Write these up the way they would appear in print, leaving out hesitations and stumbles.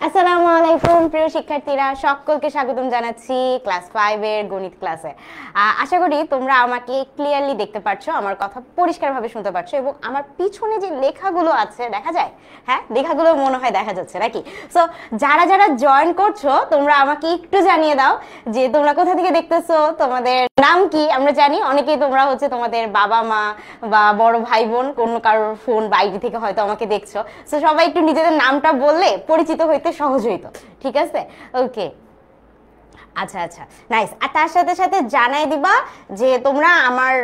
আসসালামু আলাইকুম প্রিয় শিক্ষার্থীরা, সকলকে স্বাগতম জানাচ্ছি ক্লাস 5 এর গণিত ক্লাসে। আশা করি তোমরা আমাকে ক্লিয়ারলি দেখতে পাচ্ছো, আমার কথা পরিষ্কারভাবে শুনতে পাচ্ছো এবং আমার পিছনে যে লেখাগুলো আছে দেখা যায়? হ্যাঁ, লেখাগুলো মনে হয় দেখা যাচ্ছে নাকি? সো যারা যারা জয়েন করছো তোমরা আমাকে একটু জানিয়ে দাও যে তোমরা কোথা থেকে দেখতেছো, তোমাদের নাম কি। আমরা জানি অনেকেই তোমরা হচ্ছে তোমাদের বাবা মা বা বড় ভাই বোন কোনো কারোর ফোন বা আইডি থেকে হয়তো আমাকে দেখছো। সো সবাই একটু নিজেদের নামটা বললে পরিচিত হইতে সহজ হইতো, ঠিক আছে? ওকে, আচ্ছা আচ্ছা, নাইস। আর তার সাথে সাথে জানাই দিবা যে তোমরা আমার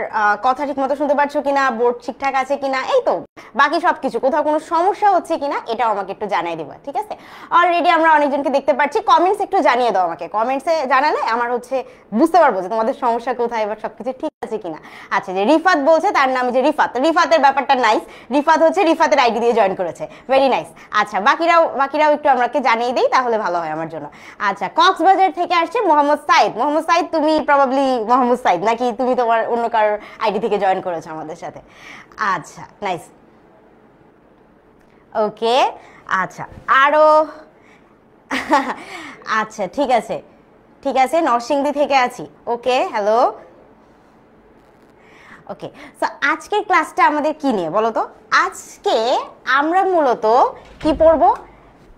কথা ঠিক মতো শুনতে পারছো কিনা, বোর্ড ঠিকঠাক আছে কিনা, এই তো বাকি সবকিছু, কোথাও কোনো সমস্যা হচ্ছে কিনা এটাও আমাকে একটু জানাই দিবা, ঠিক আছে? অলরেডি আমরা অনেকজনকে দেখতে পাচ্ছি, কমেন্টস একটু জানিয়ে দাও আমাকে। কমেন্টসে জানালে আমার হচ্ছে বুঝতে পারবো যে তোমাদের সমস্যা কোথায় বা সবকিছু ঠিক আছে কিনা। আচ্ছা, যে রিফাত বলছে, তার নাম যে রিফাতের ব্যাপারটা নাইস। রিফাত হচ্ছে রিফাতের আইডি দিয়ে জয়েন করেছে, ভেরি নাইস। আচ্ছা, বাকিরাও একটু আমাকে জানিয়ে দেই, তাহলে ভালো হয় আমার জন্য। আচ্ছা, কক্সবাজার থেকে আসছে মোহাম্মদ সাইদ। মোহাম্মদ সাইদ, তুমি প্রবাবলি মোহাম্মদ সাইদ, নাকি তুমি তোমার অন্য কারোর আইডি থেকে জয়েন করেছো আমাদের সাথে? আচ্ছা, নাইস, ওকে। আচ্ছা, আরো আচ্ছা, ঠিক আছে ঠিক আছে, নরসিংদী থেকে আছি। ওকে, হ্যালো, ওকে। সো আজকের ক্লাসটা আমাদের কি নিয়ে বলো তো? আজকে আমরা মূলত কি পড়বো?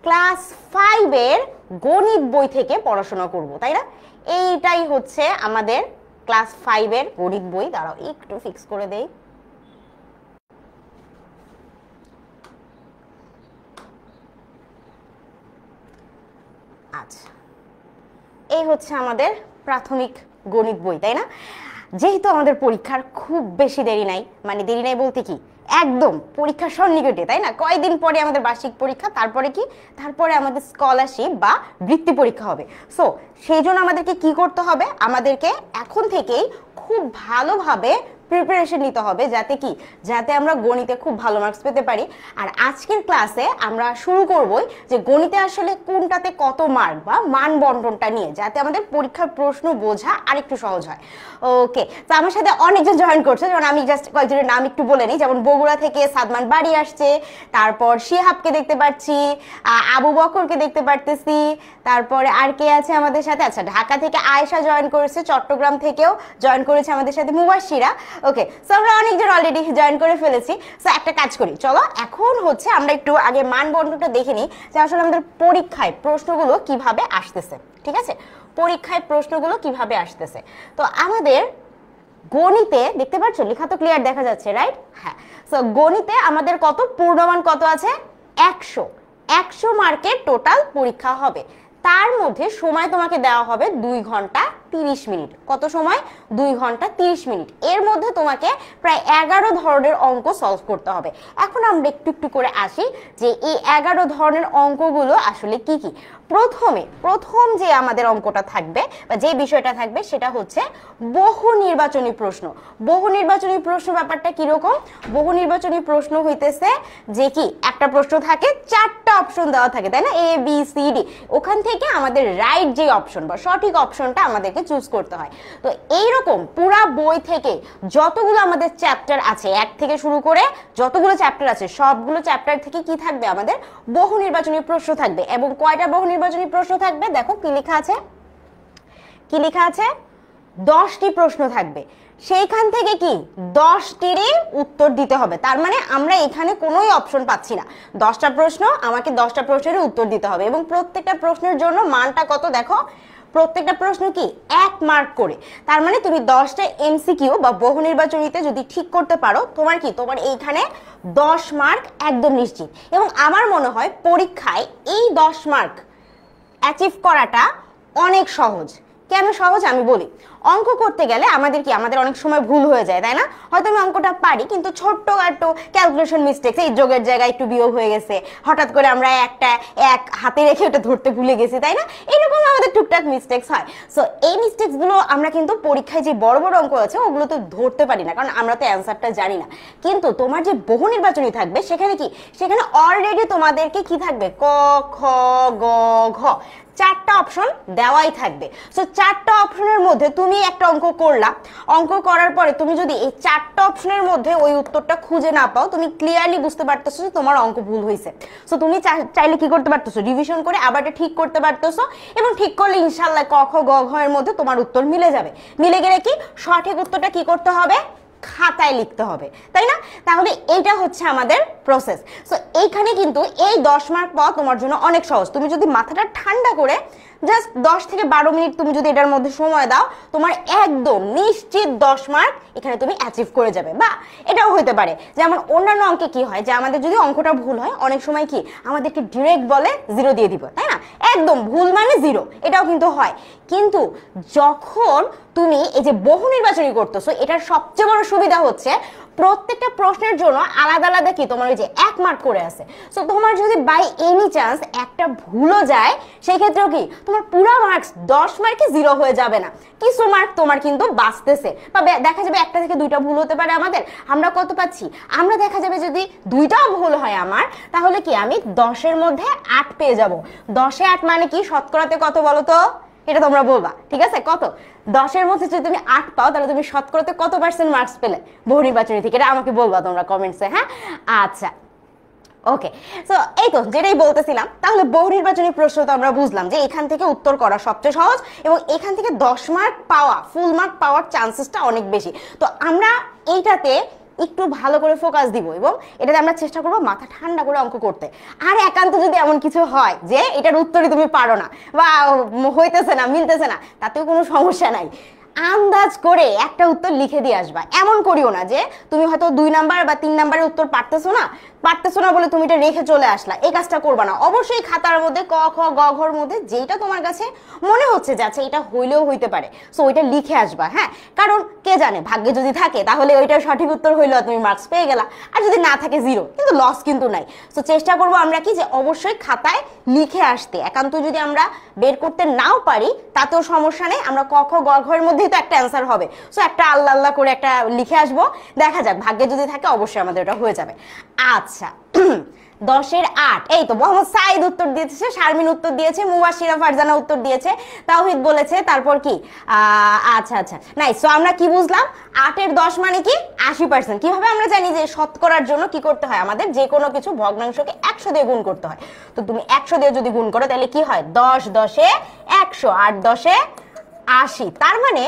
ক্লাস 5 এর গণিত বই থেকে পড়াশোনা করব, তাই না? এইটাই হচ্ছে আমাদের ক্লাস 5 এর গণিত বই। দাঁড়াও একটু ফিক্স করে দেই। আচ্ছা, এই হচ্ছে আমাদের প্রাথমিক গণিত বই, তাই না? যেহেতু আমাদের পরীক্ষার খুব বেশি দেরি নাই, মানে দেরি নাই বলতে কি, একদম পরীক্ষার সন্নিকটে, তাই না? কয়েকদিন পরে আমাদের বার্ষিক পরীক্ষা, তারপরে কি, তারপরে আমাদের স্কলারশিপ বা বৃত্তি পরীক্ষা হবে। সো সেই জন্য আমাদেরকে কি করতে হবে? আমাদেরকে এখন থেকেই খুব ভালোভাবে প্রিপারেশন নিতে হবে, যাতে আমরা গণিতে খুব ভালো মার্কস পেতে পারি। আর আজকের ক্লাসে আমরা শুরু করবই যে গণিতে আসলে কোনটাতে কত মার্ক বা মান বন্টনটা নিয়ে, যাতে আমাদের পরীক্ষার প্রশ্ন বোঝা আরেকটু সহজ হয়। ওকে, তো আমার সাথে অনেকজন জয়েন করছে, যেমন আমি জাস্ট কয়েকজনের নাম একটু বলে নিই। যেমন বগুড়া থেকে সাদমান বাড়ি আসছে, তারপর শিহাবকে দেখতে পাচ্ছি, আবু বকরকে দেখতে পারতেছি, তারপরে আর কে আছে আমাদের সাথে? আচ্ছা, ঢাকা থেকে আয়েশা জয়েন করেছে, চট্টগ্রাম থেকেও জয়েন করেছে আমাদের সাথে মুবাশিরা। ওকে, সো আমরা অনেকজন অলরেডি জয়েন করে ফেলেছি। সো একটা কাজ করি, চলো এখন হচ্ছে আমরা একটু আগে মান বন্টনটা দেখে নিই যে আসলে আমাদের পরীক্ষায় প্রশ্নগুলো কিভাবে আসতেছে, ঠিক আছে? পরীক্ষায় প্রশ্নগুলো কিভাবে আসতেছে। তো আমাদের গণিতে দেখতে পাচ্ছ, লেখা তো ক্লিয়ার দেখা যাচ্ছে, রাইট? হ্যাঁ। সো গণিতে আমাদের কত পূর্ণমান কত আছে? 100 মার্কের টোটাল পরীক্ষা হবে। তার মধ্যে সময় তোমাকে দেওয়া হবে 2 ঘন্টা 30 মিনিট। কত সময়? 2 ঘন্টা 30 মিনিট। এর মধ্যে তোমাকে প্রায় 11 ধরনের অঙ্ক সলভ করতে হবে। এখন আমরা একটু একটু করে আসি যে এই 11 ধরনের অঙ্কগুলো আসলে কি কি। প্রথম যে আমাদের অঙ্কটা থাকবে বা যে বিষয়টা থাকবে সেটা হচ্ছে বহু নির্বাচনী প্রশ্ন। বহু নির্বাচনী প্রশ্ন ব্যাপারটা কিরকম? বহু নির্বাচনী প্রশ্ন হইতেছে যে কি, একটা প্রশ্ন থাকে, 4টা অপশন দেওয়া থাকে, তাই না? A B C D. ওখান থেকে আমাদের রাইট যে অপশন বা সঠিক অপশনটা আমাদেরকে চুজ করতে হয়। তো এইরকম পুরা বই থেকে যতগুলো আমাদের চ্যাপ্টার আছে, 1 থেকে শুরু করে যতগুলো চ্যাপ্টার আছে সবগুলো চ্যাপ্টার থেকে কি থাকবে? আমাদের বহু নির্বাচনী প্রশ্ন থাকবে। এবং কয়টা বহু নির্বাচনী প্রশ্ন থাকবে? দেখো কি লেখা আছে, 10টি প্রশ্ন থাকবে। সেইখান থেকে কি 10টিরই উত্তর দিতে হবে। তার মানে আমরা এখানে কোনোই অপশন পাচ্ছি না। 10টা প্রশ্ন, আমাকে 10টা প্রশ্নের উত্তর দিতে হবে এবং প্রত্যেকটা প্রশ্নের জন্য মানটা কত দেখো, প্রত্যেকটা প্রশ্ন কি 1 মার্ক করে। তার মানে তুমি 10টা এমসিকিউ বা বহু নির্বাচনীতে যদি ঠিক করতে পারো, তোমার এইখানে 10 মার্ক একদম নিশ্চিত। এবং আমার মনে হয় পরীক্ষায় এই 10 মার্ক অ্যাচিভ করাটা অনেক সহজ। কেন সহজ আমি বলি। অঙ্ক করতে গেলে আমাদের অনেক সময় ভুল হয়ে যায়, তাই না? হয়তো আমি অঙ্কটা পারি, কিন্তু ছোট্টখাটো ক্যালকুলেশন মিস্টেক্স, এই যোগের জায়গায় একটু বিয়োগ হয়ে গেছে, হঠাৎ করে আমরা এক হাতে রেখে ওটা ধরতে ভুলে গেছি, তাই না? এরকম আমাদের টুকটাক মিস্টেক্স হয়। সো এই মিস্টেক্স গুলো আমরা কিন্তু পরীক্ষায় যে বড় বড় অঙ্ক আছে ওগুলো তো ধরতে পারি না, কারণ আমরা তো অ্যান্সারটা জানি না। কিন্তু তোমার যে বহু নির্বাচনী থাকবে সেখানে অলরেডি তোমাদেরকে কি থাকবে? ক খ গ ঘ চারটা অপশন দেওয়াই থাকবে। সো চারটা অপশনের মধ্যে তুমি একটা অঙ্ক করলা, অঙ্ক করার পরে তুমি যদি এই চারটা অপশনের মধ্যে ওই উত্তরটা খুঁজে না পাও, তুমি ক্লিয়ারলি বুঝতে পারতেছো যে তোমার অঙ্ক ভুল হয়েছে। সো তুমি চাইলে কি করতে পারতেছো, রিভিশন করে আবার এটা ঠিক করতে পারতেছো, এবং ঠিক করলে ইনশাল্লাহ ক খ গ ঘ এর মধ্যে তোমার উত্তর মিলে যাবে। মিলে গেলে কি সঠিক উত্তরটা কি করতে হবে, খাতায় লিখতে হবে, তাই না? তাহলে এইটা হচ্ছে আমাদের প্রসেস। সো এইখানে কিন্তু এই 10 মার্ক পাওয়া তোমার জন্য অনেক সহজ। তুমি যদি মাথাটা ঠান্ডা করে জাস্ট 10 থেকে 12 মিনিট তুমি যদি এটার মধ্যে সময় দাও, তোমার একদম নিশ্চিত 10 মার্ক এখানে তুমি অ্যাচিভ করে যাবে। বা এটাও হতে পারে যেমন অন্যান্য অঙ্কে কি হয় যে আমাদের যদি অঙ্কটা ভুল হয়, অনেক সময় কি আমাদেরকে ডিরেক্ট বলে 0 দিয়ে দিব, তাই না? একদম ভুল মানে 0, এটাও কিন্তু হয়। কিন্তু যখন তুমি এই যে বহু নির্বাচনী করতেছো, এটার সবচেয়ে বড় সুবিধা হচ্ছে প্রত্যেকটা প্রশ্নের জন্য আলাদা আলাদা কি তোমার ওই যে 1 মার্ক করে আছে। সো তোমার যদি বাই এনি চান্স একটা ভুলও যায়, সেই ক্ষেত্রেও কি তোমার পুরো মার্কস 10 মার্কে 0 হয়ে যাবে না, কিছু মার্ক তোমার কিন্তু বাঁচতেছে। বা দেখা যাবে একটা থেকে দুইটা ভুল হতে পারে আমাদের, আমরা কত পাচ্ছি, আমরা দেখা যাবে যদি দুইটাও ভুল হয় আমার, তাহলে কি আমি 10-এর মধ্যে 8 পেয়ে যাব। 10-এ 8 মানে কি শতকরাতে কত বলো তো, এটা তোমরা বলবা, ঠিক আছে? কত, 10-এর মধ্যে যদি তুমি 8 পাও, তাহলে তুমি শতকরাতে কত পার্সেন্ট মার্কস পেলে বহু নির্বাচনী থেকে, এটা আমাকে বলবা তোমরা কমেন্টসে, হ্যাঁ? আচ্ছা, ওকে। সো এই তো যেটাই বলতেছিলাম, তাহলে বহু নির্বাচনী প্রশ্ন তো আমরা বুঝলাম যে এখান থেকে উত্তর করা সবচেয়ে সহজ, এবং এখান থেকে 10 মার্ক পাওয়া, ফুল মার্ক পাওয়ার চান্সেসটা অনেক বেশি। তো আমরা এইটাতে একটু ভালো করে ফোকাস দিব, এবং এটাতে আমরা চেষ্টা করবো মাথা ঠান্ডা করে অঙ্ক করতে। আর একান্ত যদি এমন কিছু হয় যে এটার উত্তরই তুমি পারো না, বা হইতেছে না, মিলতেছে না, তাতেও কোনো সমস্যা নাই, আন্দাজ করে একটা উত্তর লিখে দিয়ে আসবা। এমন করিও না যে তুমি হয়তো 2 নাম্বার বা 3 নাম্বারের উত্তর পারতেছো না বলে তুমি এটা রেখে চলে আসলা, এই কাজটা করবা না। অবশ্যই খাতার মধ্যে ক খ গ ঘর মধ্যে যেটা তোমার কাছে মনে হচ্ছে যে আচ্ছা এটা হইলেও হইতে পারে, সো ওইটা লিখে আসবা, হ্যাঁ? কারণ কে জানে, ভাগ্যে যদি থাকে তাহলে ওইটার সঠিক উত্তর হইলেও তুমি মার্কস পেয়ে গেলা, আর যদি না থাকে 0, কিন্তু লস কিন্তু নাই। সো চেষ্টা করবো আমরা কি যে অবশ্যই খাতায় লিখে আসতে। একান্ত যদি আমরা বের করতে নাও পারি তাতেও সমস্যা নেই, আমরা ক খ গ ঘরের মধ্যেই তো একটা অ্যান্সার হবে। সো একটা আল্লাহ আল্লাহ করে একটা লিখে আসবো, দেখা যাক, ভাগ্যে যদি থাকে অবশ্যই আমাদের ওটা হয়ে যাবে। আচ্ছা, 10-এর 8, এই তো মোহাম্মদ সাইদ উত্তর দিয়েছে, শারমিন উত্তর দিয়েছে, মুবাশিরা ফারজানা উত্তর দিয়েছে, তাওহিদ বলেছে, তারপর কি আচ্ছা আচ্ছা নাইস। সো আমরা কি বুঝলাম, 8-এর 10 মানে কি 80%। কিভাবে আমরা জানি যে শতকরার জন্য কি করতে হয়, আমাদের যে কোনো কিছু ভগ্নাংশকে 100 দিয়ে গুণ করতে হয়। তো তুমি 100 দিয়ে যদি গুণ করো তাহলে কি হয়, 10 10-এ 100, 8 10-এ 80। তার মানে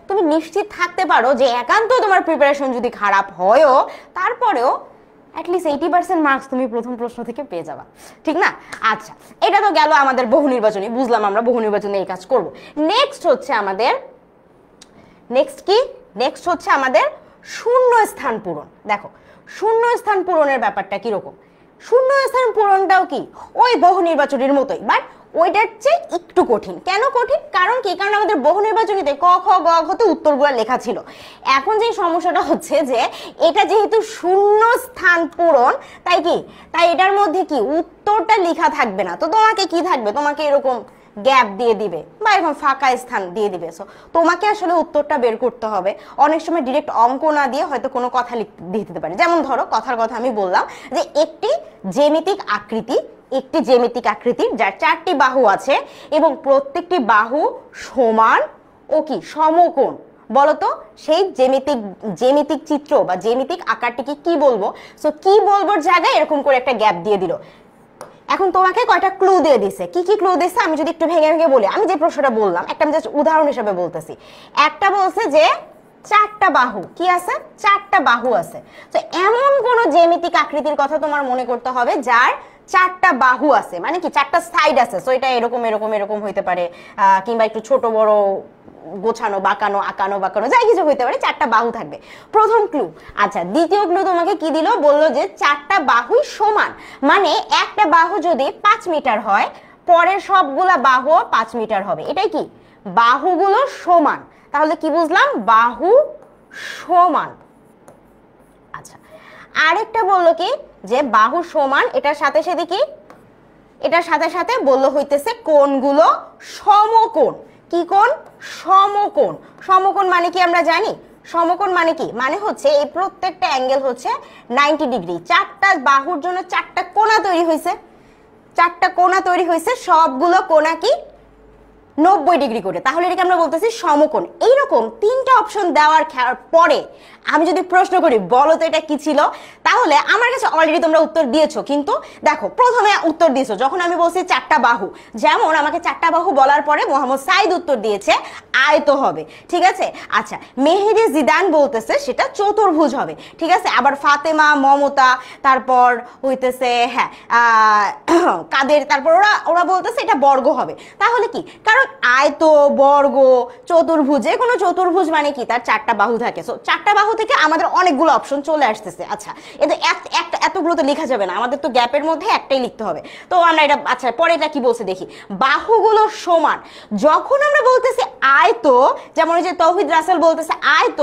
তুমি নিশ্চিত থাকতে পারো যে একান্ত তোমার প্রিপারেশন যদি খারাপ হয়ও, তারপরেও অ্যাটলিস্ট 80% মার্কস তুমি প্রথম প্রশ্ন থেকে পেয়ে যাবা, ঠিক না? আচ্ছা, এটা তো গেল আমাদের বহু নির্বাচনী, বুঝলাম আমরা বহু নির্বাচনে এই কাজ করব। নেক্সট হচ্ছে আমাদের শূন্য স্থান পূরণ। দেখো শূন্য স্থান পূরণের ব্যাপারটা কিরকম, শূন্য স্থান পূরণটাও কি ওই বহু নির্বাচনীর মতোই, বাট ওইটার চেয়ে একটু কঠিন। কেন কঠিন, কারণ কি, কারণ আমাদের বহু নির্বাচনীতে ক খ গ ঘতে উত্তরগুলো লেখা ছিল। এখন যে সমস্যাটা হচ্ছে যে এটা যেহেতু শূন্য স্থান পূরণ, তাই এটার মধ্যে কি উত্তরটা লেখা থাকবে না। তো তোমাকে কি থাকবে, তোমাকে এরকম গ্যাপ দিয়ে দিবে বা এরকম ফাঁকা স্থান দিয়ে দিবে। সো তোমাকে আসলে উত্তরটা বের করতে হবে। অনেক সময় ডিরেক্ট অঙ্ক না দিয়ে হয়তো কোনো কথা দিয়ে দিতে পারে। যেমন ধরো কথার কথা আমি বললাম যে একটি জ্যামিতিক আকৃতির যার 4টি বাহু আছে এবং প্রত্যেকটি বাহু সমান ও কি সমকোণ, বলতো সেই জ্যামিতিক চিত্র বা জ্যামিতিক আকারটিকে কি বলবো। সো কি বলবোর জায়গায় এরকম করে একটা গ্যাপ দিয়ে দিল। এখন তোমাকে কয়টা ক্লু দিয়ে দিছে, কি কি ক্লু দিছে আমি যদি একটু ভেঙে ভেঙে বলি, আমি যে প্রশ্নটা বললাম একটা আমি জাস্ট উদাহরণ হিসেবে বলতেছি। একটা বলছে যে 4টা বাহু কি আছে, 4টা বাহু আছে। তো এমন কোন জ্যামিতিক আকৃতির কথা তোমার মনে করতে হবে যার 4টা বাহু আছে, মানে কি 4টা সাইড আছে। সো এটা এরকম এরকম এরকম হইতে পারে, কিংবা একটু ছোট বড় গোছানো বাঁকানো যাই কিছু হইতে পারে, 4টা বাহু থাকবে, প্রথম ক্লু। আচ্ছা, দ্বিতীয় ক্লু তোমাকে কি দিল, বললো যে 4টা বাহুই সমান, মানে একটা বাহু যদি 5 মিটার হয় পরের সবগুলা বাহু 5 মিটার হবে। এটাই কি, বাহুগুলো সমান। তাহলে কি বুঝলাম, বাহু সমান। আচ্ছা, আরেকটা বললো কি যে বাহু সমান, এটার সাথে সাথে কি, এটার সাথে সাথে বললো হইতেছে কোণগুলো সমকোণ। কি কোণ, সমকোণ। সমকোণ মানে কি আমরা জানি, সমকোণ মানে কি, মানে হচ্ছে এই প্রত্যেকটা অ্যাঙ্গেল হচ্ছে 90 ডিগ্রি। 4টা বাহুর জন্য 4টা কোণা তৈরি হয়েছে, 4টা কোণা তৈরি হয়েছে, সবগুলো কোণা কি 90 ডিগ্রি করে, তাহলে এটাকে আমরা বলতেছি সমকোণ। এইরকম তিনটা অপশন দেওয়ার পরে আমি যদি প্রশ্ন করি বলো তো এটা কি ছিল, তাহলে আমার কাছে অলরেডি তোমরা উত্তর দিয়েছো। কিন্তু দেখো প্রথমে উত্তর দিয়েছো যখন আমি বলছি চারটা বাহু, যেমন আমাকে চারটা বাহু বলার পরে মোহাম্মদ সাইদ উত্তর দিয়েছে আয়ত হবে, ঠিক আছে। আচ্ছা, মেহেদি জিদান বলতেছে সেটা চতুর্ভুজ হবে, ঠিক আছে। আবার ফাতেমা, মমতা, তারপর হইতেছে হ্যাঁ কাদের, তারপর ওরা বলতেছে এটা বর্গ হবে। তাহলে কি, কারণ আয়ত, বর্গ, চতুর্ভুজ, যে কোনো চতুর্ভুজ মানে কি তার চারটা বাহু থাকে। সো চারটা বাহু থেকে আমাদের অনেকগুলো অপশন চলে আসতেছে। আচ্ছা, এটা এতগুলো তো লেখা যাবে না, আমাদের তো গ্যাপের মধ্যে একটাই লিখতে হবে। তো আমরা এটা, আচ্ছা পরে এটা কি বলছে দেখি, বাহুগুলো সমান। যখন আমরা বলতেছি আয়ত, যেমন ওই যে তৌহিদ রাসেল বলতেছে আয়ত,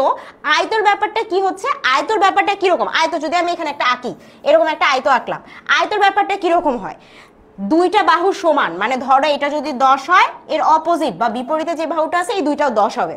আয়তর ব্যাপারটা কি হচ্ছে, আয়তর ব্যাপারটা কিরকম, আয়ত যদি আমি এখানে একটা আঁকি, এরকম একটা আয়ত আঁকলাম, আয়তর ব্যাপারটা কিরকম হয়, দুইটা বাহু সমান, মানে ধরো এটা যদি 10 হয়, এর অপোজিট বা বিপরীতে যে বাহুটা আছে এই দুইটাও 10 হবে।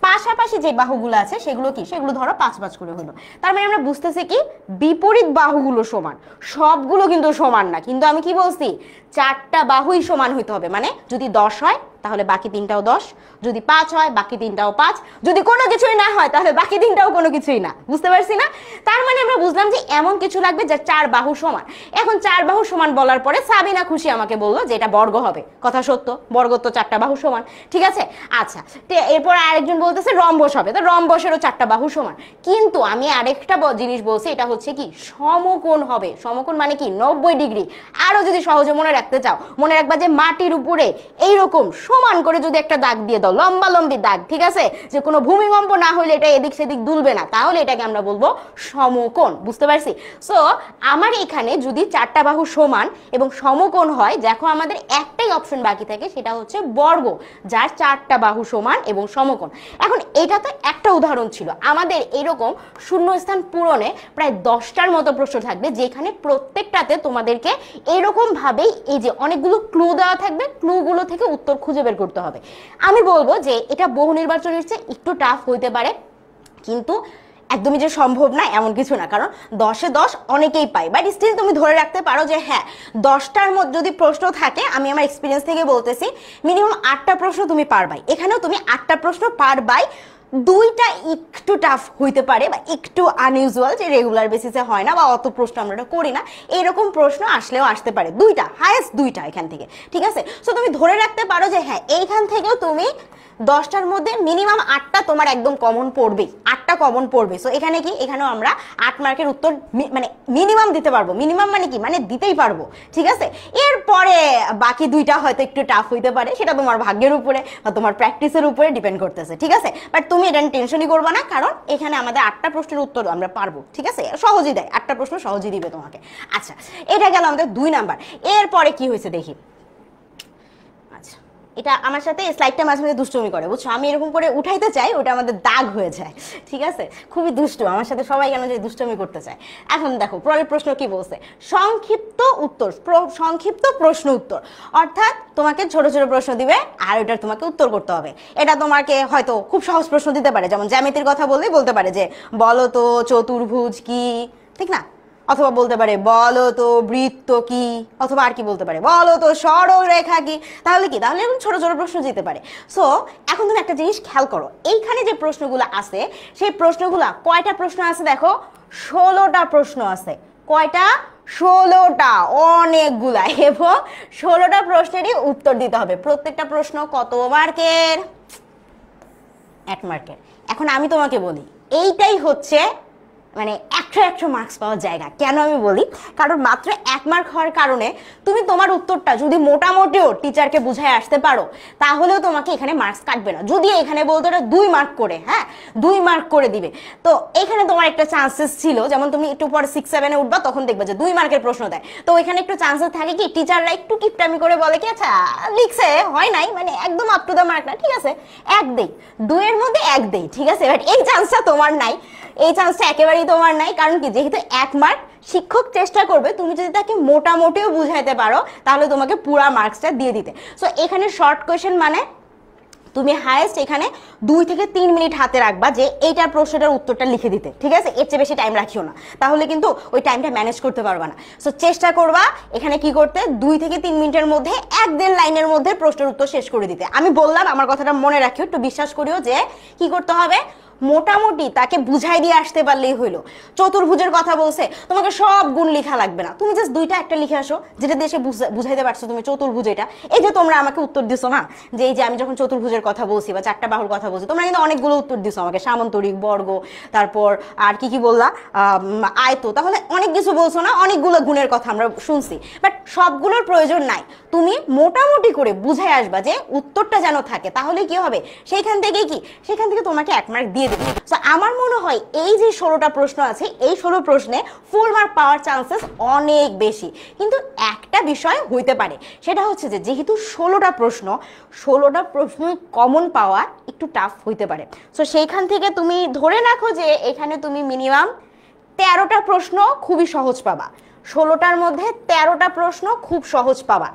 পাশাপাশি যে বাহুগুলো আছে সেগুলো কি, সেগুলো ধরো 5 করে হলো। তার মানে আমরা বুঝতেছি কি বিপরীত বাহুগুলো সমান, সবগুলো কিন্তু সমান না। কিন্তু আমি কি বলছি, চারটা বাহুই সমান হইতে হবে, মানে যদি 10 হয় তাহলে বাকি তিনটাও 10, যদি 5 হয় বাকি তিনটাও 5, যদি কোনো কিছুই না হয় তাহলে বাকি তিনটাও কোনো কিছুই না। বুঝতে পারছি না? তার মানে আমরা বুঝলাম যে এমন কিছু লাগবে যা চার বাহু সমান। এখন চার বাহু সমান বলার পরে সাবিনা খুশি আমাকে বললো যে এটা বর্গ হবে, কথা সত্য, বর্গ তো চারটা বাহু সমান, ঠিক আছে। আচ্ছা, এরপর আরেকজন বলতেছে রম্বস হবে, তো রম্বসেরও চারটা বাহু সমান। কিন্তু আমি আরেকটা জিনিস বলছি, এটা হচ্ছে কি সমকোণ হবে। সমকোণ মানে কি 90 ডিগ্রি। আরো যদি সহজে মনে রাখতে চাও, মনে রাখবা যে মাটির উপরে এইরকম সমান করে যদি একটা দাগ দিয়ে দাও, লম্বা লম্বি দাগ, ঠিক আছে, যে কোনো ভূমিকম্প না হইলে এটা এদিক সেদিক দুলবে না, তাহলে এটাকে আমরা বলবো সমকোণ। বুঝতে পারছি? সো আমার এখানে যদি চারটা বাহু সমান এবং সমকোণ হয়, দেখো আমাদের একটাই অপশন বাকি থাকে, সেটা হচ্ছে বর্গ, যার চারটা বাহু সমান এবং সমকোণ। এখন এটা তো একটা উদাহরণ ছিল, আমাদের এরকম শূন্যস্থান পূরণে প্রায় 10টার মতো প্রশ্ন থাকবে, যেখানে প্রত্যেকটাতে তোমাদেরকে এরকম ভাবেই এই যে অনেকগুলো ক্লু দেওয়া থাকবে, ক্লুগুলো থেকে উত্তর খুঁজে বের করতে হবে। আমি বলবো যে এটা বহু নির্বাচনের চেয়ে একটু টাফ হইতে পারে, কিন্তু একদমই যে সম্ভব না এমন কিছু না, কারণ 10-এ 10 অনেকেই পাই, বাট স্টিল তুমি ধরে রাখতে পারো যে হ্যাঁ 10টার মধ্যে যদি প্রশ্ন থাকে, আমি আমার এক্সপিরিয়েন্স থেকে বলতেছি মিনিমাম 8টা প্রশ্ন তুমি পারবাই। এখানেও তুমি 8টা প্রশ্ন পারবাই। দুইটা একটু টাফ হইতে পারে বা একটু আনইউজুয়াল, যে রেগুলার বেসিসে হয় না বা অত প্রশ্ন আমরা করি না, এরকম প্রশ্ন আসলেও আসতে পারে। দুইটা, হাইয়েস্ট দুইটা এখান থেকে, ঠিক আছে। সো তুমি ধরে রাখতে পারো যে হ্যাঁ এইখান থেকেও তুমি 10টার মধ্যে মিনিমাম 8টা তোমার একদম কমন পড়বেই, 8টা কমন পড়বে। সো এখানে কি, এখানেও আমরা 8 মার্কের উত্তর মানে মিনিমাম দিতে পারবো। মিনিমাম মানে কি, মানে দিতেই পারবো, ঠিক আছে। এরপরে বাকি দুইটা হয়তো একটু টাফ হইতে পারে, সেটা তোমার ভাগ্যের উপরে বা তোমার প্র্যাকটিসের উপরে ডিপেন্ড করতেছে, ঠিক আছে। বাট তুমি এটা টেনশনই করবে না, কারণ এখানে আমাদের 8টা প্রশ্নের উত্তর আমরা পারবো, ঠিক আছে। সহজই দেয়, 8টা প্রশ্ন সহজই দিবে তোমাকে। আচ্ছা, এটা গেল আমাদের 2 নাম্বার। এরপরে কি হয়েছে দেখি। আচ্ছা, এটা আমার সাথে স্লাইডটা মাঝে মাঝে দুষ্টুমি করে, বুঝছো, আমি এরকম করে উঠাইতে চাই, ওটা আমাদের দাগ হয়ে যায়, ঠিক আছে। খুবই দুষ্টু আমার সাথে সবাই, কেন যে দুষ্টুমি করতে চায়। এখন দেখো পরের প্রশ্ন কি বলছে, সংক্ষিপ্ত উত্তর, সংক্ষিপ্ত প্রশ্ন উত্তর, অর্থাৎ তোমাকে ছোট ছোট প্রশ্ন দিবে আর ওটার তোমাকে উত্তর করতে হবে। এটা তোমাকে হয়তো খুব সহজ প্রশ্ন দিতে পারে, যেমন জ্যামিতির কথা বললেই বলতে পারে যে বলো তো চতুর্ভুজ কি, ঠিক না, অথবা বলতে পারে বলো তো বৃত্ত কি, অথবা আর কি বলতে পারে বলো তো সরল রেখা কি। তাহলে কি, তাহলে এরকম ছোট ছোট প্রশ্ন দিতে পারে। সো এখন তুমি একটা জিনিস খেয়াল করো, এইখানে যে প্রশ্নগুলো আছে সেই প্রশ্নগুলা কয়টা প্রশ্ন আছে দেখো, 16টা প্রশ্ন আছে। কয়টা? 16টা, অনেকগুলা। এবং 16টা প্রশ্নেরই উত্তর দিতে হবে। প্রত্যেকটা প্রশ্ন কত মার্কের? 1 মার্কের। এখন আমি তোমাকে বলি, এইটাই হচ্ছে মানে 100 মার্কস পাওয়ার জায়গা। কেন আমি বলি, কারণ মাত্র 1 মার্ক হওয়ার কারণে তুমি তোমার উত্তরটা যদি মোটামুটিও টিচারকে বুঝায় আসতে পারো, তাহলেও তোমাকে এখানে মার্কস কাটবে না। যদি এখানে বলতো এটা 2 মার্ক করে, হ্যাঁ 2 মার্ক করে দিবে, তো এখানে তোমার একটা চান্সেস ছিল, যেমন তুমি একটু পরে 6-7-এ উঠবা, তখন দেখবে যে 2 মার্কের প্রশ্ন দেয়, তো এখানে একটু চান্সেস থাকে কি টিচাররা একটু কিপটামি করে বলে কি আচ্ছা লিখছে হয় নাই, মানে একদম আপ টু দ্য মার্ক না, ঠিক আছে 1 দেই, 2 এর মধ্যে 1 দেই, ঠিক আছে। বাট এই চান্সটা তোমার নাই, এই চান্সটা একেবারেই তোমার নাই। কারণ কি, যেহেতু 1 মার্ক, শিক্ষক চেষ্টা করবে তুমি যদি তাকে মোটামুটিও বুঝাইতে পারো তাহলে তোমাকে পুরা মার্কসটা দিয়ে দিতে। সো এখানে শর্ট কোয়েশ্চেন মানে তুমি হায়েস্ট এখানে 2 থেকে 3 মিনিট হাতে রাখবা যে এইটার প্রশ্নটার উত্তরটা লিখে দিতে, ঠিক আছে? এর চেয়ে বেশি টাইম রাখিও না, তাহলে কিন্তু ওই টাইমটা ম্যানেজ করতে পারবা না। সো চেষ্টা করবা এখানে কি করতে, 2 থেকে 3 মিনিটের মধ্যে 1-1.5 লাইনের মধ্যে প্রশ্নের উত্তর শেষ করে দিতে। আমি বললাম, আমার কথাটা মনে রাখিও, একটু বিশ্বাস করিও যে কি করতে হবে, মোটামুটি তাকে বুঝাই দিয়ে আসতে পারলেই হইলো। চতুর্ভুজের কথা বলছে, তোমাকে সব গুণ লেখা লাগবে না, তুমি জাস্ট 2টা একটা লিখে আসো যেটা দিয়ে সে বুঝাইতে পারছো তুমি চতুর্ভুজ এটা। এই যে তোমরা আমাকে উত্তর দিছো না, যে এই যে আমি যখন চতুর্ভুজের কথা বলছি বা 4টা বাহুর কথা বলছি, তোমরা কিন্তু অনেকগুলো উত্তর দিছো আমাকে, সামান্তরিক, বর্গ, তারপর আর কি কি বললা, আয়ত, তাহলে অনেক কিছু বলছো না, অনেকগুলো গুণের কথা আমরা শুনছি, বাট সবগুলোর প্রয়োজন নাই। তুমি মোটামুটি করে বুঝাই আসবা যে উত্তরটা যেন থাকে, তাহলে কি হবে, সেখান থেকে তোমাকে 1 মার্ক দিয়ে দেবে। সো আমার মনে হয় এই যে 16টা প্রশ্ন আছে, এই 16 প্রশ্নে ফুল মার্ক পাওয়ার চান্সেস অনেক বেশি। কিন্তু একটা বিষয় হইতে পারে, সেটা হচ্ছে যে যেহেতু 16টা প্রশ্ন কমন পাওয়া একটু টাফ হইতে পারে। সো সেইখান থেকে তুমি ধরে রাখো যে এখানে তুমি মিনিমাম 13টা প্রশ্ন খুবই সহজ পাবা, 16টার মধ্যে 13টা প্রশ্ন খুব সহজ পাবা।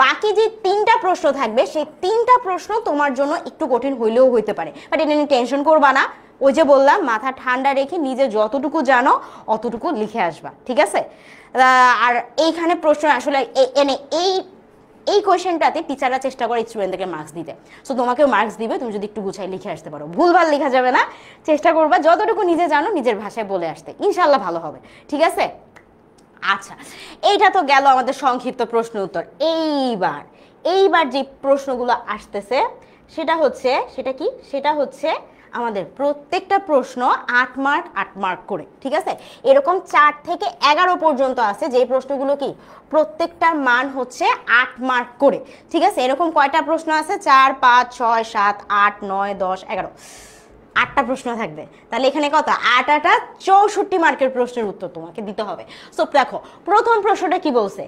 বাকি যে 3টা প্রশ্ন থাকবে, সেই 3টা প্রশ্ন তোমার জন্য একটু কঠিন হইলেও হইতে পারে, বাট এটা নিয়ে টেনশন করবা না। ওই যে বললাম, মাথা ঠান্ডা রেখে নিজে যতটুকু জানো অতটুকু লিখে আসবা, ঠিক আছে? আর এইখানে প্রশ্ন আসলে এই কোয়েশ্চেনটাতে টিচাররা চেষ্টা করে স্টুডেন্টদেরকে মার্কস দিতে। সো তোমাকেও মার্কস দিবে তুমি যদি একটু গুছাই লিখে আসতে পারো। ভুলভাল লেখা যাবে না, চেষ্টা করবা যতটুকু নিজে জানো নিজের ভাষায় বলে আসতে, ইনশাল্লাহ ভালো হবে, ঠিক আছে? আচ্ছা, এইটা তো গেল আমাদের সংক্ষিপ্ত প্রশ্ন উত্তর। এইবার যে প্রশ্নগুলো আসতেছে সেটা হচ্ছে আমাদের প্রত্যেকটা প্রশ্ন 8 মার্ক 8 মার্ক করে, ঠিক আছে? এরকম 4 থেকে 11 পর্যন্ত আছে, যে প্রশ্নগুলো কি প্রত্যেকটার মান হচ্ছে 8 মার্ক করে, ঠিক আছে? এরকম কয়টা প্রশ্ন আছে, 4, 5, 6, 7, 8, 9, 10, 11, 8টা প্রশ্ন থাকবে। তাহলে এখানে কত, 8 64 মার্কের প্রশ্নের উত্তর তোমাকে দিতে হবে। সো দেখো, প্রথম প্রশ্নটা কি বলছে,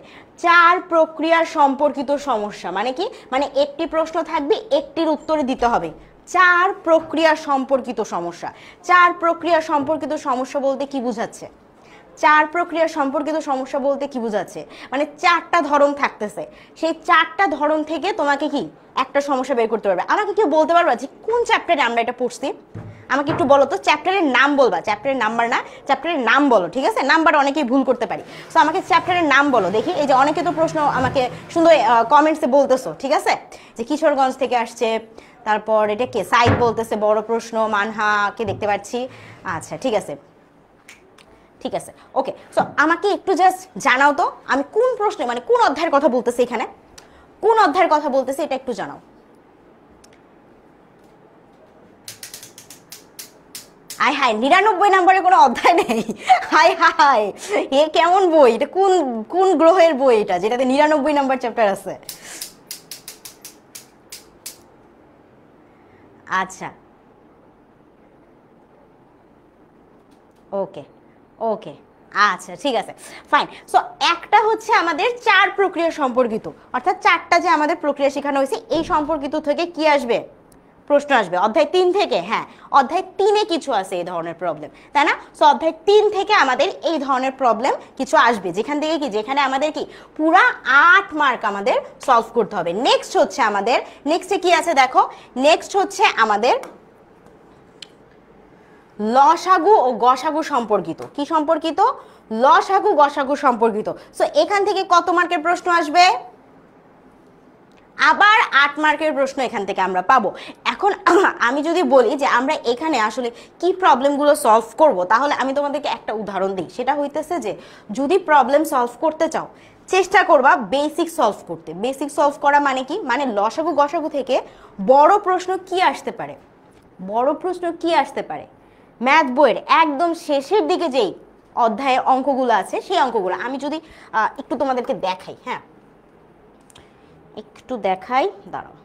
4 প্রক্রিয়া সম্পর্কিত সমস্যা, মানে কি, মানে একটি প্রশ্ন থাকবে, একটির উত্তরে দিতে হবে 4 প্রক্রিয়া সম্পর্কিত সমস্যা। 4 প্রক্রিয়া সম্পর্কিত সমস্যা বলতে কি বোঝাচ্ছে, 4 প্রক্রিয়া সম্পর্কিত সমস্যা বলতে কি বোঝাচ্ছে, মানে 4টা ধরন থাকতেছে, সেই 4টা ধরন থেকে তোমাকে কি একটা সমস্যা বের করতে পারবে। আমাকে কেউ বলতে পারবা যে কোন চ্যাপ্টারে আমরা এটা পড়ছি, আমাকে একটু বলো তো, চ্যাপ্টারের নাম বলবা, চ্যাপ্টারের নাম্বার না, চ্যাপ্টারের নাম বলো, ঠিক আছে? নাম্বার অনেকেই ভুল করতে পারি, সো আমাকে চ্যাপ্টারের নাম বলো দেখি। এই যে অনেকে তো প্রশ্ন আমাকে সুন্দর কমেন্টসে বলতেছো, ঠিক আছে, যে কিশোরগঞ্জ থেকে আসছে, তারপর এটা কে, সাইদ বলতেছে বড় প্রশ্ন, মানহাকে দেখতে পাচ্ছি। আচ্ছা, ঠিক আছে, ওকে। সো আমাকে একটু জাস্ট জানাও তো, আমি কোন প্রশ্নে, মানে কোন অধ্যায়ের কথা বলতেছি, এখানে কোন অধ্যায়ের কথা বলতেছি, এটা একটু জানাও। হাই হাই, 99 নম্বরে কোনো অধ্যায় নেই? হাই হাই, এ কেমন বই এটা, কোন কোন গ্রহের বই এটা যেটাতে 99 নম্বর চ্যাপ্টার আছে? আচ্ছা, ওকে ওকে, আচ্ছা, ঠিক আছে, ফাইন। সো একটা হচ্ছে আমাদের 4 প্রক্রিয়া সম্পর্কিত, অর্থাৎ 4টা যে আমাদের প্রক্রিয়া শেখানো হয়েছে এই সম্পর্কিত থেকে কি আসবে, প্রশ্ন আসবে। অধ্যায় 3 থেকে, হ্যাঁ, অধ্যায় 3-এ কিছু আছে এই ধরনের প্রবলেম, তাই না? সো অধ্যায় 3 থেকে আমাদের এই ধরনের প্রবলেম কিছু আসবে, যেখান থেকে কি, যেখানে আমাদের কি পুরা 8 মার্ক আমাদের সলভ করতে হবে। নেক্সট হচ্ছে আমাদের, নেক্সটে কি আছে দেখো, নেক্সট হচ্ছে আমাদের লসাগু ও গসাগু সম্পর্কিত। কি সম্পর্কিত, লসাগু গসাগু সম্পর্কিত। সো এখান থেকে কত মার্কের প্রশ্ন আসবে, আবার 8 মার্কের প্রশ্ন এখান থেকে আমরা পাবো। এখন আমি যদি বলি যে আমরা এখানে আসলে কি প্রবলেমগুলো সলভ করব, তাহলে আমি তোমাদেরকে একটা উদাহরণ দিই। সেটা হইতেছে যে যদি প্রবলেম সলভ করতে চাও, চেষ্টা করবা বেসিক সলভ করতে। বেসিক সলভ করা মানে কি, মানে লসাগু গসাগু থেকে বড় প্রশ্ন কি আসতে পারে, বড় প্রশ্ন কি আসতে পারে, ম্যাথ বইয়ের একদম শেষের দিকে যেই অধ্যায়ের অঙ্কগুলো আছে সেই অঙ্কগুলো আমি যদি একটু তোমাদেরকে দেখাই, হ্যাঁ একটু দেখাই, দাঁড়াও।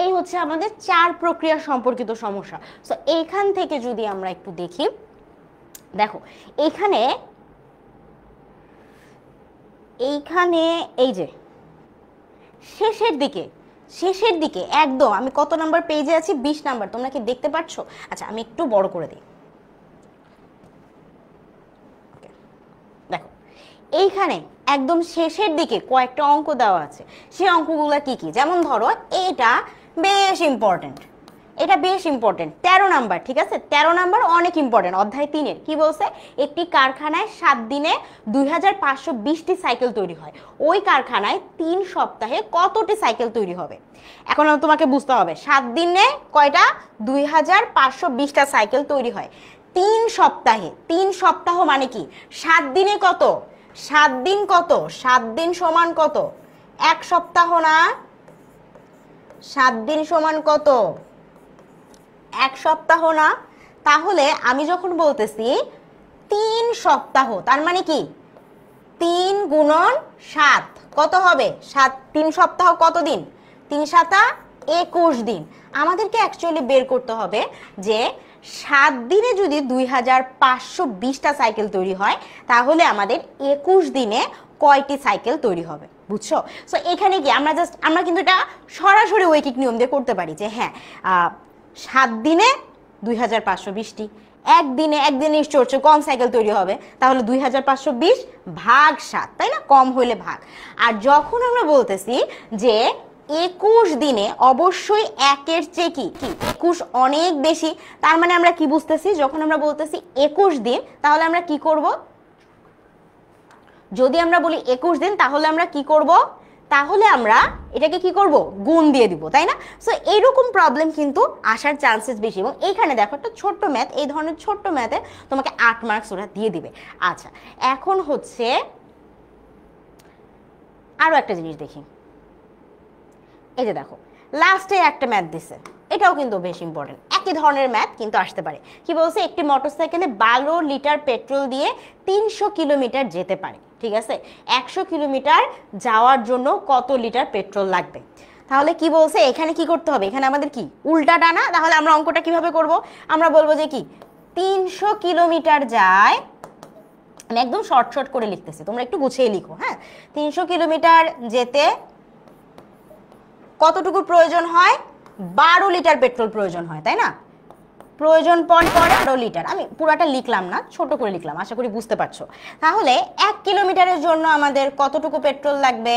এই হচ্ছে আমাদের 4 প্রক্রিয়া সম্পর্কিত সমস্যা। সো এইখান থেকে যদি আমরা একটু দেখি, দেখো এইখানে এই যে শেষের দিকে একদম আমি কত নাম্বার পেজে আছি, 20 নাম্বার, তোমরা কি দেখতে পাচ্ছ? আচ্ছা আমি একটু বড় করে দিই। দেখো এইখানে একদম শেষের দিকে কয়েকটা অঙ্ক দেওয়া আছে। সেই অঙ্কগুলো কি কি, যেমন ধরো এটা বেশ ইম্পর্টেন্ট, 13 নাম্বার, ঠিক আছে? 13 নাম্বার অনেক ইম্পর্টেন্ট, অধ্যায় 3-এর। কি বলছে? একটি কারখানায় 7 দিনে 2520টি সাইকেল তৈরি হয়। ওই কারখানায় 3 সপ্তাহে কতটি সাইকেল তৈরি হবে? এখন তোমাকে বুঝতে হবে 7 দিনে কয়টা, 2520টা সাইকেল তৈরি হয় 3 সপ্তাহে। 3 সপ্তাহ মানে কি, 7 দিনে কত, 7 দিন কত, 7 দিন সমান কত, 1 সপ্তাহ না? 7 দিন সমান কত, 1 সপ্তাহ না? তাহলে আমি যখন বলতেছি 3 সপ্তাহ, তার মানে কি 3 গুণন 7 কত হবে? 3 সপ্তাহ কত দিন? 3 7 21 দিন। আমাদেরকে অ্যাকচুয়ালি বের করতে হবে যে 7 দিনে যদি 2520টা সাইকেল তৈরি হয়, তাহলে আমাদের 21 দিনে কয়টি সাইকেল তৈরি হবে, বুঝছো? সো এখানে কি আমরা কিন্তু এটা সরাসরি ঐকিক নিয়ম দিয়ে করতে পারি যে হ্যাঁ 7 দিনে 2520টি, একদিনে নিশ্চয় কম সাইকেল তৈরি হবে, তাহলে 2520 ভাগ 7, তাই না? কম হইলে ভাগ। আর যখন আমরা বলতেছি যে 21 দিনে, অবশ্যই 1-এর চেয়ে কি 21 অনেক বেশি, তার মানে আমরা কি বুঝতেছি, যখন আমরা বলতেছি 21 দিন, তাহলে আমরা কি করব? যদি আমরা বলি 21 দিন, তাহলে আমরা কি করব? তাহলে আমরা এটাকে কি করব? গুণ দিয়ে দিব, তাই না? সো এইরকম প্রবলেম কিন্তু আসার চান্সেস বেশি। এবং এইখানে দেখো একটা ছোট্ট ম্যাথ, এই ধরনের ছোট্ট ম্যাথে তোমাকে 8 মার্কস ওরা দিয়ে দিবে। আচ্ছা এখন হচ্ছে আরো একটা জিনিস দেখি। এই যে দেখো লাস্টে একটা ম্যাথ দিছে, এটাও কিন্তু বেশ ইম্পর্টেন্ট, একই ধরনের ম্যাথ কিন্তু আসতে পারে। কি বলছে? একটি মোটরসাইকেলে 12 লিটার পেট্রোল দিয়ে 300 কিলোমিটার যেতে পারে, ঠিক আছে? 100 কিলোমিটার যাওয়ার জন্য কত লিটার পেট্রোল লাগবে? তাহলে কি বলছে, এখানে কি করতে হবে? এখানে আমাদের কি উল্টা টানা। তাহলে আমরা অঙ্কটা কিভাবে করব? আমরা বলবো যে কি 300 কিলোমিটার যায়, আমি একদম শর্ট করে লিখতেছি, তোমরা একটু গুছিয়ে লিখো, হ্যাঁ? 300 কিলোমিটার যেতে কতটুকু প্রয়োজন হয়? 12 লিটার পেট্রোল প্রয়োজন হয়, তাই না? প্রয়োজন পড়ে 12 লিটার। আমি পুরাটা লিখলাম না, ছোট করে লিখলাম, আশা করি বুঝতে পারছো। তাহলে 1 কিলোমিটারের জন্য আমাদের কতটুকু পেট্রোল লাগবে?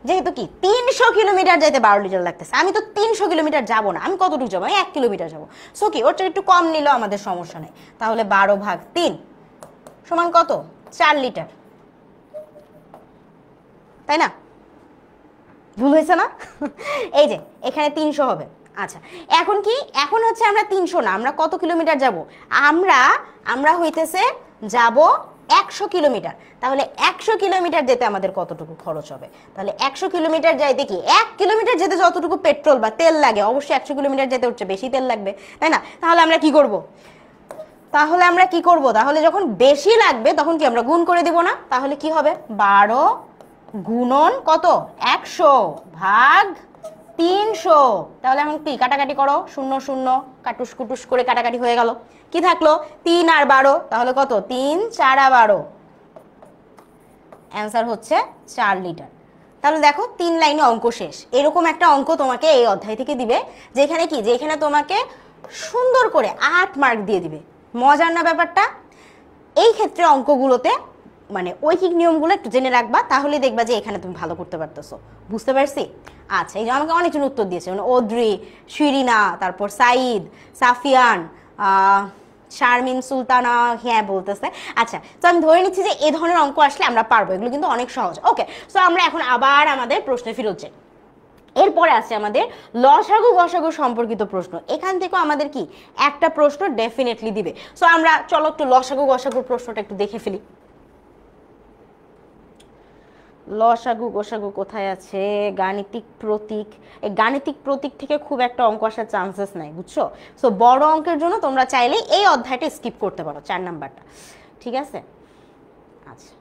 যেহেতু কি 300 কিলোমিটার যেতে 12 লিটার লাগতেছে, আমি তো 300 কিলোমিটার যাবো না, আমি কতটুকু যাবো? আমি 1 কিলোমিটার যাবো। সো কি ওর একটু কম নিলেও আমাদের সমস্যা নেই। তাহলে 12 ভাগ 3 সমান কত? 4 লিটার, তাই না? ভুল হয়েছে না? এই যে এখানে 300 হবে। আচ্ছা এখন কি, এখন হচ্ছে আমরা 300 না, আমরা কত কিলোমিটার যাব? আমরা হইতেছে যাব 100 কিলোমিটার। তাহলে 100 কিলোমিটার যেতে আমাদের কতটুকু খরচ হবে? তাহলে 100 কিলোমিটার যাইতে কি 1 কিলোমিটার যেতে যতটুকু পেট্রোল বা তেল লাগে, অবশ্যই 100 কিলোমিটার যেতে হচ্ছে বেশি তেল লাগবে, তাই না? তাহলে আমরা কি করব? তাহলে যখন বেশি লাগবে তখন কি আমরা গুণ করে দিব না? তাহলে কি হবে? 12 গুণন কত? 100 ভাগ 300। তাহলে এখন কি কাটাকাটি করো, 0 0 কাটুস কুটুস করে কাটাকাটি হয়ে গেল। কি থাকলো? 3 আর 12, তাহলে কত? 3 4 12, অ্যান্সার হচ্ছে 4 লিটার। তাহলে দেখো 3 লাইনে অঙ্ক শেষ। এরকম একটা অঙ্ক তোমাকে এই অধ্যায় থেকে দিবে, যেখানে কি, যেখানে তোমাকে সুন্দর করে 8 মার্ক দিয়ে দিবে। মজার না ব্যাপারটা? এই ক্ষেত্রে অঙ্কগুলোতে মানে ঐকিক নিয়মগুলো একটু জেনে রাখবা, তাহলে দেখবা যে এখানে তুমি ভালো করতে পারতেছো। বুঝতে পারছি? আচ্ছা এই যে আমাকে অনেকজন উত্তর দিয়েছে, মানে ওদ্রি, শিরিনা, তারপর সাইদ, সাফিয়ান, শারমিন সুলতানা, হ্যাঁ বলতেছে। আচ্ছা তো আমি ধরে নিচ্ছি যে এই ধরনের অঙ্ক আসলে আমরা পারবো, এগুলো কিন্তু অনেক সহজ। ওকে, সো আমরা এখন আবার আমাদের প্রশ্নে ফিরত যাই। এরপরে আছে আমাদের লসাগু গসাগু সম্পর্কিত প্রশ্ন। এখান থেকেও আমাদের কি একটা প্রশ্ন ডেফিনেটলি দিবে। সো আমরা চলো একটু লসাগু গসাগুর প্রশ্নটা একটু দেখে ফেলি। লসাগু গোসাগু কোথায় আছে? গাণিতিক প্রতীক। এই গাণিতিক প্রতীক থেকে খুব একটা অঙ্ক আসার চান্সেস নাই, বুঝছো? সো বড় অঙ্কের জন্য তোমরা চাইলেই এই অধ্যায়টা স্কিপ করতে পারো, 4 নাম্বারটা, ঠিক আছে? আচ্ছা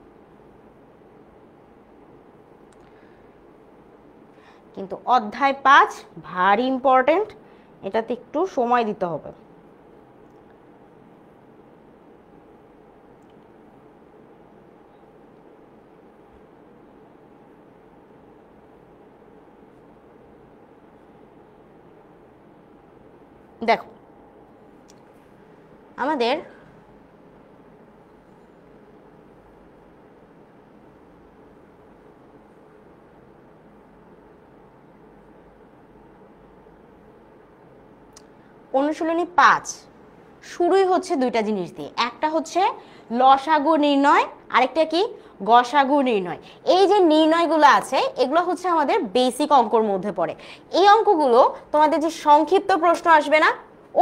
কিন্তু অধ্যায় 5 ভারী ইম্পর্টেন্ট, এটাতে একটু সময় দিতে হবে। দেখো আমাদের অনুশীলনী 5 শুরুই হচ্ছে দুইটা জিনিস দিয়ে, একটা হচ্ছে লসাগু নির্ণয়, আরেকটা কি গসাগু নির্ণয়। এই যে নির্ণয়গুলো আছে এগুলো হচ্ছে আমাদের বেসিক অঙ্কর মধ্যে পড়ে। এই অঙ্কগুলো তোমাদের যে সংক্ষিপ্ত প্রশ্ন আসবে না,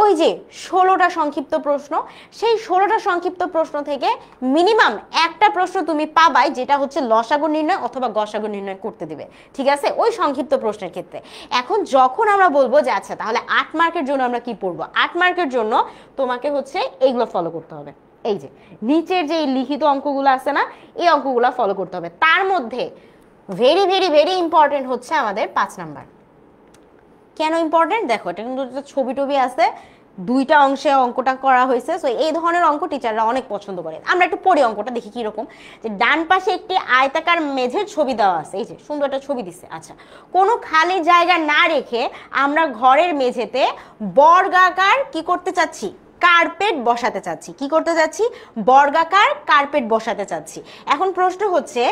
ওই যে 16টা সংক্ষিপ্ত প্রশ্ন, সেই 16টা সংক্ষিপ্ত প্রশ্ন থেকে মিনিমাম একটা প্রশ্ন তুমি পাবাই যেটা হচ্ছে লসাগু নির্ণয় অথবা গসাগু নির্ণয় করতে দিবে, ঠিক আছে, ওই সংক্ষিপ্ত প্রশ্নের ক্ষেত্রে। এখন যখন আমরা বলবো যে আচ্ছা তাহলে 8 মার্কের জন্য আমরা কি পড়বো, 8 মার্কের জন্য তোমাকে হচ্ছে এইগুলো ফলো করতে হবে। এই যে নিচের যে লিখিত অঙ্কগুলো আছে না, এই অঙ্কগুলো ফলো করতে হবে। তার মধ্যে ভেরি ভেরি ভেরি ইম্পর্টেন্ট হচ্ছে আমাদের 5 নাম্বার। কেন ইম্পর্টেন্ট দেখো, এটা কিন্তু ছবি টবি আছে, দুইটা অংশে অঙ্কটা করা হয়েছে। সো এই ধরনের অঙ্ক টিচাররা অনেক পছন্দ করে। আমরা একটু পড়ি অঙ্কটা, দেখি কিরকম। যে ডান পাশে একটি আয়তাকার মেঝের ছবি দেওয়া আছে, এই যে সুন্দর একটা ছবি দিচ্ছে। আচ্ছা, কোনো খালি জায়গা না রেখে আমরা ঘরের মেঝেতে বর্গাকার কি করতে চাচ্ছি, কার্পেট বসাতে চাচ্ছি। কি করতে চাচ্ছি, বর্গাকার কার্পেট বসাতে চাচ্ছি। এখন প্রশ্ন হচ্ছে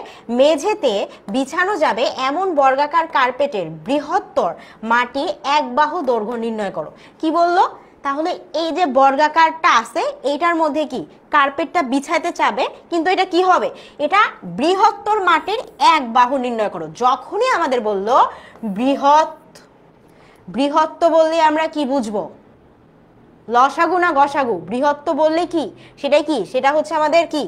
মেঝেতে বিছানো যাবে এমন বর্গাকার কার্পেটের বৃহত্তর মাটি 1 বাহু দৈর্ঘ্য নির্ণয় করো। কি বললো, তাহলে এই যে বর্গাকারটা আছে এইটার মধ্যে কি কার্পেটটা বিছাইতে চাবে, কিন্তু এটা কি হবে, এটা বৃহত্তর মাটির 1 বাহু নির্ণয় করো। যখনই আমাদের বললো বৃহত্ত বললে আমরা কি বুঝবো, লসাগু না গসাগু? বৃহত্ত বললে কি, সেটাই কি, সেটা হচ্ছে আমাদের কি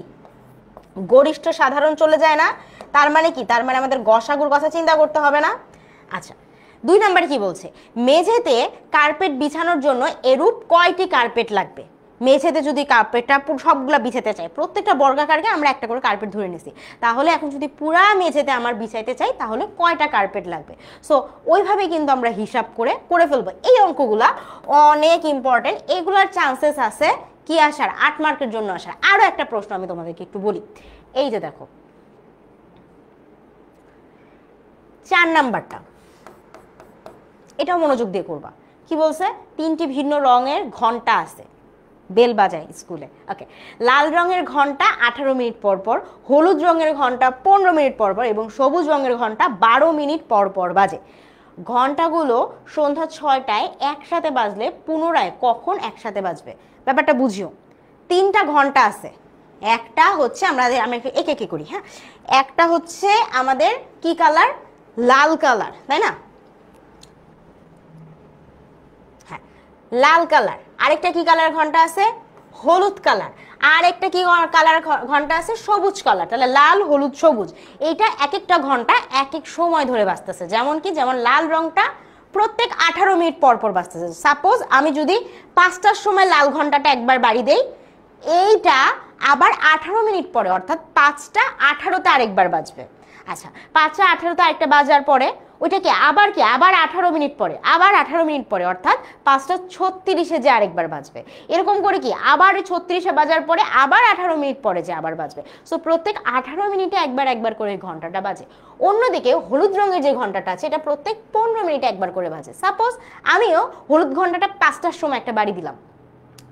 গরিষ্ঠ সাধারণ চলে যায় না, তার মানে কি, তার মানে আমাদের গসাগুর কথা চিন্তা করতে হবে না। আচ্ছা, 2 নাম্বার কি বলছে, মেঝেতে কার্পেট বিছানোর জন্য এরূপ কয়টি কার্পেট লাগবে। মেঝেতে যদি কার্পেটটা সবগুলা বিছাতে চাই, প্রত্যেকটা বর্গাকারকে আমরা একটা করে কার্পেট ধরে নিছি, তাহলে এখন যদি পুরা মেঝেতে আমার বিছাইতে চাই তাহলে কয়টা কার্পেট লাগবে। সো ওইভাবে কিন্তু আমরা হিসাব করে ফেলবো। এই অঙ্কগুলা অনেক ইম্পর্টেন্ট, এগুলার চান্সেস আছে কি আসার, 8 মার্কের জন্য আসার। আরো একটা প্রশ্ন আমি তোমাদেরকে একটু বলি, এই যে দেখো 4 নাম্বারটা, এটাও মনোযোগ দিয়ে করবা। কি বলছে, 3টি ভিন্ন রঙের ঘন্টা আছে, বেল বাজায় স্কুলে। ওকে, লাল রঙের ঘন্টা 18 মিনিট পর পর, হলুদ রঙের ঘন্টা 15 মিনিট পর পর এবং সবুজ রঙের ঘন্টা 12 মিনিট পর পর বাজে। ঘন্টাগুলো সন্ধ্যা 6টায় একসাথে বাজলে পুনরায় কখন একসাথে বাজবে? ব্যাপারটা বুঝিও, 3টা ঘন্টা আছে, একটা হচ্ছে আমরা একে একে করি। হ্যাঁ, একটা হচ্ছে আমাদের কি কালার, লাল কালার, তাই না? হ্যাঁ, লাল কালার। আরেকটা কি কালার ঘন্টা আছে, হলুদ কালার। আর একটা কি কালার ঘন্টা আছে, সবুজ কালার। তাহলে লাল, হলুদ, সবুজ, এইটা এক একটা ঘন্টা এক এক সময় ধরে বাজতেছে। যেমন কি, যেমন লাল রংটা প্রত্যেক 18 মিনিট পর পর বাজতেছে। সাপোজ আমি যদি 5টার সময় লাল ঘন্টাটা একবার বাড়ি দেই, এইটা আবার 18 মিনিট পরে অর্থাৎ 5টা 18তে আরেকবার বাজবে। আচ্ছা, 5টা 18তে আরেকটা বাজার পরে ওইটা কি আবার 18 মিনিট পরে, আবার 18 মিনিট পরে অর্থাৎ 5টা 36-এ যে আরেকবার বাজবে। এরকম করে কি আবার 36-এ বাজার পরে আবার 18 মিনিট পরে যে আবার বাজবে। সো প্রত্যেক 18 মিনিটে একবার করে ঘন্টাটা বাজে। অন্যদিকে হলুদ রঙের যে ঘন্টাটা আছে এটা প্রত্যেক 15 মিনিটে একবার করে বাজে। সাপোজ আমিও হলুদ ঘন্টাটা 5টার সময় একটা বাড়ি দিলাম,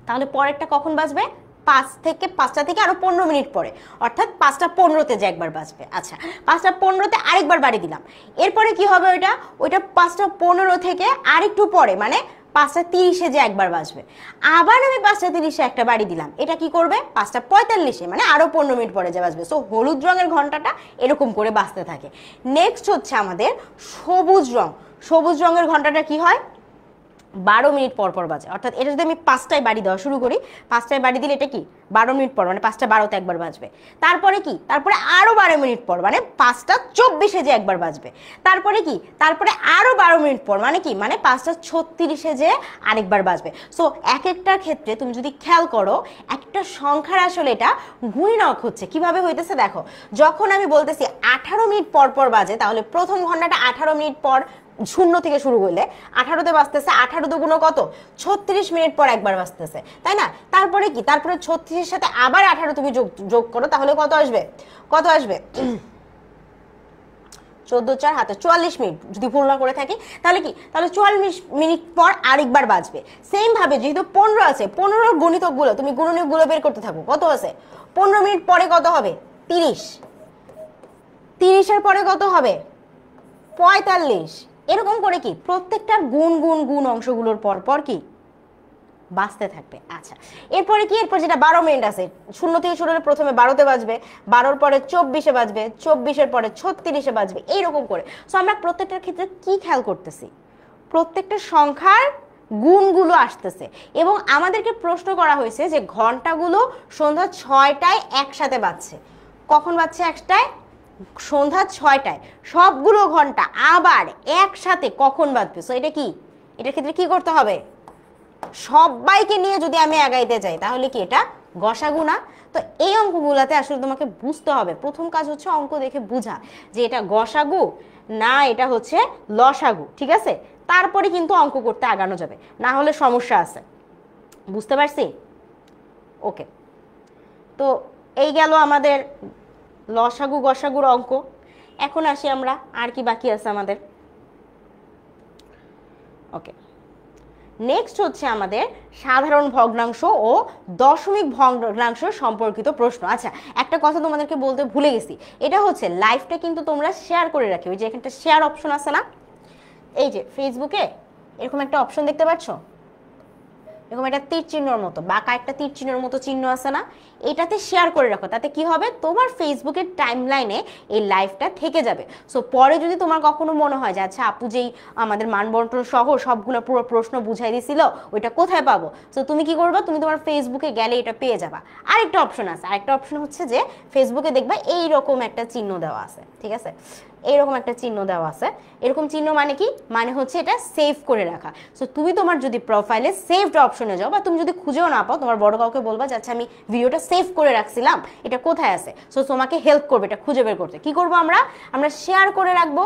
তাহলে পরেরটা কখন বাজবে, 5টা থেকে আরো 15 মিনিট পরে অর্থাৎ 5টা 15তে যে একবার বাজবে। আচ্ছা, 5টা 15তে আরেকবার বাড়ি দিলাম, এরপরে কি হবে, ওইটা 5টা 15 থেকে আরেকটু পরে মানে 5টা 30-এ যে একবার বাজবে। আবার আমি 5টা 30-এ একটা বাড়ি দিলাম, এটা কি করবে 5টা 45-এ মানে আরো 15 মিনিট পরে যে বাজবে। সো হলুদ রঙের ঘন্টাটা এরকম করে বাজতে থাকে। নেক্সট হচ্ছে আমাদের সবুজ রং। সবুজ রঙের ঘন্টাটা কি হয়, 12 মিনিট পর পর বাজে। অর্থাৎ এটা যদি আমি 5টায় বাড়ি দেওয়া শুরু করি, 5টায় বাড়ি দিলে এটা কি 12 মিনিট পর মানে 5টা 12তে একবার বাজবে। তারপরে কি, তারপরে আরো 12 মিনিট পর মানে 5টা 24-এ যে একবার বাজবে। তারপরে কি, তারপরে আরো 12 মিনিট পর মানে কি, মানে 5টা 36-এ যে আরেকবার বাজবে। সো এক একটার ক্ষেত্রে তুমি যদি খেয়াল করো, একটা সংখ্যার আসলে এটা গুণিনক হচ্ছে। কিভাবে হইতেছে দেখো, যখন আমি বলতেছি 18 মিনিট পর পর বাজে, তাহলে প্রথম ঘন্টাটা 18 মিনিট পর শূন্য থেকে শুরু করলে 18তে বাজতেছে, 18 দুগুণ কত, 36 মিনিট পর একবার বাজতেছে, তাই না? তারপরে কি, তারপরে 36-এর সাথে আবার 18 তুমি যোগ করো, তাহলে কত আসবে, কত আসবে, 14 4 হাতে 44 মিনিট যদি ভুল না করে থাকি, তাহলে কি, তাহলে 44 মিনিট পর আরেকবার বাজবে। সেম ভাবে যেহেতু 15 আছে, 15 গুণিতকগুলো তুমি গুণনীয়কগুলো বের করতে থাকো, কত আছে, 15 মিনিট পরে কত হবে, 30, 30-এর পরে কত হবে, 45, এরকম করে কি প্রত্যেকটার গুণ গুণ গুণ অংশগুলোর পর পর কি বাজতে থাকবে। আচ্ছা, এরপরে কি, এরপর যেটা 12 মিনিট আছে, শূন্য থেকে শুরু হলে প্রথমে 12তে বাজবে, 12-র পরে 24-এ বাজবে, 24-এর পরে 36-এ বাজবে, এইরকম করে। সো আমরা প্রত্যেকটার ক্ষেত্রে কি খেয়াল করতেছি, প্রত্যেকটা সংখ্যার গুণগুলো আসতেছে, এবং আমাদেরকে প্রশ্ন করা হয়েছে যে ঘন্টাগুলো সন্ধ্যা 6টায় একসাথে বাজছে। কখন বাজছে একটায়, সন্ধ্যা 6টায়, সবগুলো ঘন্টা আবার একসাথে কখন বাজবে। সো এটা কি, এটার ক্ষেত্রে কি করতে হবে, সবাইকে নিয়ে যদি আমি আগাইতে যাই তাহলে কি এটা গসাগু না? তো এই অঙ্কগুলোতে আসলে তোমাকে বুঝতে হবে, প্রথম কাজ হচ্ছে অঙ্ক দেখে বুঝা যে এটা গসাগু না এটা হচ্ছে লসাগু, ঠিক আছে? তারপরে কিন্তু অঙ্ক করতে আগানো যাবে, না হলে সমস্যা আছে। বুঝতে পারছি? ওকে, তো এই গেল আমাদের লসাগু গসাগুর অঙ্ক। এখন আসি আমরা, আর কি বাকি আছে আমাদের। ওকে, নেক্সট হচ্ছে আমাদের সাধারণ ভগ্নাংশ ও দশমিক ভগ্নাংশ সম্পর্কিত প্রশ্ন। আচ্ছা, একটা কথা তোমাদেরকে বলতে ভুলে গেছি, এটা হচ্ছে লাইভটা কিন্তু তোমরা শেয়ার করে রাখি। ওই যে এখানটা শেয়ার অপশন আছে না, এই যে ফেসবুকে এরকম একটা অপশন দেখতে পাচ্ছ, এরকম একটা তীর চিহ্নর মতো, বাঁকা একটা তীর চিহ্নের মতো চিহ্ন আছে না, এটাতে শেয়ার করে রাখো। তাতে কি হবে, তোমার ফেসবুকের টাইমলাইনে এই লাইভটা থেকে যাবে। সো পরে যদি তোমার কখনো মনে হয় যে আচ্ছা আপু যেই আমাদের মানবন্টন সহ সবগুলো পুরো প্রশ্ন বুঝাই দিছিল, ওইটা কোথায় পাবো, সো তুমি কি করবা, তুমি তোমার ফেসবুকে গেলে এটা পেয়ে যাবা। আরেকটা অপশন আছে, আরেকটা অপশন হচ্ছে যে ফেসবুকে দেখবা এইরকম একটা চিহ্ন দেওয়া আছে, ঠিক আছে, এইরকম একটা চিহ্ন দেওয়া আছে। এরকম চিহ্ন মানে কি, মানে হচ্ছে এটা সেভ করে রাখা। সো তুমি তোমার যদি প্রোফাইলে সেভড অপশনে যাও, বা তুমি যদি খুঁজেও না পাও, তোমার বড় কাউকে বলবা যে আচ্ছা আমি ভিডিওটা সেভ করে রাখছিলাম, এটা কোথায় আছে। সো তোমাকে হেল্প করবে এটা খুঁজে বের করতে। কি করবো আমরা শেয়ার করে রাখবো,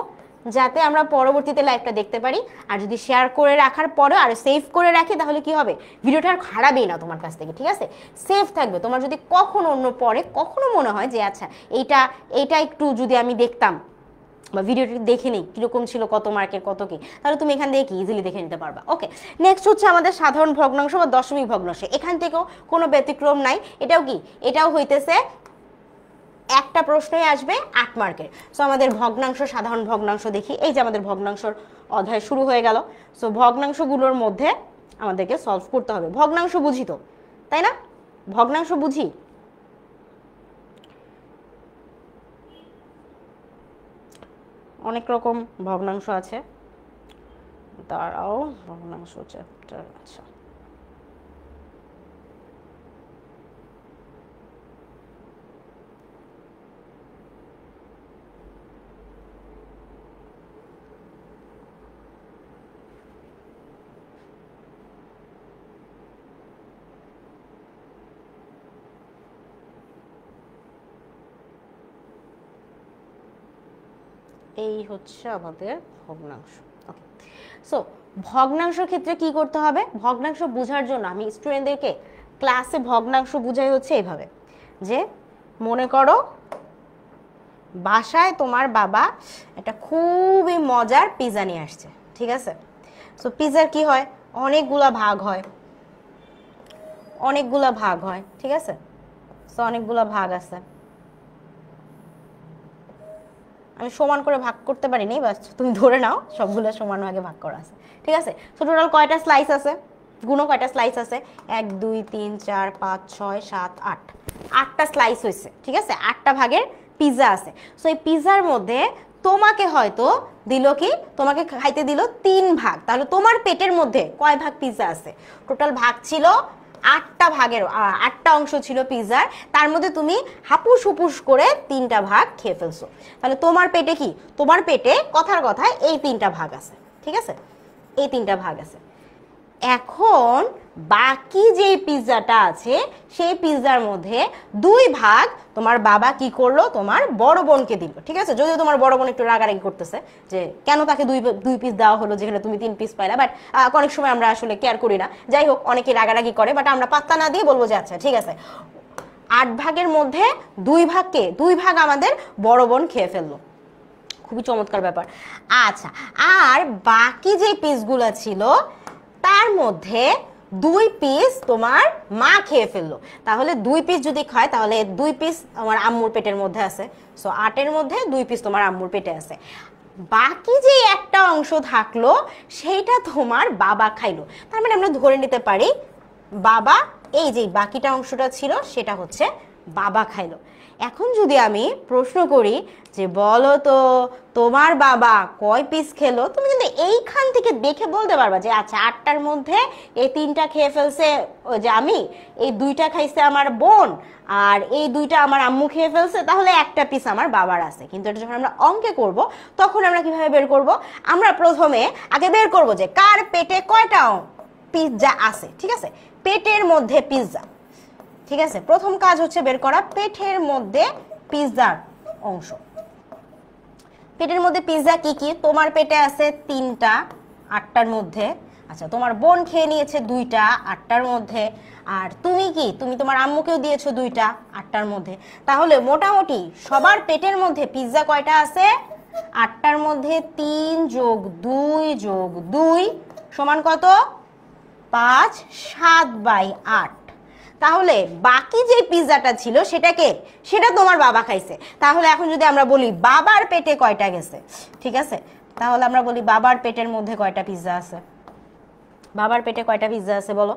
যাতে আমরা পরবর্তীতে লাইভটা দেখতে পারি। আর যদি শেয়ার করে রাখার পরে আর সেভ করে রাখি, তাহলে কি হবে, ভিডিওটা আর হারাবেই না তোমার কাছ থেকে, ঠিক আছে, সেভ থাকবে। তোমার যদি কখনো অন্য পরে কখনো মনে হয় যে আচ্ছা এইটা একটু যদি আমি দেখতাম বা ভিডিওটি দেখে নিই কীরকম ছিল, কত মার্কের কত কি, তাহলে তুমি এখান থেকে কি ইজিলি দেখে নিতে পারবা। ওকে, নেক্সট হচ্ছে আমাদের সাধারণ ভগ্নাংশ বা দশমিক ভগ্নাংশ। এখান থেকেও কোনো ব্যতিক্রম নাই, এটাও কি, এটাও হইতেছে একটা প্রশ্নই আসবে 8 মার্কের। সো আমাদের ভগ্নাংশ, সাধারণ ভগ্নাংশ দেখি। এই যে আমাদের ভগ্নাংশর অধ্যায় শুরু হয়ে গেল। সো ভগ্নাংশগুলোর মধ্যে আমাদেরকে সলভ করতে হবে। ভগ্নাংশ বুঝি তো, তাই না, ভগ্নাংশ বুঝি। অনেক রকম ভগ্নাংশ আছে, তারাও ভগ্নাংশ চ্যাপ্টার। আচ্ছা, এই হচ্ছে আমাদের ভগ্নাংশ। ওকে, সো ভগ্নাংশের ক্ষেত্রে কি করতে হবে, ভগ্নাংশ বোঝার জন্য আমি স্টুডেন্টদেরকে ক্লাসে ভগ্নাংশ বুঝাই হচ্ছে এইভাবে, যে মনে করো বাসায় তোমার বাবা একটা খুবই মজার পিৎজা নিয়ে আসছে, ঠিক আছে। সো পিৎজার কি হয়, অনেকগুলা ভাগ হয়, অনেকগুলা ভাগ হয়, ঠিক আছে। সো অনেকগুলা ভাগ আছে, আমি সমান করে ভাগ করতে পারিনি, বাস তুমি ধরে নাও সবগুলো সমান ভাগে ভাগ করা আছে, ঠিক আছে। সো টোটাল কয়টা স্লাইস আছে, গুণ কয়টা স্লাইস আছে, 1 2 3 4 5 6 7 8, 8টা স্লাইস হয়েছে, ঠিক আছে, 8টা ভাগের পিৎজা আছে। সো এই পিৎজার মধ্যে তোমাকে হয়তো দিল কি, তোমাকে খাইতে দিল 3 ভাগ, তাহলে তোমার পেটের মধ্যে কয় ভাগ পিৎজা আছে, টোটাল ভাগ ছিল 8টা ভাগের, 8টা অংশ ছিল পিৎজার, তার মধ্যে তুমি হাপুস হুপুস করে 3টা ভাগ খেয়ে ফেলছো। তাহলে তোমার পেটে কি, তোমার পেটে কথার কথায় এই 3টা ভাগ আছে, ঠিক আছে, এই 3টা ভাগ আছে। এখন বাকি যে পিৎজাটা আছে সেই পিৎজার মধ্যে 2 ভাগ তোমার বাবা কি করলো, তোমার বড় বোনকে দিল। ঠিক আছে, যদিও তোমার বড় বোন একটু রাগারাগি করতেছে যে কেন তাকে দুই পিস দেওয়া হলো যেখানে তুমি 3 পিস পাইলা, বাট অনেক সময় আমরা আসলে কেয়ার করি না। যাই হোক, অনেকে রাগারাগি করে, বাট আমরা পাত্তা না দিয়ে বলবো যে আচ্ছা ঠিক আছে, 8 ভাগের মধ্যে 2 ভাগ আমাদের বড় বোন খেয়ে ফেললো। খুবই চমৎকার ব্যাপার। আচ্ছা, আর বাকি যে পিসগুলো ছিল তার মধ্যে 2 পিস তোমার মা খেয়ে ফেললো। তাহলে 2 পিস যদি খায় তাহলে 2 পিস আমার আম্মুর পেটের মধ্যে আছে। সো 8-এর মধ্যে 2 পিস তোমার আম্মুর পেটে আছে। বাকি যে একটা অংশ থাকলো সেইটা তোমার বাবা খাইলো। তার মানে আমরা ধরে নিতে পারি বাবা, এই যে বাকিটা অংশটা ছিল সেটা হচ্ছে বাবা খাইলো। এখন যদি আমি প্রশ্ন করি যে বলো তো তোমার বাবা কয় পিস খেলো, তুমি কিন্তু এইখান থেকে দেখে বলতে পারবা যে আচ্ছা 8টার মধ্যে এই 3টা খেয়ে ফেলছে ওই যে আমি, এই 2টা খাইছে আমার বোন, আর এই 2টা আমার আম্মু খেয়ে ফেলছে, তাহলে একটা পিস আমার বাবার আছে। কিন্তু এটা যখন আমরা অঙ্কে করব তখন আমরা কিভাবে বের করব? আমরা প্রথমে আগে বের করব যে কার পেটে কয়টা পিৎজা আছে। ঠিক আছে, পেটের মধ্যে পিৎজা। ঠিক আছে, প্রথম কাজ হচ্ছে বের করা পেটের মধ্যে পিৎজার অংশ। পেটের মধ্যে পিৎজা কি কি? তোমার পেটে আছে 3টা 8টার মধ্যে। আচ্ছা, তোমার বোন খেয়ে নিয়েছে 2টা 8টার মধ্যে, আর তুমি কি তুমি তোমার আম্মুকেও দিয়েছো 2টা 8টার মধ্যে। তাহলে মোটামুটি সবার পেটের মধ্যে পিৎজা কয়টা আছে? 8টার মধ্যে 3 যোগ 2 যোগ 2 সমান কত? 5, 7/8। তাহলে বাকি যে পিৎজাটা ছিল সেটা তোমার বাবা খাইছে। তাহলে এখন যদি আমরা বলি বাবার পেটে কয়টা গেছে, ঠিক আছে, তাহলে আমরা বলি বাবার পেটের মধ্যে কয়টা পিৎজা আছে? বাবার পেটে কয়টা পিৎজা আছে বলো?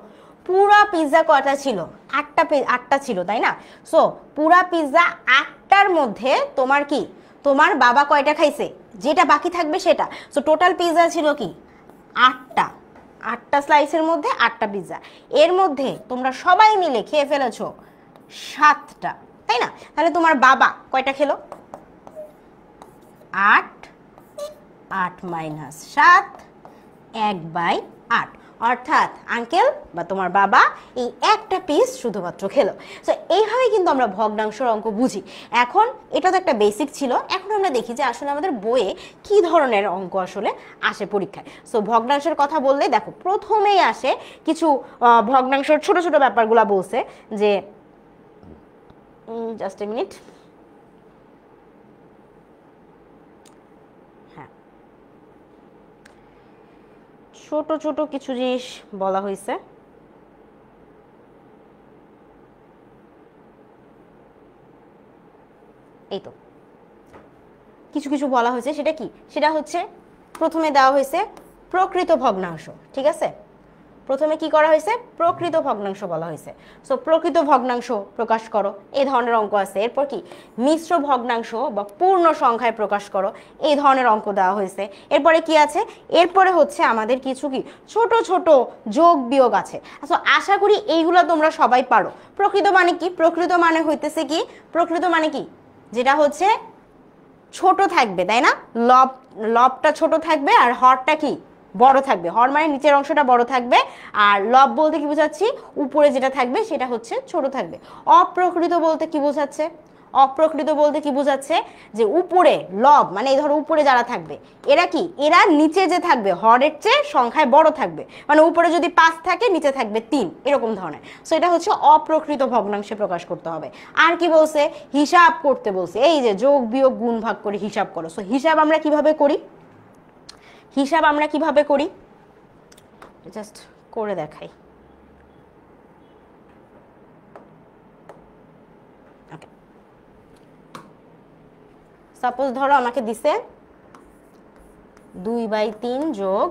পুরা পিৎজা কয়টা ছিল? 8টা ছিল, তাই না? সো পুরা পিৎজা 8টার মধ্যে তোমার কি তোমার বাবা কয়টা খাইছে? যেটা বাকি থাকবে সেটা। সো টোটাল পিৎজা ছিল কি 8টা স্লাইসের মধ্যে 8টা পিৎজা। এর মধ্যে তোমরা সবাই মিলে খেয়ে ফেলেছো 7টা, তাই না? তাহলে তোমার বাবা কয়টা খেলো? 8, 8 - 7, 1/8। অর্থাৎ আঙ্কেল বা তোমার বাবা এই একটা পিস শুধুমাত্র খেলো। সো এইভাবে কিন্তু আমরা ভগ্নাংশের অঙ্ক বুঝি। এখন এটা তো একটা বেসিক ছিল, এখন আমরা দেখি যে আসলে আমাদের বইয়ে কি ধরনের অঙ্ক আসলে আসে পরীক্ষায়। সো ভগ্নাংশের কথা বললে দেখো প্রথমেই আসে কিছু ভগ্নাংশের ছোট ছোট ব্যাপারগুলা বলছে যে জাস্ট এ মিনিট, ছোট ছোট কিছু জিনিস বলা হয়েছে। এই তো কিছু কিছু বলা হয়েছে, সেটা কি? সেটা হচ্ছে প্রথমে দেওয়া হয়েছে প্রকৃত ভগ্নাংশ। ঠিক আছে, প্রথমে কি করা হয়েছে? প্রকৃত ভগ্নাংশ বলা হয়েছে। সো প্রকৃত ভগ্নাংশ প্রকাশ করো, এই ধরনের অঙ্ক আছে। এরপর কি মিশ্র ভগ্নাংশ বা পূর্ণ সংখ্যায় প্রকাশ করো, এই ধরনের অঙ্ক দেওয়া হয়েছে। এরপরে কি আছে? এরপরে হচ্ছে আমাদের কিছু কি ছোট ছোট যোগ বিয়োগ আছে। আচ্ছা, আশা করি এইগুলো তোমরা সবাই পারো। প্রকৃত মানে কি? প্রকৃত মানে হইতেছে কি? প্রকৃত মানে কি? যেটা হচ্ছে ছোট থাকবে, তাই না? লবটা ছোট থাকবে আর হরটা কি বড় থাকবে। হর মানে নিচের অংশটা বড় থাকবে, আর লব বলতে কি বোঝাচ্ছি? উপরে যেটা থাকবে সেটা হচ্ছে ছোট থাকবে। অপ্রকৃত বলতে কি বোঝাচ্ছে? অপ্রকৃত বলতে কি বোঝাচ্ছে? যে উপরে লব মানে এই ধরো উপরে যারা থাকবে এরা কি, এরা নিচে যে থাকবে হরের চেয়ে সংখ্যায় বড় থাকবে। মানে উপরে যদি 5 থাকে নিচে থাকবে 3, এরকম ধরনের। সো এটা হচ্ছে অপ্রকৃত ভগ্নাংশে প্রকাশ করতে হবে। আর কি বলছে? হিসাব করতে বলছে। এই যে যোগ বিয়োগ গুণ ভাগ করে হিসাব করো। সো হিসাব আমরা কিভাবে করি? হিসাব আমরা কিভাবে করি জাস্ট করে দেখাই। ওকে, সাপোজ ধরো আমাকে দিছে 2/3 যোগ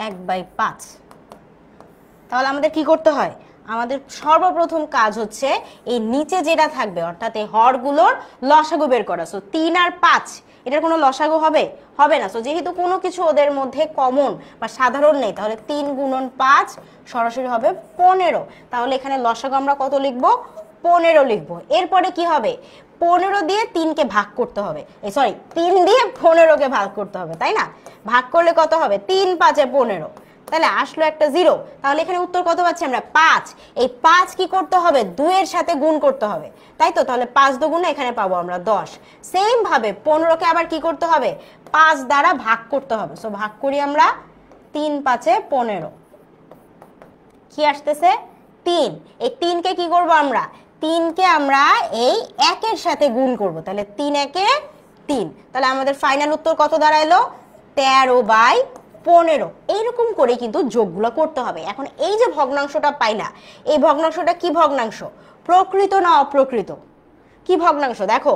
1/5। তাহলে আমাদের কি করতে হয়? আমাদের সর্বপ্রথম কাজ হচ্ছে এই নিচে যেটা থাকবে অর্থাৎ এই হরগুলোর লসাগু বের করা। সো 3 আর 5 এটার কোনো লসাগু হবে? হবে না। সো যেহেতু কোনো কিছু ওদের মধ্যে কমন বা সাধারণ নেই, তাহলে 3 × 5 সরাসরি হবে 15। তাহলে এখানে লসাগু আমরা কত লিখবো? 15 লিখবো। এরপরে কি হবে? 15 দিয়ে 3কে ভাগ করতে হবে, 3 দিয়ে 15কে ভাগ করতে হবে, তাই না? ভাগ করলে কত হবে? 3 × 5 = 15। তাহলে আসলো একটা 0। তাহলে এখানে উত্তর কত পাচ্ছি আমরা? 5। এই 5 কি করতে হবে? 2 এর সাথে গুণ করতে হবে, তাই তো? তাহলে 5 দুগুণে এখানে পাবো আমরা 10। সেম ভাবে 15 কে আবার কি করতে হবে? 5 দ্বারা ভাগ করতে হবে। সো ভাগ করি আমরা, 3 5 15, কি আসতেছে? 3। এই 3 কে কি করব আমরা? 3 কে আমরা এই 1 এর সাথে গুণ করব, তাহলে 3 1 এ 3। তাহলে আমাদের ফাইনাল উত্তর কত দাঁড়াইলো? 13/15। এইরকম করে কিন্তু যোগগুলো করতে হবে। এখন এই যে ভগ্নাংশটা পাইলা, এই ভগ্নাংশটা কি ভগ্নাংশ? প্রকৃত না অপ্রকৃত? কি ভগ্নাংশ? দেখো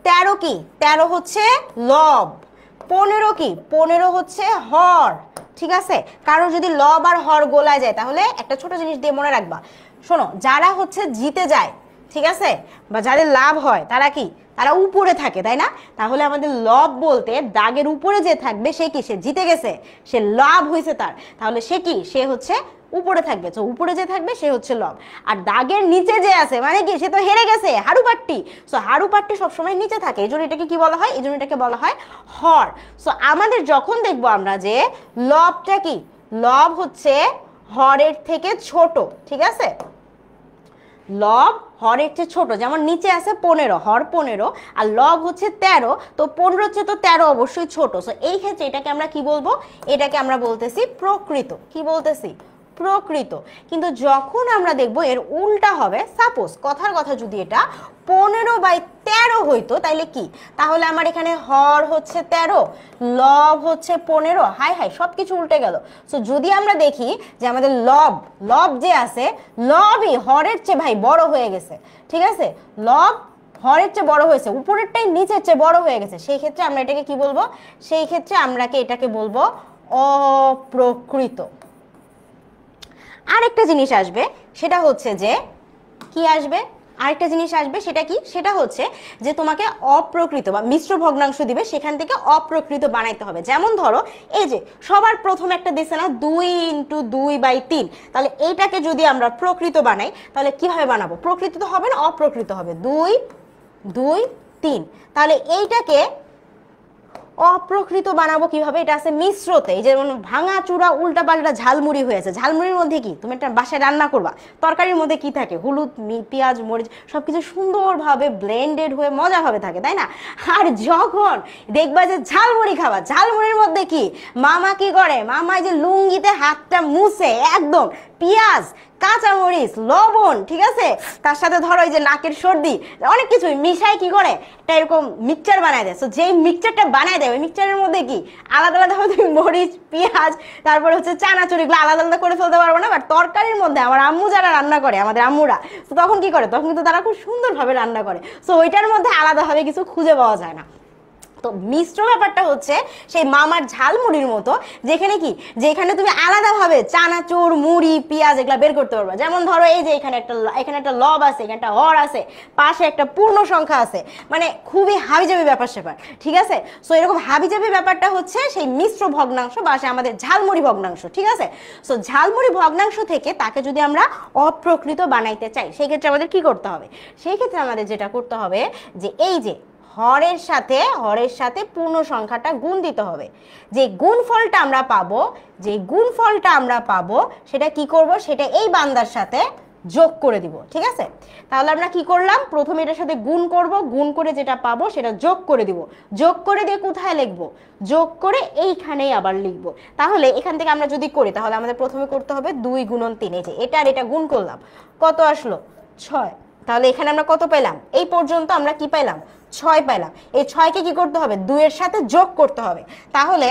13 কি? 13 হচ্ছে লব। 15 কি? 15 হচ্ছে হর। ঠিক আছে, কারো যদি লব আর হর গোলায় যায় তাহলে একটা ছোট জিনিস দিয়ে মনে রাখবা। শোনো, যারা হচ্ছে জিতে যায়, ঠিক আছে, বা যাদের লাভ হয়, তারা কি? তারা উপরে থাকে, তাই না? তাহলে আমাদের লব বলতে দাগের উপরে যে থাকবে সে কি? সে জিতে গেছে, সে লাভ হয়েছে তার। তাহলে সে কি? সে হচ্ছে উপরে থাকবে। তো উপরে যে থাকবে সে হচ্ছে লব। আর দাগের নিচে যে আছে মানে কি? সে তো হেরে গেছে, হাড়ুপাট্টি। সো হাড়ুপাট্টি সবসময় নিচে থাকে, এই জন্য এটাকে কি বলা হয়? এই জন্য এটাকে বলা হয় হর। সো আমাদের যখন দেখবো আমরা যে লবটা কি? লব হচ্ছে হরের থেকে ছোট, ঠিক আছে? লব হরের চেয়ে ছোট, যেমন নিচে আছে 15, হর 15, আর লব হচ্ছে 13, তো 15 হচ্ছে তো 13 অবশ্যই ছোট। সো এই ক্ষেত্রে এটাকে আমরা কি বলবো? এটাকে আমরা বলতেছি প্রকৃত। কি বলতেছি? প্রকৃত। কিন্তু যখন আমরা দেখবো এর উল্টা হবে, সাপোজ কথার কথা যদি এটা 15/13 হইতো, তাইলে কি? তাহলে আমার এখানে হর হচ্ছে 13, লব হচ্ছে 15, হাই হাই সবকিছু উল্টে গেল। সো যদি আমরা দেখি যে আমাদের লব যে আছে, লবই হরের চেয়ে ভাই বড় হয়ে গেছে, ঠিক আছে? লব হরের চেয়ে বড় হয়েছে, উপরেরটাই নিচের চেয়ে বড় হয়ে গেছে, সেই ক্ষেত্রে আমরা এটাকে কি বলবো? সেই ক্ষেত্রে আমরা এটাকে বলবো অপ্রকৃত। আরেকটা জিনিস আসবে, সেটা হচ্ছে যে কি আসবে? আরেকটা জিনিস আসবে, সেটা কি? সেটা হচ্ছে যে তোমাকে অপ্রকৃত বা মিশ্র ভগ্নাংশ দিবে, সেখান থেকে অপ্রকৃত বানাইতে হবে। যেমন ধরো এই যে সবার প্রথম একটা দিছে না 2 × 2/3, তাহলে এইটাকে যদি আমরা প্রকৃত বানাই তাহলে কিভাবে বানাবো? প্রকৃত তো হবে না, অপ্রকৃত হবে। 2 2 3, তাহলে এইটাকে অপ্রকৃত বানাবো কিভাবে? এটা আছে মিশ্রতে, এই যেমন ভাঙা চূড়া উল্টা পাল্টা ঝালমুড়ি হয়েছে। ঝালমুড়ির মধ্যে কি? তুমি একটা বাসায় রান্না করবা, তরকারির মধ্যে কি থাকে? হলুদ, পেঁয়াজ, মরিচ সবকিছু সুন্দরভাবে ব্লেন্ডেড হয়ে মজাভাবে থাকে, তাই না? আর যখন দেখবা যে ঝালমুড়ি খাবা, ঝালমুড়ির মধ্যে কি মামা কি করে? মামা যে লুঙ্গিতে হাতটা মুছে একদম পেঁয়াজ, কাঁচামরিচ, লবণ, ঠিক আছে, তার সাথে ধরো এই যে নাকের সর্দি, অনেক কিছু মিশাই কি করে? এটা এরকম মিক্সচার বানায় দেয়। সো যেই মিক্সচারটা বানায় দেয় ওই মিক্সচারের মধ্যে কি আলাদা আলাদা ভাবে তুমি মরিচ, পেঁয়াজ, তারপরে হচ্ছে চানাচুরিগুলো আলাদা আলাদা করে ফেলতে পারবো না। বাট তরকারির মধ্যে আমার আম্মু যারা রান্না করে, আমাদের আম্মুরা, তো তখন কি করে? তখন কিন্তু তারা খুব সুন্দরভাবে রান্না করে। সো ওইটার মধ্যে আলাদাভাবে কিছু খুঁজে পাওয়া যায় না। তো মিশ্র ব্যাপারটা হচ্ছে সেই মামার ঝালমুড়ির মতো, যেখানে কি? যেখানে তুমি আলাদাভাবে চানাচুর, মুড়ি, পেঁয়াজ এগুলা বের করতে পারবা। যেমন ধরো এই যে এখানে একটা লব আছে, এখানে একটা হর আছে, পাশে একটা পূর্ণ সংখ্যা আছে, মানে খুবই হাবিজাবি ব্যাপার স্যাপার, ঠিক আছে? সো এরকম হাবিজাবি ব্যাপারটা হচ্ছে সেই মিশ্র ভগ্নাংশ বা আমাদের ঝালমুড়ি ভগ্নাংশ, ঠিক আছে? সো ঝালমুড়ি ভগ্নাংশ থেকে তাকে যদি আমরা অপ্রকৃত বানাইতে চাই, সেই ক্ষেত্রে আমাদের কি করতে হবে? সেই ক্ষেত্রে আমাদের যেটা করতে হবে যে এই যে হরের সাথে পূর্ণ সংখ্যাটা গুণ দিতে হবে। যে গুণফলটা আমরা পাবো সেটা কি করব? সেটা এই বান্দার সাথে যোগ করে দিব, ঠিক আছে? তাহলে আমরা কি করলাম? প্রথমে এটার সাথে গুণ করব, গুণ করে যেটা পাবো সেটা যোগ করে দিব। যোগ করে দিয়ে কোথায় লিখবো? যোগ করে এইখানেই আবার লিখবো। তাহলে এখান থেকে আমরা যদি করি তাহলে আমাদের প্রথমে করতে হবে 2 × 3, এই যে এটা আর এটা গুণ করলাম, কত আসলো? 6। তাহলে এখানে আমরা কত পেলাম? এই পর্যন্ত আমরা কি পাইলাম? 6 পাইলাম। এই 6কে কি করতে হবে? 2 এর সাথে যোগ করতে হবে। তাহলে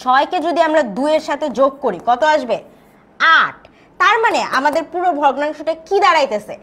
6কে যদি আমরা 2 এর সাথে যোগ করি কত আসবে? 8। তার মানে আমাদের পুরো ভগ্নাংশটা কি দাঁড়াইতেছে?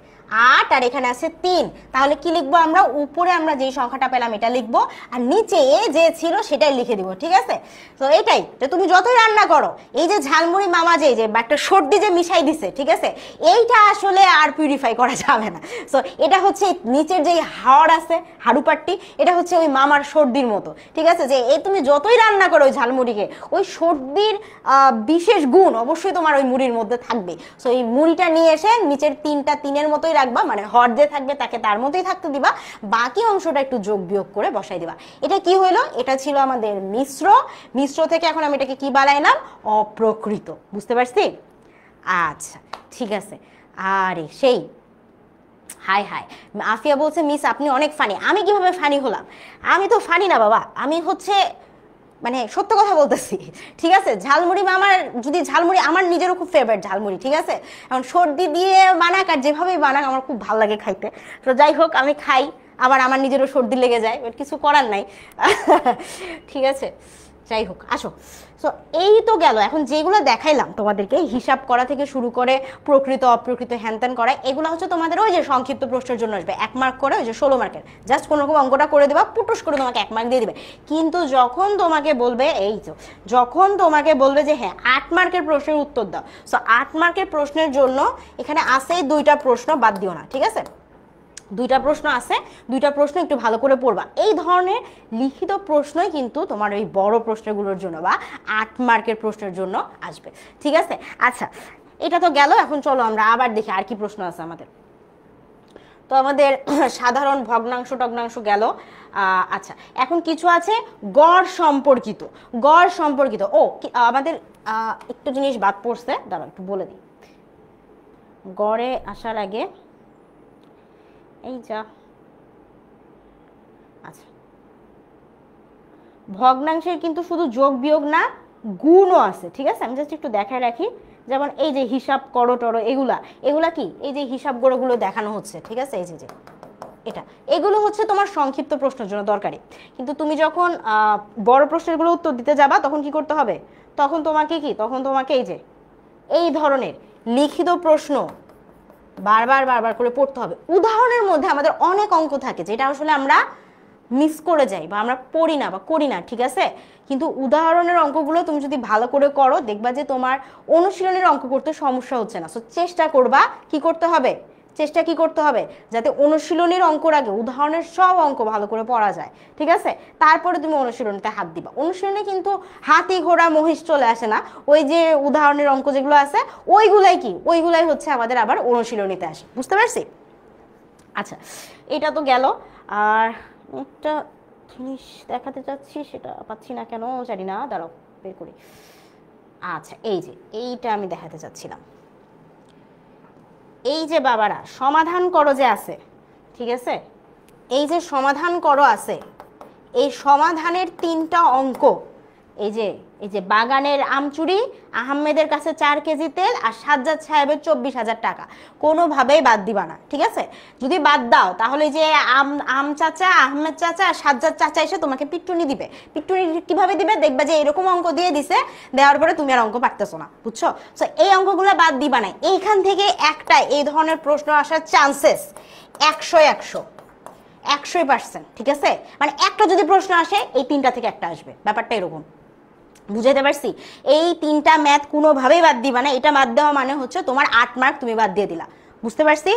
8, আর এখানে আছে 3। তাহলে কি লিখবো আমরা? উপরে আমরা যে সংখ্যাটা পেলাম এটা লিখবো, আর নিচে যে ছিল সেটাই লিখে দিব, ঠিক আছে? তো এটাই যে তুমি যতই রান্না করো, এই যে ঝালমুড়ি মামা যে একটা সর্দি যে মিশাই দিছে, ঠিক আছে, এইটা আসলে আর পিউরিফাই করা যাবে না। সো এটা হচ্ছে নিচের যে হাড় আছে, হাড়ুপাট্টি, এটা হচ্ছে ওই মামার সর্দির মতো, ঠিক আছে? যে এই তুমি যতই রান্না করো ওই ঝালমুড়িকে, ওই সর্দির বিশেষ গুণ অবশ্যই তোমার ওই মুড়ির মধ্যে থাকবে। সো এই মুড়িটা নিয়ে এসে নিচের 3টা 3-এর মতোই রাখবা, মানে হর যে থাকবে তাকে তার মতোই থাকতে দিবা, বাকি অংশটা একটু যোগ বিয়োগ করে বসাই দিবা। এটা কি হইলো, এটা ছিল আমাদের মিশ্র, মিশ্র থেকে এখন আমি এটাকে কি বানাইলাম, অপ্রকৃত। বুঝতে পারছি? আচ্ছা ঠিক আছে। আরে সেই হাই হাই, আফিয়া বলছে মিস আপনি অনেক ফানি। আমি কিভাবে ফানি হলাম? আমি তো ফানি না বাবা, আমি হচ্ছে মানে সত্য কথা বলতেছি, ঠিক আছে? ঝালমুড়ি বা আমার যদি ঝালমুড়ি আমার নিজেরও খুব ফেভারিট ঝালমুড়ি, ঠিক আছে? এখন সর্দি দিয়ে বানাক আর যেভাবেই বানাক আমার খুব ভালো লাগে খাইতে। তো যাই হোক আমি খাই, আবার আমার নিজেরও সর্দি লেগে যায়, বাট কিছু করার নাই। ঠিক আছে, যাই হোক আসো। সো এই তো গেল, এখন যেগুলো দেখাইলাম তোমাদেরকে হিসাব করা থেকে শুরু করে প্রকৃত অপ্রকৃত হ্যানত্যান করা, এগুলো হচ্ছে তোমাদের ওই যে সংক্ষিপ্ত প্রশ্নের জন্য আসবে 1 মার্ক করে, ওই যে 16 মার্কের, জাস্ট কোনো রকম অঙ্কটা করে দেবা, পুটুস করে তোমাকে 1 মার্ক দিয়ে দিবে। কিন্তু যখন তোমাকে বলবে, এই তো যখন তোমাকে বলবে যে হ্যাঁ 8 মার্কের প্রশ্নের উত্তর দাও, সো 8 মার্কের প্রশ্নের জন্য এখানে আসেই 2টা প্রশ্ন, বাদ দিও না, ঠিক আছে? 2টা প্রশ্ন আছে, 2টা প্রশ্ন একটু ভালো করে পড়বা। এই ধরনের লিখিত প্রশ্নই কিন্তু তোমার ওই বড় প্রশ্নগুলোর জন্য বা 8 মার্কের প্রশ্নের জন্য আসবে, ঠিক আছে? আচ্ছা এটা তো গেল, এখন চলো আমরা আবার দেখি আর কি প্রশ্ন আছে আমাদের। তো আমাদের সাধারণ ভগ্নাংশ টগ্নাংশ গেল। আচ্ছা এখন কিছু আছে গড় সম্পর্কিত, গড় সম্পর্কিত। ও আমাদের একটু জিনিস বাদ পড়ছে, দাঁড়াও একটু বলে দিই। গড়ে আসার আগে এই যা, আচ্ছা ভগ্নাংশের কিন্তু শুধু যোগ বিয়োগ না, গুণও আছে, ঠিক আছে? আমি জাস্ট একটু দেখায় রাখি, যেমন এই যে হিসাব করো টরো, এগুলা এগুলা কি, এই যে হিসাব গড়োগুলো দেখানো হচ্ছে, ঠিক আছে? এই যে এটা, এগুলো হচ্ছে তোমার সংক্ষিপ্ত প্রশ্নের জন্য দরকারি। কিন্তু তুমি যখন বড় প্রশ্নেরগুলো উত্তর দিতে যাবা তখন কি করতে হবে, তখন তোমাকে কি, তখন তোমাকে এই যে এই ধরনের লিখিত প্রশ্ন বারবার বারবার করে পড়তে হবে। উদাহরণের মধ্যে আমাদের অনেক অঙ্ক থাকে যেটা আসলে আমরা মিস করে যাই বা আমরা পড়ি না বা করি না, ঠিক আছে? কিন্তু উদাহরণের অঙ্কগুলো তুমি যদি ভালো করে করো দেখবা যে তোমার অনুশীলনের অঙ্ক করতে সমস্যা হচ্ছে না। সো চেষ্টা করবা কি করতে হবে, চেষ্টা কি করতে হবে, যাতে অনুশীলনের অঙ্কর আগে উদাহরণের সব অঙ্ক ভালো করে পড়া যায়, ঠিক আছে? তারপরে তুমি অনুশীলনীতে হাত দিবা। অনুশীলনে কিন্তু হাতি ঘোড়া মহিষ চলে আসে না, ওই যে উদাহরণের অঙ্ক যেগুলো আছে ওইগুলাই কি, ওইগুলাই হচ্ছে আমাদের আবার অনুশীলনীতে আসে। বুঝতে পারছি? আচ্ছা এটা তো গেল। আর একটা জিনিস দেখাতে চাচ্ছি, সেটা পাচ্ছি না কেন জানি না, দাঁড়াও বের করি। আচ্ছা এই যে এইটা আমি দেখাতে চাচ্ছিলাম, এই যে বাবারা সমাধান করো যে আছে, ঠিক আছে? এই যে সমাধান করো আছে, এই সমাধানের 3টা অঙ্ক, এই যে বাগানের আমচুরি, আহমেদের কাছে 4 কেজি তেল, আর সাজ্জাদ সাহেবের 24,000 টাকা, কোনোভাবেই বাদ দিবা না, ঠিক আছে? যদি বাদ দাও তাহলে যে আম চাচা, আহমেদ চাচা, সাজ্জাদ চাচা এসে তোমাকে পিটুনি দিবে। পিটুনি কিভাবে দিবে, দেখবা যে এরকম অঙ্ক দিয়ে দিছে, দেওয়ার পরে তুমি আর অঙ্ক পারতেছো না, বুঝছো? সো এই অঙ্কগুলো বাদ দিবা না। এইখান থেকে একটা এই ধরনের প্রশ্ন আসার চান্সেস 100%, ঠিক আছে? মানে একটা যদি প্রশ্ন আসে এই 3টা থেকে একটা আসবে, ব্যাপারটা এরকম। বুঝাইতে পারছি? এই 3টা ম্যাথ কোনোভাবেই বাদ দিবা না, এটা বাদ দেওয়া মানে হচ্ছে তোমার 8 মার্ক তুমি বাদ দিয়ে দিলা। বুঝতে পারছি?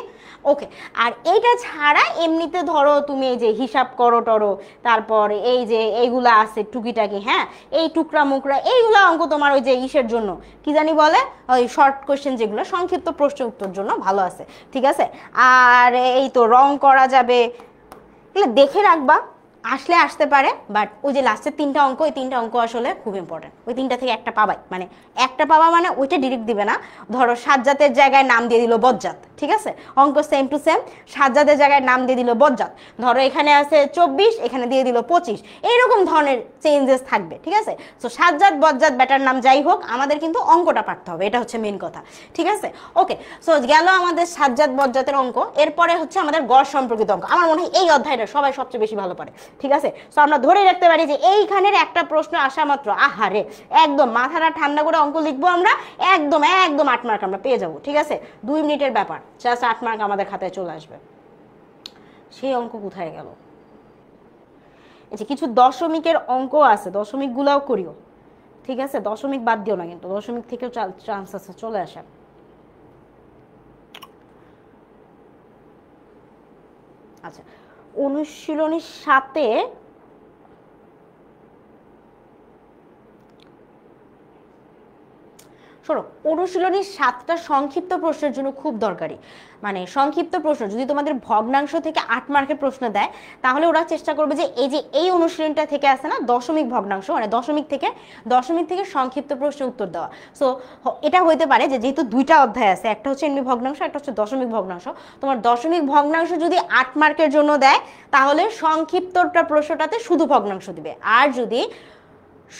ওকে। আর এইটা ছাড়া এমনিতে ধরো তুমি এই যে হিসাব করো টরো, তারপর এই যে এইগুলা আছে টুকিটাকি, হ্যাঁ এই টুকরা মুকরা এইগুলা অঙ্ক তোমার ওই যে ইসের জন্য কি জানি বলে, ওই শর্ট কোয়েশ্চেন যেগুলো সংক্ষিপ্ত প্রশ্ন উত্তর জন্য ভালো আছে, ঠিক আছে? আর এই তো রং করা যাবে, এগুলো দেখে রাখবা, আসলে আসতে পারে। বাট ওই যে লাস্টের 3টা অঙ্ক, ওই 3টা অঙ্ক আসলে খুব ইম্পর্টেন্ট। ওই 3টা থেকে একটা পাবাই, মানে একটা পাবা মানে ওইটা ডিরেক্ট দিবে না। ধরো সাজ্জাতের জায়গায় নাম দিয়ে দিল বজ্জাত, ঠিক আছে? অঙ্ক সেম টু সেম, সাজ্জাদের জায়গায় নাম দিয়ে দিল বজ্জাত। ধরো এখানে আছে 24, এখানে দিয়ে দিল 25, এইরকম ধরনের চেঞ্জেস থাকবে, ঠিক আছে? সো সাজ্জাদ বজ্জাত ব্যাটার নাম যাই হোক, আমাদের কিন্তু অঙ্কটা পারতে হবে, এটা হচ্ছে মেন কথা, ঠিক আছে? ওকে। সো গেল আমাদের সাজ্জাদ বজ্জাতের অঙ্ক। এরপরে হচ্ছে আমাদের গড় সম্পর্কিত অঙ্ক। আমার মনে হয় এই অধ্যায়টা সবাই সবচেয়ে বেশি ভালো পারে, ঠিক আছে? সো আমরা ধরে রাখতে পারি যে এইখানের একটা প্রশ্ন আসা মাত্র আহারে একদম মাথাটা ঠান্ডা করে অঙ্ক লিখবো আমরা, একদম একদম 8 মার্ক আমরা পেয়ে যাবো, ঠিক আছে? 2 মিনিটের ব্যাপার, জাস্ট 8 মার্ক আমাদের খাতায় চলে আসবে। সেই অঙ্ক কোথায় গেল? এই যে কিছু দশমিকের অঙ্ক আছে, দশমিক গুলাও করিও, ঠিক আছে? দশমিক বাদ দিও না, কিন্তু দশমিক থেকেও চান্স আছে চলে আসার। আচ্ছা অনুশীলনীর সাথে শোনো, অনুশীলনী 7টা সংক্ষিপ্ত প্রশ্নের জন্য খুব দরকারি। মানে সংক্ষিপ্ত প্রশ্ন যদি তোমাদের ভগ্নাংশ থেকে 8 মার্কের প্রশ্ন দেয়, তাহলে ওরা চেষ্টা করবে যে এই অনুশীলনটা থেকে আসে না দশমিক ভগ্নাংশ, মানে দশমিক থেকে সংক্ষিপ্ত প্রশ্নের উত্তর দেওয়া। সো এটা হইতে পারে যে যেহেতু 2টা অধ্যায় আছে, একটা হচ্ছে এমনি ভগ্নাংশ, একটা হচ্ছে দশমিক ভগ্নাংশ, তোমার দশমিক ভগ্নাংশ যদি 8 মার্কের জন্য দেয়, তাহলে সংক্ষিপ্তটা প্রশ্নটাতে শুধু ভগ্নাংশ দিবে। আর যদি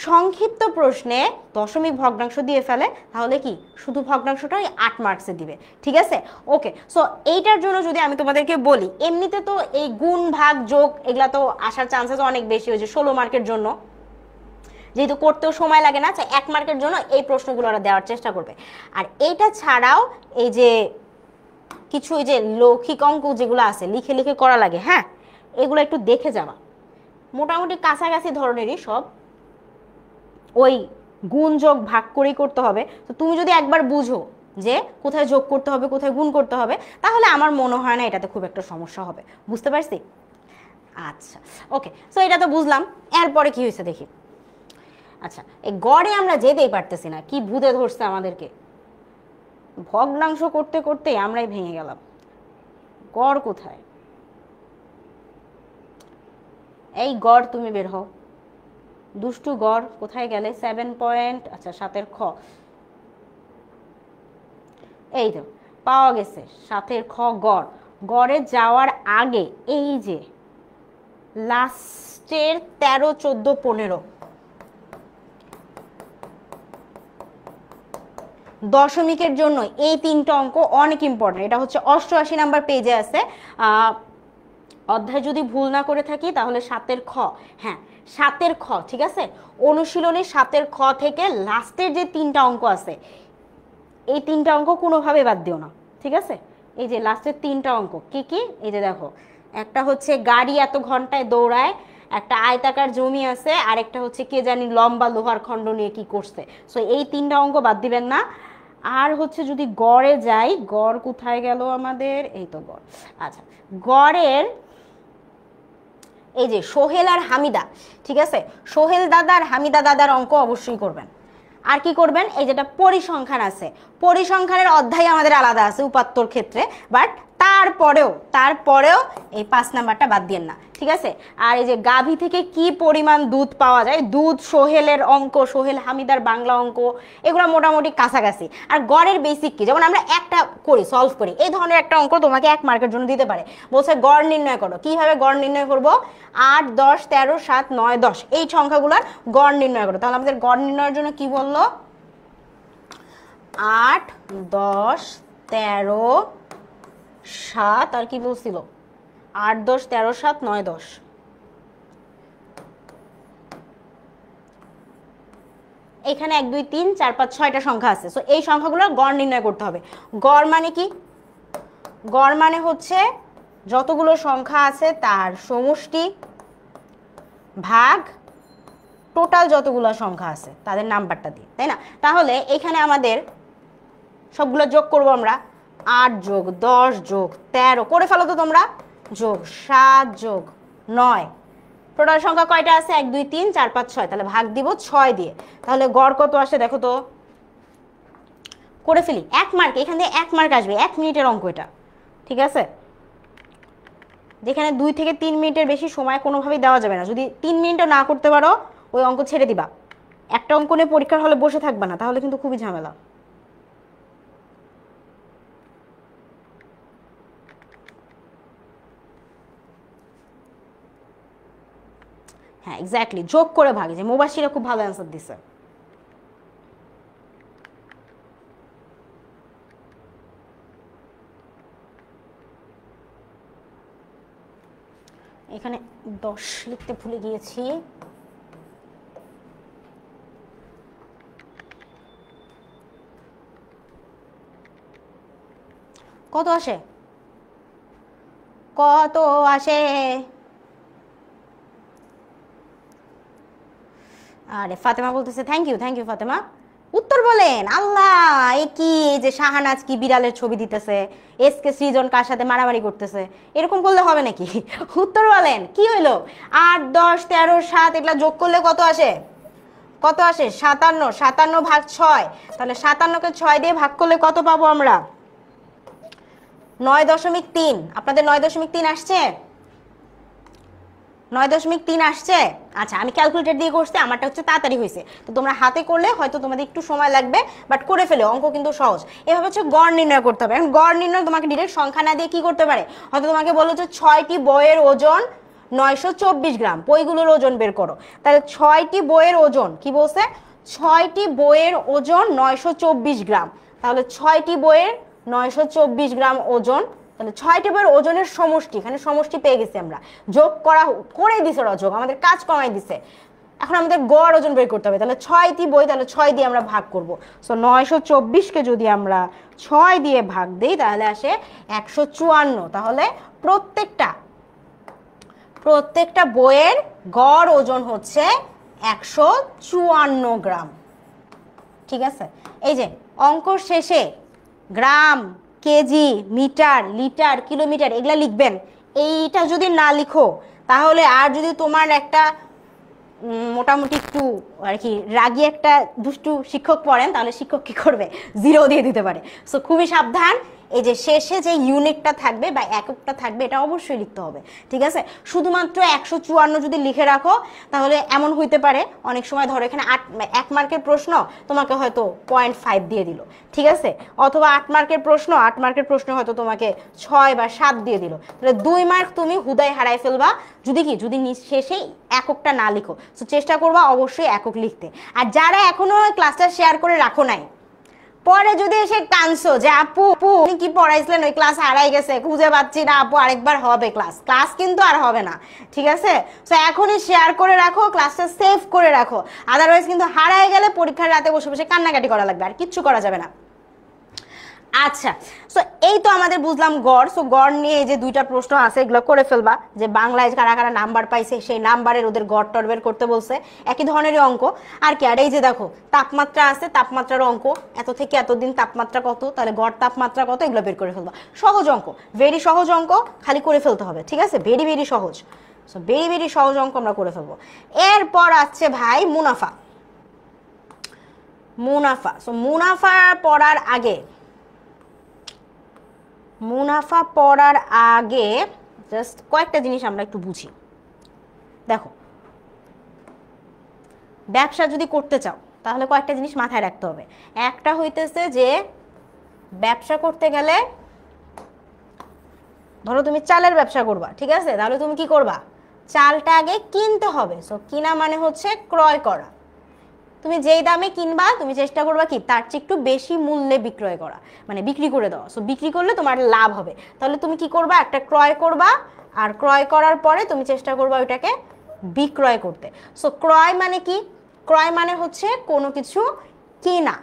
সংক্ষিপ্ত প্রশ্নে দশমিক ভগ্নাংশ দিয়ে ফেলে, তাহলে কি শুধু ভগ্নাংশটাই 8 মার্কসে দিবে। ঠিক আছে, ওকে। সো এইটার জন্য যদি আমি তোমাদেরকে বলি, এমনিতে তো এই গুণ ভাগ যোগ এগুলা তো আসার চান্সেস অনেক বেশি হয়েছে 16 মার্কের জন্য, যেহেতু করতেও সময় লাগে না, 1 মার্কের জন্য এই প্রশ্নগুলো ওরা দেওয়ার চেষ্টা করবে। আর এইটা ছাড়াও এই যে কিছু এই যে লৌকিক অঙ্ক যেগুলো আছে লিখে লিখে করা লাগে, হ্যাঁ, এগুলো একটু দেখে যাবা। মোটামুটি কাছাকাছি ধরনেরই সব, ওই গুণ যোগ ভাগ করেই করতে হবে। তো তুমি যদি একবার বুঝো যে কোথায় যোগ করতে হবে কোথায় গুণ করতে হবে, তাহলে আমার মনে হয় না এটাতে খুব একটা সমস্যা হবে। বুঝতে পারছি? আচ্ছা, ওকে। সো এটা তো বুঝলাম, এরপরে কি হয়েছে দেখি। আচ্ছা, এই গড়ে আমরা যেতেই পারতেছি না, কি ভূতে ধরছে আমাদেরকে। ভগ্নাংশ করতে করতে আমরাই ভেঙে গেলাম। গড় কোথায়? এই গড় তুমি বের হও। দুষ্টু গড় কোথায় গেলে? 7 পয়েন্ট, আচ্ছা 7 খ, এই তো পাওয়া গেছে 7 খ গড়। গড়ে যাওয়ার আগে এই যে লাস্টের 13, 14, 15 দশমিকের জন্য এই 3টা অঙ্ক অনেক ইম্পর্টেন্ট। এটা হচ্ছে 88 নাম্বার পেজে আছে, অধ্যায় যদি ভুল না করে থাকি তাহলে 7 খ, হ্যাঁ 7 খ, ঠিক আছে। অনুশীলনী 7 খ থেকে লাস্টের যে 3টা অঙ্ক আছে, এই 3টা অঙ্ক কোনোভাবে বাদ দিও না, ঠিক আছে। এই যে লাস্টের 3টা অঙ্ক কি কি, এই যে দেখো, একটা হচ্ছে গাড়ি এত ঘন্টায় দৌড়ায়, একটা আয়তাকার জমি আছে, আর একটা হচ্ছে কে জানি লম্বা লোহার খণ্ড নিয়ে কি করছে। সো এই 3টা অঙ্ক বাদ দিবেন না। আর হচ্ছে যদি গড়ে যাই, গড় কোথায় গেল আমাদের? এই তো গড়। আচ্ছা, গড়ের এই যে সোহেল আর হামিদা, ঠিক আছে, সোহেল দাদা আর হামিদা দাদার অঙ্ক অবশ্যই করবেন। আর কি করবেন? এই যেটা পরিসংখ্যান আছে, পরিসংখ্যানের অধ্যায় আমাদের আলাদা আছে উপাত্তর ক্ষেত্রে, বাট তারপরেও এই 5 নাম্বারটা বাদ দিয়েন না, ঠিক আছে। আর এই যে গাভী থেকে কি পরিমাণ দুধ পাওয়া যায়, দুধ, সোহেলের অঙ্ক, সোহেল হামিদার বাংলা অঙ্ক, এগুলো মোটামুটি কাছাকাছি। আর গড়ের বেসিক কি, যেমন আমরা একটা করি, সলভ করি, এই ধরনের একটা অঙ্ক তোমাকে 1 মার্কের জন্য দিতে পারে। বলছে গড় নির্ণয় করো। কিভাবে গড় নির্ণয় করব? 8, 10, 13, 7, 9, 10 এই সংখ্যাগুলোর গড় নির্ণয় করো। তাহলে আমাদের গড় নির্ণয়ের জন্য কি বললো? 8, 10, 13, 7, আর কি বলছিল? 8, 10, 13, 7, 9, 10। এখানে 1, 2, 3, 4, 5, 6টা সংখ্যা আছে। সো এই সংখ্যাগুলোর গড় নির্ণয় করতে হবে। গড় মানে কি? গড় মানে হচ্ছে যতগুলো সংখ্যা আছে তার সমষ্টি ভাগ টোটাল যতগুলো সংখ্যা আছে তাদের নাম্বারটা দিয়ে, তাই না? তাহলে এখানে আমাদের সবগুলো যোগ করব আমরা। 8 যোগ 10 যোগ 13 করে ফেলো তো তোমরা, যোগ 7 যোগ 9, টোটাল সংখ্যা কয়টা আছে? 1, 2, 3, 4, 5, 6। তাহলে ভাগ দিব 6 দিয়ে। তাহলে গড় কত আসে দেখো তো, করে ফেলি। 1 মার্ক, এখান থেকে 1 মার্ক আসবে, 1 মিনিটের অঙ্ক এটা, ঠিক আছে। যেখানে 2 থেকে 3 মিনিটের বেশি সময় কোনোভাবেই দেওয়া যাবে না। যদি 3 মিনিটও না করতে পারো, ওই অঙ্ক ছেড়ে দিবা। একটা অঙ্ক নিয়ে পরীক্ষার হলে বসে থাকবা না, তাহলে কিন্তু খুবই ঝামেলা। হ্যাঁ, এক্স্যাক্টলি, যোগ করে ভাগে। যে মুবাশিরা খুব ভালো অ্যান্সার দিছে। এখানে 10 লিখতে ভুলে গিয়েছি। কত আসে? কত আসে? আরে ফাতেমা বলতেছে থ্যাংক ইউ ফাতেমা। উত্তর বলেন। আল্লাহ, এ কি যে শাহানাজ কি বিড়ালের ছবি দিতেছে, এসকে সৃজন কার সাথে মারামারি করতেছে, এরকম করলে হবে নাকি? উত্তর বলেন কি হইলো? 8, 10, 13, 7 এগুলা যোগ করলে কত আসে? কত আসে 57, 57 ভাগ 6, তাহলে 57কে 6 দিয়ে ভাগ করলে কত পাবো আমরা 9.3। আপনাদের 9.3 আসছে, 9.3 আসছে। আচ্ছা আমি ক্যালকুলেটর দিয়ে করছি, আমারটা হচ্ছে তাড়াতাড়ি হয়েছে, তো তোমরা হাতে করলে হয়তো তোমাদের একটু সময় লাগবে, বাট করে ফেলে, অঙ্ক কিন্তু সহজ। এভাবে হচ্ছে গড় নির্ণয় করতে হবে। এখন গড় নির্ণয় তোমাকে ডিরেক্ট সংখ্যা না দিয়ে কি করতে পারে, হয়তো তোমাকে বলো যে 6টি বইয়ের ওজন 924 গ্রাম, বইগুলোর ওজন বের করো। তাহলে 6টি বইয়ের ওজন কি বলছে, 6টি বইয়ের ওজন 924 গ্রাম, তাহলে 6টি বইয়ের 924 গ্রাম ওজন, তাহলে 6টি বইয়ের ওজনের সমষ্টি, এখানে সমষ্টি পেয়ে গেছি আমরা, যোগ করে দিছে ওরা, যোগ আমাদের কাজ কমাই দিছে। এখন আমাদের গড় ওজন বের করতে হবে, তাহলে 6টি বই, তাহলে 6 দিয়ে আমরা ভাগ করব। সো 924কে যদি আমরা 6 দিয়ে ভাগ দিই তাহলে আসে 154। তাহলে প্রত্যেকটা বইয়ের গড় ওজন হচ্ছে 154 গ্রাম। ঠিক আছে, এই যে অঙ্কর শেষে গ্রাম, কেজি, মিটার, লিটার, কিলোমিটার এগুলা লিখবেন। এইটা যদি না লিখো তাহলে, আর যদি তোমার একটা মোটামুটি একটু আর কি রাগী একটা দুষ্টু শিক্ষক পড়েন, তাহলে শিক্ষক কি করবে, 0 দিয়ে দিতে পারে। সো খুবই সাবধান, এই যে শেষে যে ইউনিটটা থাকবে বা এককটা থাকবে এটা অবশ্যই লিখতে হবে। ঠিক আছে, শুধুমাত্র 154 যদি লিখে রাখো তাহলে এমন হইতে পারে, অনেক সময় ধরো এখানে 1 মার্কের প্রশ্ন তোমাকে হয়তো 0.5 দিয়ে দিল, ঠিক আছে, অথবা 8 মার্কের প্রশ্ন হয়তো তোমাকে 6 বা 7 দিয়ে দিল, তাহলে 2 মার্ক তুমি হুদাই হারাই ফেলবা যদি শেষে এককটা না লিখো। তো চেষ্টা করবা অবশ্যই একক লিখতে। আর যারা এখনো ক্লাসটা শেয়ার করে রাখো নাই, পরে যদি এসে কানছো যে আপু কি পড়াইছিলেন, ওই ক্লাস হারাই গেছে, খুঁজে পাচ্ছি না আপু, আরেকবার হবে ক্লাস কিন্তু আর হবে না। ঠিক আছে, তো এখনই শেয়ার করে রাখো, ক্লাসটা সেভ করে রাখো, আদারওয়াইজ কিন্তু হারাই গেলে পরীক্ষার রাতে বসে বসে কান্নাকাটি করা লাগবে, আর কিচ্ছু করা যাবে না। আচ্ছা, সো এই তো আমাদের বুঝলাম গড়। সো গড় নিয়ে এই যে 2টা প্রশ্ন আছে এগুলো করে ফেলবা, যে বাংলায় কারা কারা নাম্বার পাইছে সেই নাম্বারের ওদের গড় টর বের করতে বলছে, একই ধরনেরই অঙ্ক। আর কি, আর এই যে দেখো তাপমাত্রা আছে, তাপমাত্রার অঙ্ক, এত থেকে এতদিন তাপমাত্রা কত, তাহলে গড় তাপমাত্রা কত, এগুলো বের করে ফেলবা। সহজ অঙ্ক, ভেরি সহজ অঙ্ক, খালি করে ফেলতে হবে। ঠিক আছে, ভেরি ভেরি সহজ। সো ভেরি সহজ অঙ্ক আমরা করে ফেলবো। এরপর আসছে ভাই মুনাফা। সো মুনাফা পড়ার আগে জাস্ট কয়েকটা জিনিস আমরা একটু বুঝি। দেখো, ব্যবসা যদি করতে চাও তাহলে কয়েকটা জিনিস মাথায় রাখতে হবে। একটা হইতেছে যে ব্যবসা করতে গেলে, ধরো তুমি চালের ব্যবসা করবা, ঠিক আছে, তাহলে তুমি কি করবা, চালটা আগে কিনতে হবে। সো কিনা মানে হচ্ছে ক্রয় করা। তুমি যেই দামে কিনবা তুমি চেষ্টা করবা কি তার চেয়ে একটু বেশি মূল্যে বিক্রয় করা, মানে বিক্রি করে দেওয়া। সো বিক্রি করলে তোমার লাভ হবে, তাহলে তুমি কি করবা, একটা ক্রয় করবা, আর ক্রয় করার পরে তুমি চেষ্টা করবা ওইটাকে বিক্রয় করতে। সো ক্রয় মানে কি, ক্রয় মানে হচ্ছে কোনো কিছু কেনা,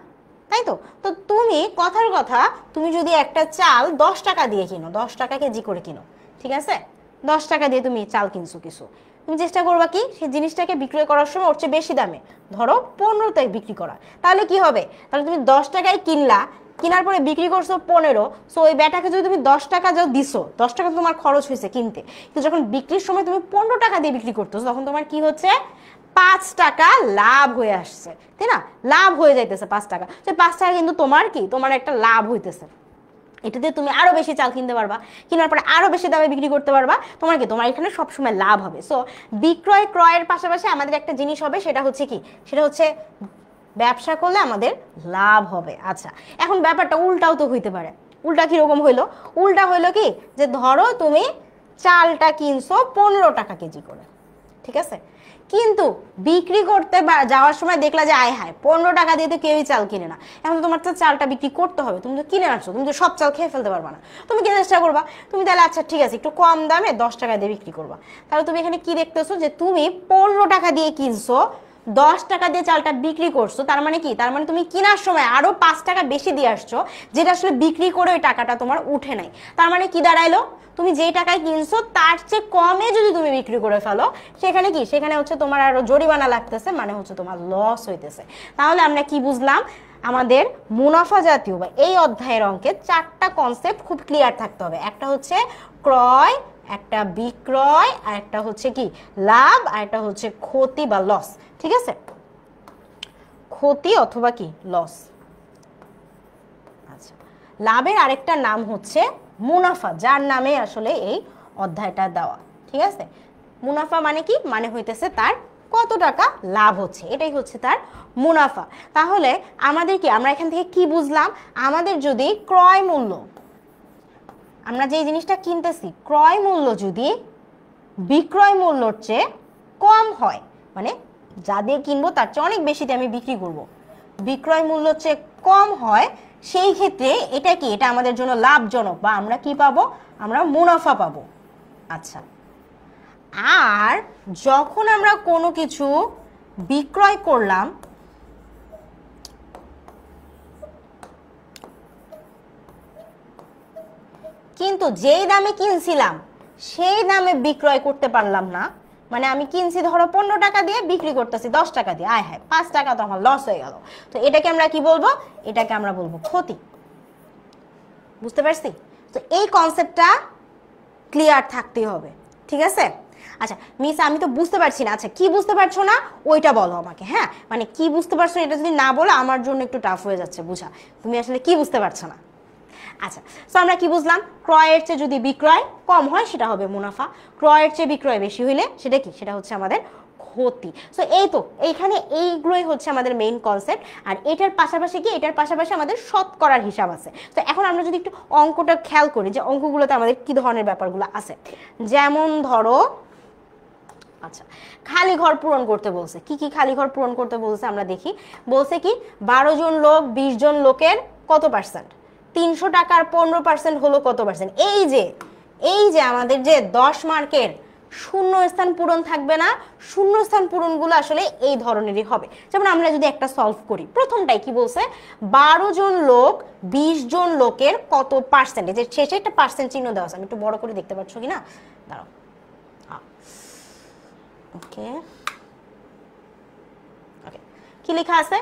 তাই তো। তো তুমি কথার কথা, তুমি যদি একটা চাল 10 টাকা দিয়ে কিনো, 10 টাকা কেজি করে কিনো, ঠিক আছে, 10 টাকা দিয়ে তুমি চাল কিনছো কিছু, তুমি চেষ্টা করবা কি সেই জিনিসটাকে বিক্রয় করার সময় ওর চেয়ে বেশি দামে, ধরো 15 বিক্রি করা। তাহলে কি হবে, তাহলে তুমি 10 টাকায় কিনলা, কেনার পরে বিক্রি করছো 15। সো ওই ব্যাটাকে যদি তুমি 10 টাকা যাও দিছো, 10 টাকা তোমার খরচ হয়েছে কিনতে, কিন্তু যখন বিক্রির সময় তুমি 15 টাকা দিয়ে বিক্রি করতেছো, তখন তোমার কি হচ্ছে, 5 টাকা লাভ হয়ে আসছে, তাই না, লাভ হয়ে যাইতেছে 5 টাকা। সে 5 টাকা কিন্তু তোমার কি, তোমার একটা লাভ হইতেছে, এটাতে তুমি আরো বেশি চাল কিনতে পারবা, কেনার পরে আরো বেশি দামে বিক্রি করতে পারবা, তোমার এখানে সবসময় লাভ হবে। সো বিক্রয় ক্রয়ের পাশাপাশি আমাদের একটা জিনিস হবে, সেটা হচ্ছে কি, সেটা হচ্ছে ব্যবসা করলে আমাদের লাভ হবে। আচ্ছা, এখন ব্যাপারটা উল্টাও তো হইতে পারে। উল্টা কিরকম হইলো, উল্টা হইলো কি, যে ধরো তুমি চালটা কিনছো 15 টাকা কেজি করে, ঠিক আছে, কিন্তু বিক্রি করতে যাওয়ার সময় দেখলা যে আয় হায় 15 টাকা দিয়ে তো কেউই চাল কিনে না। এখন তো তোমার তো চালটা বিক্রি করতে হবে, তুমি তো কিনে আনছো, তুমি তো সব চাল খেয়ে ফেলতে পারবা না, তুমি কি চেষ্টা করবা, তুমি তাহলে আচ্ছা ঠিক আছে একটু কম দামে 10 টাকা দিয়ে বিক্রি করবা। তাহলে তুমি এখানে কি দেখতেছো, যে তুমি 15 টাকা দিয়ে কিনছো, 10 টাকা দিয়ে চালটা বিক্রি করছো, তার মানে কি, তার মানে তুমি কেনার সময় আরো 5 টাকা বেশি দিয়ে আসছো, যেটা আসলে বিক্রি করে ওই টাকাটা তোমার উঠে নাই। তার মানে কি দাঁড়াইলো, তুমি যেই টাকায় কিনছো তার চেয়ে কমে যদি তুমি বিক্রি করে ফেলো, সেখানে কি, সেখানে হচ্ছে তোমার আরো জরিমানা লাগতেছে, মানে হচ্ছে তোমার লস হইতেছে। তাহলে আমরা কি বুঝলাম, আমাদের মুনাফা জাতীয় বা এই অধ্যায়ের অঙ্কে 4টা কনসেপ্ট খুব ক্লিয়ার থাকতে হবে। একটা হচ্ছে ক্রয়, একটা বিক্রয়, আর একটা হচ্ছে কি লাভ, আর একটা হচ্ছে ক্ষতি বা লস। ঠিক আছে, ক্ষতি অথবা কি লস। আচ্ছা, লাভের আরেকটা নাম হচ্ছে মুনাফা, যার নামে আসলে এই অধ্যায়টা দেওয়া। ঠিক আছে, মুনাফা মানে কি, মানে হইতেছে তার কত টাকা লাভ হচ্ছে, এটাই হচ্ছে তার মুনাফা। তাহলে আমাদের কি, আমরা এখান থেকে কি বুঝলাম, আমাদের যদি ক্রয় মূল্য, আমরা যে জিনিসটা কিনতেছি ক্রয় মূল্য যদি বিক্রয় মূল্যর চেয়ে কম হয়, মানে যা দিয়ে কিনবো তার চেয়ে অনেক বেশিতে আমি বিক্রি করব, বিক্রয় মূল্যর চেয়ে কম হয়, সেই ক্ষেত্রে এটা কি, এটা আমাদের জন্য লাভজনক, বা আমরা কি পাবো, আমরা মুনাফা পাবো। আচ্ছা, আর যখন আমরা কোনো কিছু বিক্রয় করলাম, কিন্তু যেই দামে কিনছিলাম সেই দামে বিক্রয় করতে পারলাম না, মানে আমি কিনছি ধরো 15 টাকা দিয়ে, বিক্রি করতেছি 10 টাকা দিয়ে, আয় হায় 5 টাকা তো আমার লস হয়ে গেল, তো এটাকে আমরা কি বলবো, এটাকে আমরা বলবো ক্ষতি। বুঝতে পারছি? তো এই কনসেপ্টটা ক্লিয়ার থাকতেই হবে। ঠিক আছে? আচ্ছা মিস, আমি তো বুঝতে পারছি না। আচ্ছা, কি বুঝতে পারছো না ওইটা বলো আমাকে। হ্যাঁ, মানে কি বুঝতে পারছো এটা যদি না বলো আমার জন্য একটু টাফ হয়ে যাচ্ছে বুঝা, তুমি আসলে কি বুঝতে পারছো না। আচ্ছা, তো আমরা কি বুঝলাম, ক্রয়ের চেয়ে যদি বিক্রয় কম হয় সেটা হবে মুনাফা, ক্রয়ের চেয়ে বিক্রয় বেশি হইলে সেটা কি, সেটা হচ্ছে আমাদের ক্ষতি। সো এই তো এইখানে এইগুলোই হচ্ছে আমাদের মেইন কনসেপ্ট। আর এটার পাশাপাশি কি, এটার পাশাপাশি আমাদের শতকরার হিসাব আছে। তো এখন আমরা যদি একটু অঙ্কটা খেয়াল করি যে অঙ্কগুলোতে আমাদের কি ধরনের ব্যাপারগুলো আছে, যেমন ধরো, আচ্ছা খালি ঘর পূরণ করতে বলছে, কি কি খালি ঘর পূরণ করতে বলছে আমরা দেখি। বলছে কি 12 জন লোক 20 জন লোকের কত পার্সেন্ট, 300 টাকার 15% হলো কত পার্সেন্ট। এই যে আমাদের যে 10 মার্কের শূন্য স্থান পূরণ থাকবে না, শূন্য স্থান পূরণগুলো আসলে এই ধরনেরই হবে। যেমন আমরা যদি একটা সলভ করি, প্রথমটাই কি বলছে, 12 জন লোক 20 জন লোকের কত পার্সেন্ট, যে শেষে একটা পার্সেন্ট চিহ্ন দেওয়া আছে, আমি একটু বড় করে দেখতে পাচ্ছ কিনা, দাঁড়াও। ওকে ওকে, কি লেখা আছে,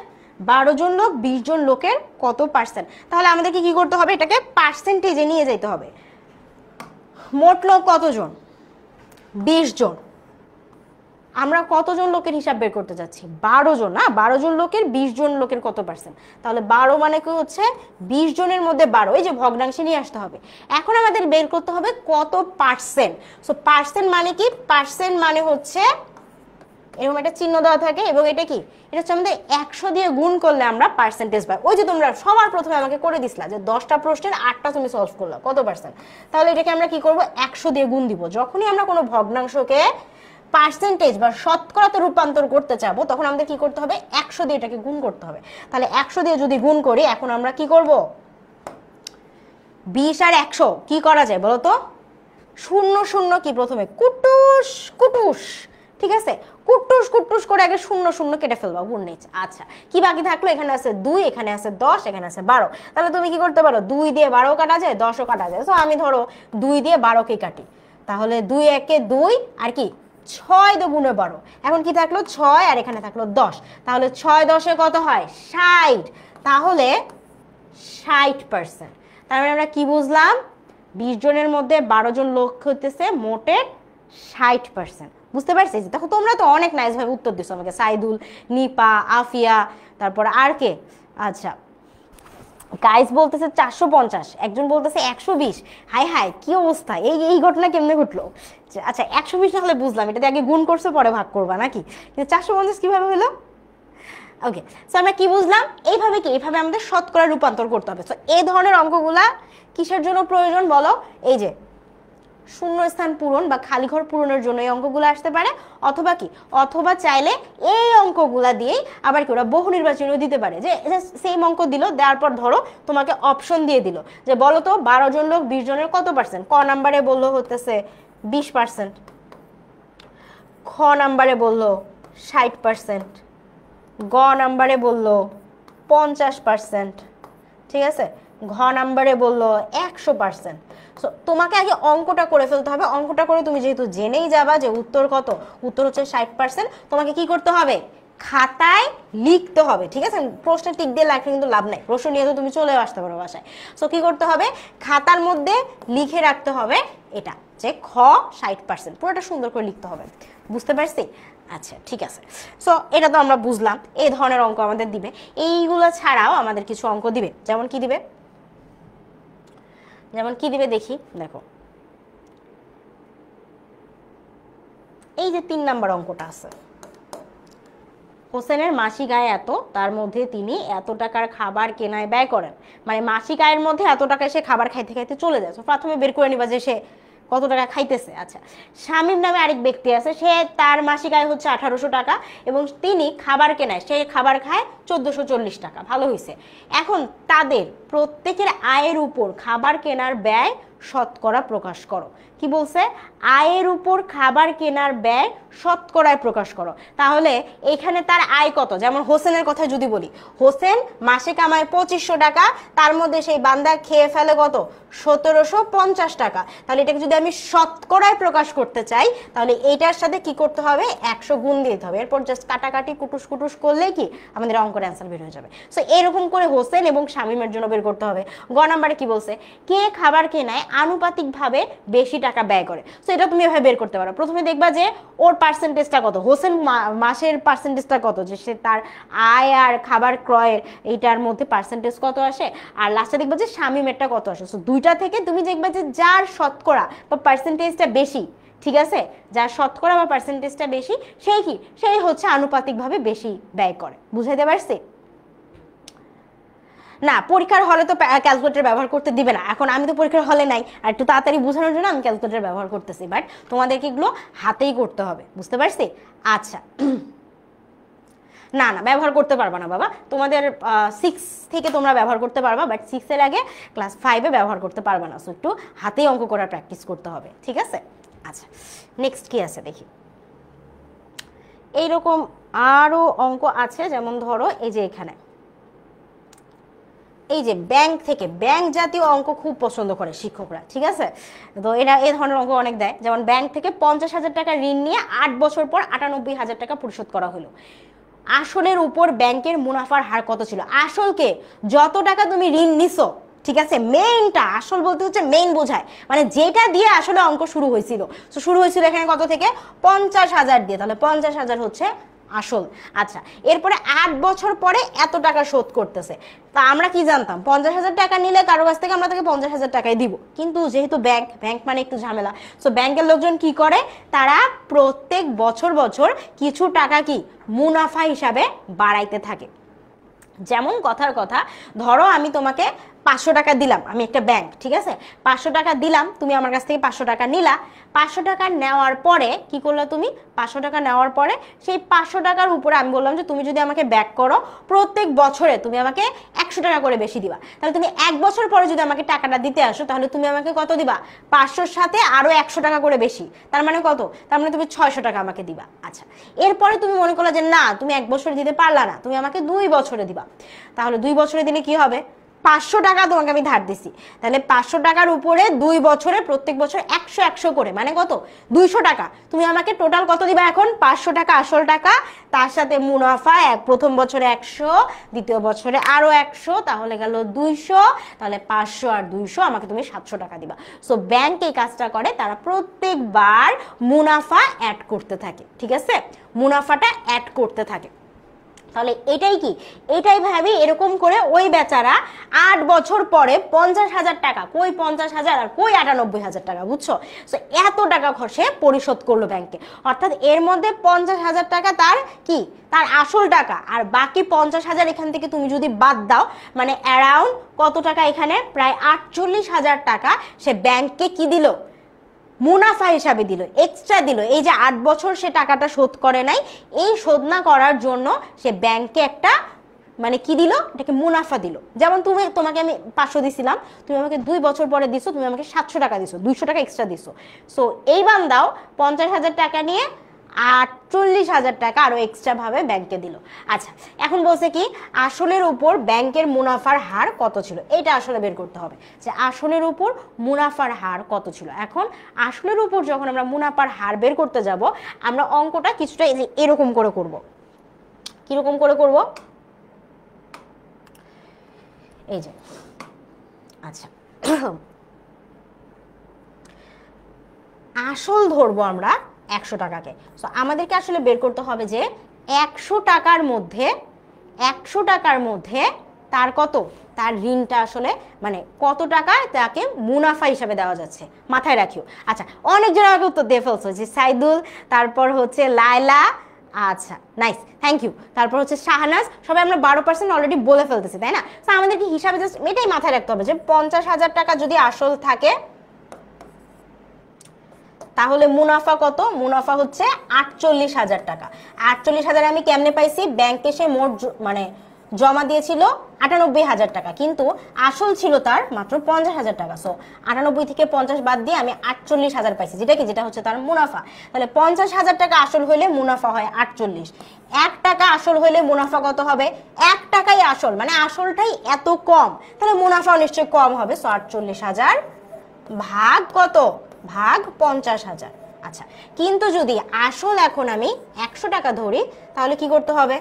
12 জন লোক 20 জন লোকের কত পার্সেন্ট। তাহলে আমাদেরকে কি করতে হবে, এটাকে পার্সেন্টেজে নিয়ে যেতে হবে। মোট লোক কতজন, 20 জন, আমরা কতজন লোকের হিসাব বের করতে যাচ্ছি, 12 জন না, 12 জন লোকের 20 জন লোকের কত পার্সেন্ট, তাহলে 12 মানে কি হচ্ছে 20 জনের মধ্যে 12, এই যে ভগ্নাংশে নিয়ে আসতে হবে। এখন আমাদের বের করতে হবে কত পার্সেন্ট। সো পার্সেন্ট মানে কি, পার্সেন্ট মানে হচ্ছে এরকম একটা চিহ্ন দেওয়া থাকে, এবং এটা কি, এটা হচ্ছে আমাদের 100 দিয়ে গুণ করলে আমরা পার্সেন্টেজ পাই। ওই যে তোমরা সবার প্রথমে আমাকে করে দিছিলা যে 10টা প্রশ্নের 8টা তুমি সলভ করলা, কত পার্সেন্ট, তাহলে এটাকে আমরা কি করব, 100 দিয়ে গুণ দিব। যখনই আমরা কোনো ভগ্নাংশকে পার্সেন্টেজ বা শতকরাতে রূপান্তর করতে চাবো, তখন আমাদের কি করতে হবে, 100 দিয়ে এটাকে গুণ করতে হবে। তাহলে 100 দিয়ে যদি গুণ করি, এখন আমরা কি করব, 20 আর 100 কি করা যায় বলো তো, শূন্য শূন্য কি প্রথমে কুটুস কুটুস, ঠিক আছে, কুটুস কুটুস করে আগে শূন্য শূন্য কেটে ফেলবা, গুণ নেই। আচ্ছা, কি বাকি থাকলো, এখানে আছে 2, এখানে আছে 10, এখানে আছে 12। তাহলে তুমি কি করতে পারো, 2 দিয়ে 12 কাটা যায়, 10ও কাটা যায়। সো আমি ধরো 2 দিয়ে 12কে কাটি, তাহলে 2 একে 2 আর কি 6 দিয়ে গুণে 12, এখন কি থাকলো 6 আর এখানে থাকলো 10, তাহলে 6 10-এ কত হয় 60, তাহলে 60%। তার মানে আমরা কি বুঝলাম, 20 জনের মধ্যে 12 জন লোক হইতেছে মোটের 60%। বুঝতে পারছি? দেখো তোমরা তো অনেক নাইস ভাবে উত্তর দিছো আমাকে, সাইদুল, নিপা, আফিয়া, তারপর আর কে, আচ্ছা গাইস বলতেছে 450, একজন বলতেছে 120। হাই হাই কি অবস্থা, এই ঘটনা কেমনে ঘটলো। আচ্ছা 120 না হলে বুঝলাম, এটা আগে গুণ করছো পরে ভাগ করবা নাকি, কিন্তু 450 কিভাবে হলো। ওকে, সো আমরা কি বুঝলাম, এইভাবে কি, এইভাবে আমাদের শতকরা রূপান্তর করতে হবে। সো এই ধরনের অঙ্কগুলা কিসের জন্য প্রয়োজন বলো, এই যে শূন্য স্থান পূরণ বা খালি ঘর পূরণের জন্য এই অঙ্কগুলো আসতে পারে, অথবা কি, অথবা চাইলে এই অঙ্কগুলা দিয়েই আবার কি ওরা বহু নির্বাচনীয় দিতে পারে, যে সেম অঙ্ক দিল, দেওয়ার পর ধরো তোমাকে অপশন দিয়ে দিল যে বলো তো 12 জন লোক 20 জনের কত পার্সেন্ট, ক নাম্বারে বললো হতেছে 20%, খ নাম্বারে বললো 60%, গ নাম্বারে বললো 50%, ঠিক আছে, ঘ নাম্বারে বললো 100%। সো তোমাকে আগে অঙ্কটা করে ফেলতে হবে, অঙ্কটা করে তুমি যেহেতু জেনেই যাবা যে উত্তর কত, উত্তর হচ্ছে 60%, তোমাকে কি করতে হবে, খাতায় লিখতে হবে। ঠিক আছে, প্রশ্নের টিক দিয়ে লেখা কিন্তু লাভ নাই, প্রশ্ন নিয়ে তো তুমি চলে আসতে পারো বাসায়। সো কি করতে হবে, খাতার মধ্যে লিখে রাখতে হবে এটা। যে খ 60%, পুরোটা সুন্দর করে লিখতে হবে, বুঝতে পারছি? আচ্ছা ঠিক আছে। সো এটা তো আমরা বুঝলাম, এই ধরনের অঙ্ক আমাদের দিবে। এইগুলো ছাড়াও আমাদের কিছু অঙ্ক দিবে, যেমন কি দিবে, দেখি, দেখো এই যে 3 নাম্বার অঙ্কটা আছে, হোসেনের মাসিক আয় এত, তার মধ্যে তিনি এত টাকার খাবার কেনায় ব্যয় করেন, মানে মাসিক আয়ের মধ্যে এত টাকায় সে খাবার খাইতে খাইতে চলে যায়। প্রথমে বের করে নিবা যে সে কত টাকা খাইতেছে। আচ্ছা, শামীম নামে আরেক ব্যক্তি আছে, সে তার মাসিক আয় হচ্ছে 1800 টাকা এবং তিনি খাবার কেনায়, সে খাবার খায় 1440 টাকা, ভালো হয়েছে। এখন তাদের প্রত্যেকের আয়ের উপর খাবার কেনার ব্যয় শতকরা প্রকাশ করো। কি বলছে? আয়ের উপর খাবার কেনার ব্যয় শতকরায় প্রকাশ করো। তাহলে এখানে তার আয় কত, যেমন হোসেনের কথা যদি বলি, হোসেন মাসে কামায় 2500 টাকা, তার মধ্যে সেই বান্দা খেয়ে ফেলে কত, 1750 টাকা। তাহলে এটাকে যদি আমি শতকরায় প্রকাশ করতে চাই, তাহলে এইটার সাথে কি করতে হবে, 100 গুণ দিতে হবে, এরপর জাস্ট কাটাকাটি কুটুস কুটুস করলে কি আমাদের অঙ্কের অ্যান্সার বের হয়ে যাবে। সো এরকম করে হোসেন এবং শামীমের জন্য বের করতে হবে। গ নাম্বারে কি বলছে, কে খাবার কেনায় আনুপাতিকভাবে বেশি টাকা ব্যয় করে। সো এটা তুমি এভাবে বের করতে পারো। প্রথমে দেখবা যে ওর পার্সেন্টেজটা কত, হোসেন মাসের পার্সেন্টেজটা কত, যে সে তার আয় আর খাবার ক্রয়ের এইটার মধ্যে পার্সেন্টেজ কত আসে, আর লাস্টে দেখবা যে শামীমেরটা কত আসে। সো দুইটা থেকে তুমি দেখবা যে যার শতকরা বা পার্সেন্টেজটা বেশি, ঠিক আছে, যার শতকরা বা পার্সেন্টেজটা বেশি, সেই কি, সেই হচ্ছে আনুপাতিকভাবে বেশি ব্যয় করে। বুঝাইতে পারছি? না, পরীক্ষার হলে তো ক্যালকুলেটর ব্যবহার করতে দিবে না। এখন আমি তো পরীক্ষার হলে নাই, আর একটু তাড়াতাড়ি বোঝানোর জন্য আমি ক্যালকুলেটর ব্যবহার করতেছি, বাট তোমাদেরকে এগুলো হাতেই করতে হবে, বুঝতে পারছি? আচ্ছা, না না ব্যবহার করতে পারবা না বাবা, তোমাদের 6 থেকে তোমরা ব্যবহার করতে পারবা, বাট 6 এর আগে ক্লাস 5-এ ব্যবহার করতে পারবা না। সো একটু হাতেই অঙ্ক করার প্র্যাকটিস করতে হবে, ঠিক আছে? আচ্ছা, নেক্সট কি আছে দেখি। এইরকম আরো অঙ্ক আছে, যেমন ধরো এই যে এখানে এই যে ব্যাংক থেকে, ব্যাংক জাতীয় অঙ্ক খুব পছন্দ করে শিক্ষকরা, ঠিক আছে? তো এরা এই ধরনের অঙ্ক অনেক দেয়। যেমন ব্যাংক থেকে 50,000 টাকা ঋণ নিয়ে 8 বছর পর 98,000 টাকা পরিশোধ করা হলো। আসলের উপর ব্যাংকের মুনাফার হার কত ছিল? আসলকে যত টাকা তুমি ঋণ নিছো, ঠিক আছে, মেইনটা, আসল বলতে হচ্ছে মেইন বোঝায়, মানে যেটা দিয়ে আসলে অঙ্ক শুরু হয়েছিল। তো শুরু হয়েছিল এখানে কত থেকে, 50,000 দিয়ে, তাহলে 50,000 হচ্ছে আসল। আচ্ছা, এরপরে 8 বছর পরে এত টাকা শোধ করতেছে। তা আমরা কি জানতাম, 50,000 টাকা নিলে কারো কাছ থেকে আমরা তাকে 50,000 টাকাই দিব, কিন্তু যেহেতু ব্যাংক মানে একটু ঝামেলা, সো ব্যাংকের লোকজন কি করে, তারা প্রত্যেক বছর বছর কিছু টাকা কি মুনাফা হিসাবে বাড়াইতে থাকে। যেমন কথার কথা, ধরো আমি তোমাকে 500 টাকা দিলাম, আমি একটা ব্যাংক, ঠিক আছে, 500 টাকা দিলাম, তুমি আমার কাছ থেকে 500 টাকা নিলা। 500 টাকা নেওয়ার পরে কি করলো তুমি, 500 টাকা নেওয়ার পরে সেই 500 টাকার উপরে আমি বললাম যে তুমি যদি আমাকে ব্যাক করো, প্রত্যেক বছরে তুমি আমাকে 100 টাকা করে বেশি দিবা। তাহলে তুমি 1 বছর পরে যদি আমাকে টাকাটা দিতে আসো, তাহলে তুমি আমাকে কত দিবা, 500-র সাথে আরো 100 টাকা করে বেশি, তার মানে কত, তার মানে তুমি 600 টাকা আমাকে দিবা। আচ্ছা, এরপরে তুমি মনে করলে যে না, তুমি 1 বছরে দিতে পারলা না, তুমি আমাকে 2 বছরে দিবা। তাহলে 2 বছরে দিলে কি হবে, 500 টাকা তোমাকে আমি ধার দিছি, তাহলে 500 টাকার উপরে 2 বছরে প্রত্যেক বছর 100 করে, মানে কত, 200 টাকা। তুমি আমাকে টোটাল কত দিবা এখন, 500 টাকা আসল টাকা, তার সাথে মুনাফা, প্রথম বছরে 100, দ্বিতীয় বছরে আরো 100, তাহলে গেল 200, তাহলে 500 আর 200 আমাকে তুমি 700 টাকা দিবা। সো ব্যাংক এই কাজটা করে, তারা প্রত্যেকবার মুনাফা অ্যাড করতে থাকে, ঠিক আছে, মুনাফাটা অ্যাড করতে থাকে। তাহলে এটাই কি, এটাই ভাবি, এরকম করে ওই বেচারা 8 বছর পরে 50,000 টাকা, কই 50,000 আর কই 98,000 টাকা, বুঝছো? সো এত টাকা সে পরিশোধ করলো ব্যাংকে, অর্থাৎ এর মধ্যে 50,000 টাকা তার কি, তার আসল টাকা, আর বাকি 50,000 এখান থেকে তুমি যদি বাদ দাও, মানে অ্যারাউন্ড কত টাকা, এখানে প্রায় 48,000 টাকা সে ব্যাংকে কি দিল, মুনাফা হিসাবে দিল, এক্সট্রা দিল। এই যে 8 বছর সে টাকাটা শোধ করে নাই, এই শোধ না করার জন্য সে ব্যাংকে একটা মানে কি দিল, এটাকে মুনাফা দিল। যেমন তোমাকে আমি 500 দিছিলাম, তুমি আমাকে 2 বছর পরে দিছো, তুমি আমাকে 700 টাকা দিছো, 200 টাকা এক্সট্রা দিছো। সো এই বান্দাও 50,000 টাকা নিয়ে 48,000 টাকা আরো এক্সট্রা ভাবে ব্যাংকে দিল। আচ্ছা, এখন বলছে কি, আসলের উপর ব্যাংকের মুনাফার হার কত ছিল, এটা আসলে বের করতে হবে যে আসলের উপর মুনাফার হার কত ছিল। এখন আসলের উপর যখন আমরা মুনাফার হার বের করতে যাব, আমরা অঙ্কটা কিছুটা এরকম করে করব। কিরকম করে করব, এই যে, আচ্ছা আসল ধরবো আমরা 100 টাকাকে। সো আমাদেরকে আসলে বের করতে হবে যে 100 টাকার মধ্যে তার কত, তার ঋণটা আসলে মানে কত টাকা তাকে মুনাফা হিসাবে দেওয়া যাচ্ছে, মাথায় রাখিও। আচ্ছা, অনেকজন আমাকে উত্তর দিয়ে ফেলছো, যে সাইদুল, তারপর হচ্ছে লায়লা, আচ্ছা নাইস, থ্যাংক ইউ, তারপর হচ্ছে শাহনাজ, সবাই আমরা 12% অলরেডি বলে ফেলতেছি, তাই না? তো আমাদেরকে হিসাবে জাস্ট এটাই মাথায় রাখতে হবে যে 50,000 টাকা যদি আসল থাকে তাহলে মুনাফা কত? মুনাফা হচ্ছে 48,000 টাকা। 48,000 আমি কেমনে পাইছি? ব্যাংকে সে মোট মানে জমা দিয়েছিল 98,000 টাকা, কিন্তু আসল ছিল তার মাত্র 50,000 টাকা। সো 98 থেকে 50 বাদ দিয়ে আমি 48,000 পাইছি, যেটা হচ্ছে তার মুনাফা। তাহলে 50,000 টাকা আসল হইলে মুনাফা হয় 48। 1 টাকা আসল হইলে মুনাফা কত হবে? 1 টাকাই আসল, মানে আসলটাই এত কম, তাহলে মুনাফাও নিশ্চয়ই কম হবে। সো 48,000 ভাগ কত? ভাগ 50,000। আচ্ছা, কিন্তু যদি আসল এখন আমি 100 টাকা ধরি তাহলে কি করতে হবে?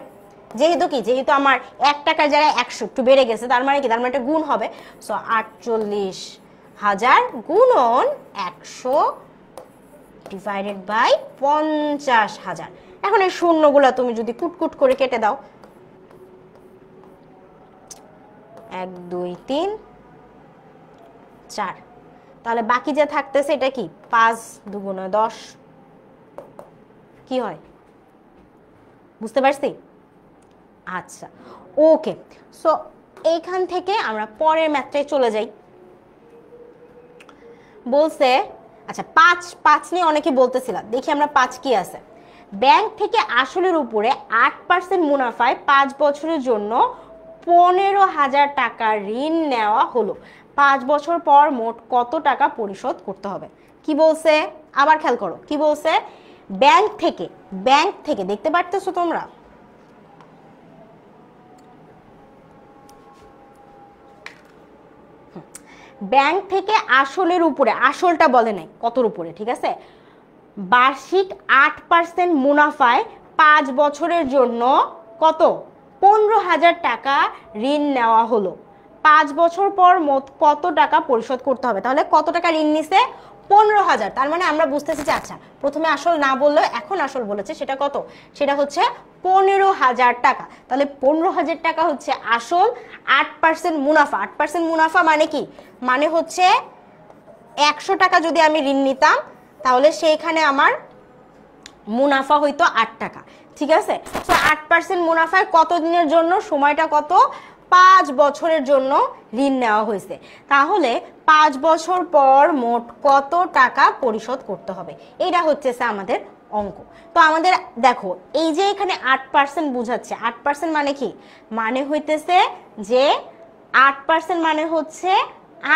যেহেতু আমার 1 টাকার জায়গায় 100 একটু বেড়ে গেছে, তার মানে কি? তার মানে একটা গুণ হবে। সো 48,000 গুণন 100 ডিভাইডেড বাই 50,000। এখন এই শূন্যগুলো তুমি যদি কুটকুট করে কেটে দাও, 1 2 3 4, তাহলে বাকি যা থাকতেছে এটা কি? 5 2 10 কি হয়? বুঝতে পারছি? আচ্ছা, ওকে। সো এইখান থেকে আমরা পরের ম্যাথটায় চলে যাই। বলছে, আচ্ছা 5 নিয়ে অনেকে বলতেছিলাম, দেখি আমরা 5 কি আছে। ব্যাংক থেকে আসলের উপরে 8% মুনাফায় 5 বছরের জন্য 15,000 টাকা ঋণ নেওয়া হলো। 5 বছর পর মোট কত টাকা পরিশোধ করতে হবে? কি বলছে? আবার খেয়াল করো, কি বলছে? ব্যাংক থেকে দেখতে পারতেছো তোমরা? ব্যাংক থেকে আসলের উপরে, আসলটা বলে নাই কতর উপরে, ঠিক আছে? বার্ষিক 8% মুনাফায় 5 বছরের জন্য কত? 15,000 টাকা ঋণ নেওয়া হলো। 5 বছর পর মোট কত টাকা পরিশোধ করতে হবে? তাহলে কত টাকা ঋণ নিছে? 15,000। তার মানে আমরা বুঝতেছি যে আচ্ছা, প্রথমে আসল না বললেও এখন আসল বলেছে, সেটা কত? সেটা হচ্ছে 15,000 টাকা। তাহলে 15,000 টাকা হচ্ছে আসল, 8% মুনাফা। 8% মুনাফা মানে কি? মানে হচ্ছে 100 টাকা যদি আমি ঋণ নিতাম তাহলে সেইখানে আমার মুনাফা হইতো 8 টাকা, ঠিক আছে? তো 8% মুনাফায় কত দিনের জন্য? সময়টা কত? 5 বছরের জন্য ঋণ নেওয়া হয়েছে। তাহলে 5 বছর পর মোট কত টাকা পরিশোধ করতে হবে, এটা হচ্ছে আমাদের অঙ্ক। তো আমাদের দেখো, এই যে এখানে 8% বুঝাচ্ছে, 8% মানে কি? মানে হইতেছে যে 8% মানে হচ্ছে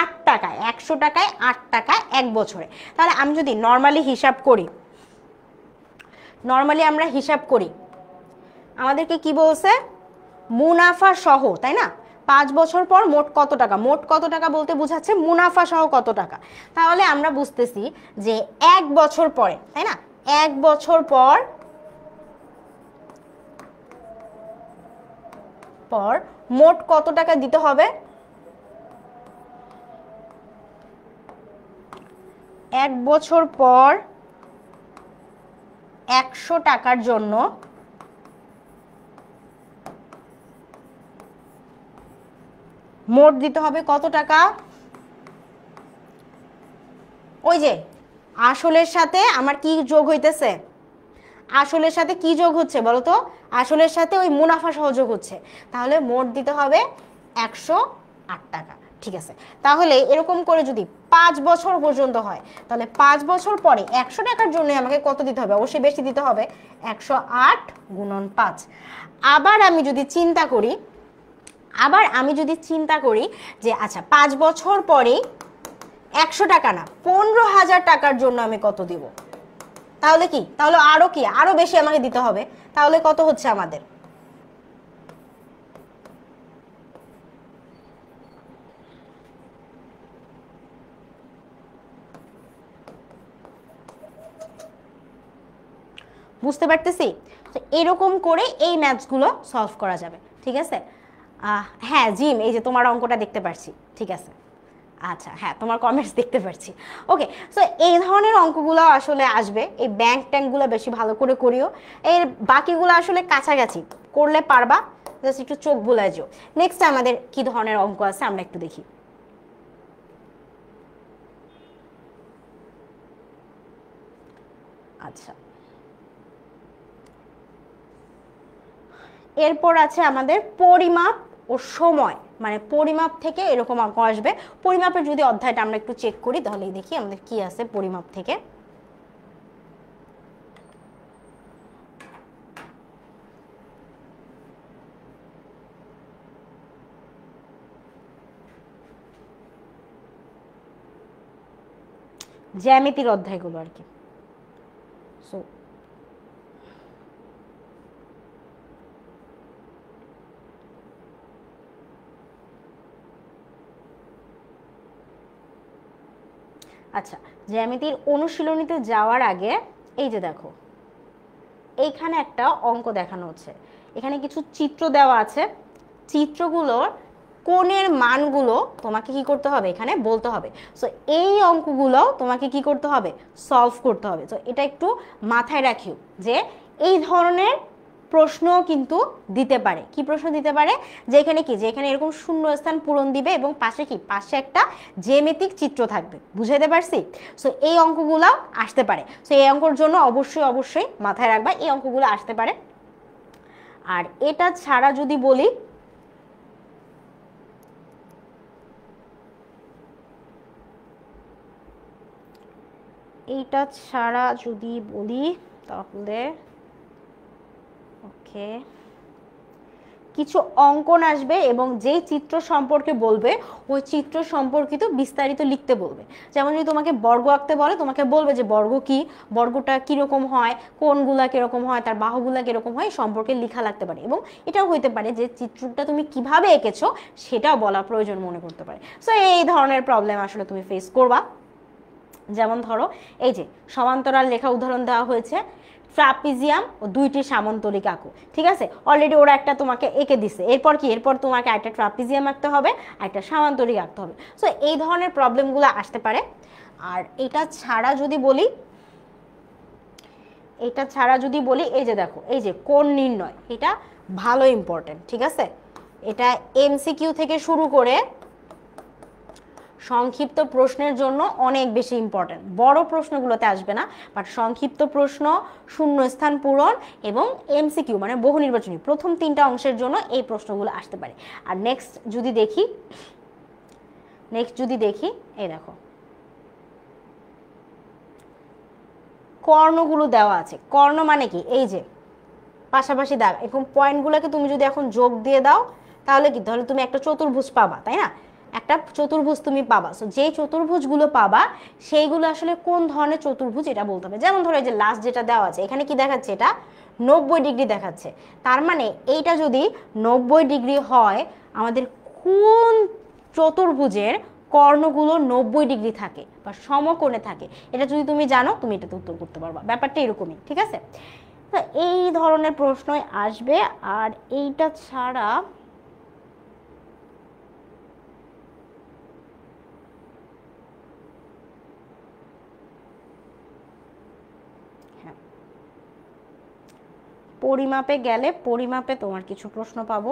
8 টাকায়, 100 টাকায় 8 টাকা 1 বছরে। তাহলে আমি যদি নর্মালি আমরা হিসাব করি, আমাদেরকে কি বলছে? মুনাফা সহ, তাই না? 5 বছর পর মোট কত টাকা, মোট কত টাকা বলতে বুঝাচ্ছে মুনাফা সহ কত টাকা। তাহলে আমরা বুঝতেছি যে 1 বছর পরে, তাই না? 1 বছর পর মোট কত টাকা দিতে হবে? 1 বছর পর 100 টাকার জন্য মোট দিতে হবে কত টাকা? ওই যে আসলের সাথে আমার কি যোগ হইতেছে? আসলের সাথে কি যোগ হচ্ছে বলো তো? আসলের সাথে ওই মুনাফা সহযোগ হচ্ছে। তাহলে মোট দিতে হবে 108 টাকা, ঠিক আছে? তাহলে এরকম করে যদি 5 বছর পর্যন্ত হয়, তাহলে 5 বছর পরে 100 টাকার জন্য আমাকে কত দিতে হবে? অবশ্যই বেশি দিতে হবে, 108 গুণন 5। আবার আমি যদি চিন্তা করি যে আচ্ছা 5 বছর পরে 100 টাকা না, 15,000 টাকার জন্য আমি কত দিব? তাহলে কি? তাহলে আরো বেশি আমাকে দিতে হবে। তাহলে কত হচ্ছে আমাদের? বুঝতে পারতেছি? তো এরকম করে এই ম্যাথসগুলো সলভ করা যাবে, ঠিক আছে? হ্যাঁ জিম, এই যে তোমার অঙ্কটা দেখতে পাচ্ছি, ঠিক আছে। আচ্ছা, হ্যাঁ, তোমার কমেন্টস দেখতে পাচ্ছি। ওকে, সো এই ধরনের অঙ্কগুলো আসলে আসবে, এই ব্যাংক ট্যাঙ্কগুলো বেশি ভালো করে করিও, এর বাকিগুলো আসলে কাছাকাছি করলে পারবা, জাস্ট একটু চোখ বুলায় যাও। নেক্সট আমাদের কি ধরনের অঙ্ক আছে আমরা একটু দেখি। আচ্ছা, এরপর আছে আমাদের পরিমাপ ও সময়, মানে পরিমাপ থেকে এরকম অঙ্ক আসবে। পরিমাপের যদি অধ্যায়টা আমরা একটু চেক করি তাহলে দেখি আমাদের কি আছে পরিমাপ থেকে। জ্যামিতির অধ্যায়গুলো আর কি। সো আচ্ছা, জ্যামিতির অনুশীলনীতে যাওয়ার আগে এই যে দেখো, এইখানে একটা অঙ্ক দেখানো হচ্ছে, এখানে কিছু চিত্র দেওয়া আছে, চিত্রগুলোর কোণের মানগুলো তোমাকে কি করতে হবে, এখানে বলতে হবে। সো এই অঙ্কগুলো তোমাকে কি করতে হবে, সলভ করতে হবে। তো এটা একটু মাথায় রাখিও যে এই ধরনের প্রশ্ন কিন্তু দিতে পারে। কি প্রশ্ন দিতে পারে, যে এখানে কি, যে এখানে এরকম শূন্য স্থান পূরণ দিবে এবং পাশে কি, পাশে একটা জ্যামিতিক চিত্র থাকবে। বুঝাইতে পারছি? সো এই অঙ্কগুলো আসতে পারে। সো এই অঙ্কর জন্য অবশ্যই অবশ্যই মাথায় রাখবা, এই অঙ্কগুলো আসতে পারে। আর এটা ছাড়া যদি বলি, এইটা ছাড়া যদি বলি তাহলে ওকে, কিছু অঙ্কন আসবে এবং যেই চিত্র সম্পর্কে বলবে ওই চিত্র সম্পর্কিত বিস্তারিত লিখতে বলবে। যেমন যদি তোমাকে বর্গ আঁকতে বলে, তোমাকে বলবে যে বর্গ কি, বর্গটা কিরকম হয়, কোণগুলা কিরকম হয়, তার বাহুগুলা কিরকম হয়, সম্পর্কে লেখা লাগতে পারে। এবং এটাও হইতে পারে যে চিত্রটা তুমি কিভাবে এঁকেছো সেটাও বলা প্রয়োজন মনে করতে পারে। সো এই ধরনের প্রবলেম আসলে তুমি ফেস করবা। যেমন ধরো এই যে সমান্তরাল লেখা উদাহরণ দেওয়া হয়েছে, ট্রাপিজিয়াম ও দুইটি সামান্তরিক আঁকো। ঠিক আছে, অলরেডি ওরা একটা তোমাকে এঁকে দিছে, এরপর কি, এরপর তোমাকে একটা ট্রাপিজিয়াম আঁকতে হবে, একটা সামান্তরিক আঁকতে হবে। সো এই ধরনের প্রবলেমগুলো আসতে পারে। আর এটা ছাড়া যদি বলি, এটা ছাড়া যদি বলি এই যে দেখো, এই যে কোণ নির্ণয়, এটা ভালো ইম্পর্টেন্ট। ঠিক আছে, এটা এমসিকিউ থেকে শুরু করে সংক্ষিপ্ত প্রশ্নের জন্য অনেক বেশি ইম্পর্টেন্ট। বড় প্রশ্নগুলোতে আসবে না, বাট সংক্ষিপ্ত প্রশ্ন, শূন্যস্থান পূরণ এবং এমসিকিউ মানে বহু নির্বাচনী, প্রথম 3টা অংশের জন্য এই প্রশ্নগুলো আসতে পারে। আর নেক্সট যদি দেখি এই দেখো, কর্ণগুলো দেওয়া আছে। কর্ণ মানে কি, এই যে পাশাপাশি দাগ, এরকম পয়েন্টগুলোকে তুমি যদি এখন যোগ দিয়ে দাও তাহলে কি, তাহলে তুমি একটা চতুর্ভুজ পাবা, তাই না? একটা চতুর্ভুজ তুমি পাবা। সো যেই চতুর্ভুজগুলো পাবা সেইগুলো আসলে কোন ধরনের চতুর্ভুজ এটা বলতে হবে। যেমন ধরো এই যে লাস্ট যেটা দেওয়া আছে, এখানে কি দেখাচ্ছে, এটা 90 ডিগ্রি দেখাচ্ছে। তার মানে এইটা যদি 90 ডিগ্রি হয়, আমাদের কোন চতুর্ভুজের কর্ণগুলো 90 ডিগ্রি থাকে বা সমকোণে থাকে, এটা যদি তুমি জানো তুমি এটাতে উত্তর করতে পারবা। ব্যাপারটা এরকমই। ঠিক আছে, তো এই ধরনের প্রশ্নই আসবে। আর এইটা ছাড়া পরিমাপে গেলে, পরিমাপে তোমার কিছু প্রশ্ন পাবো।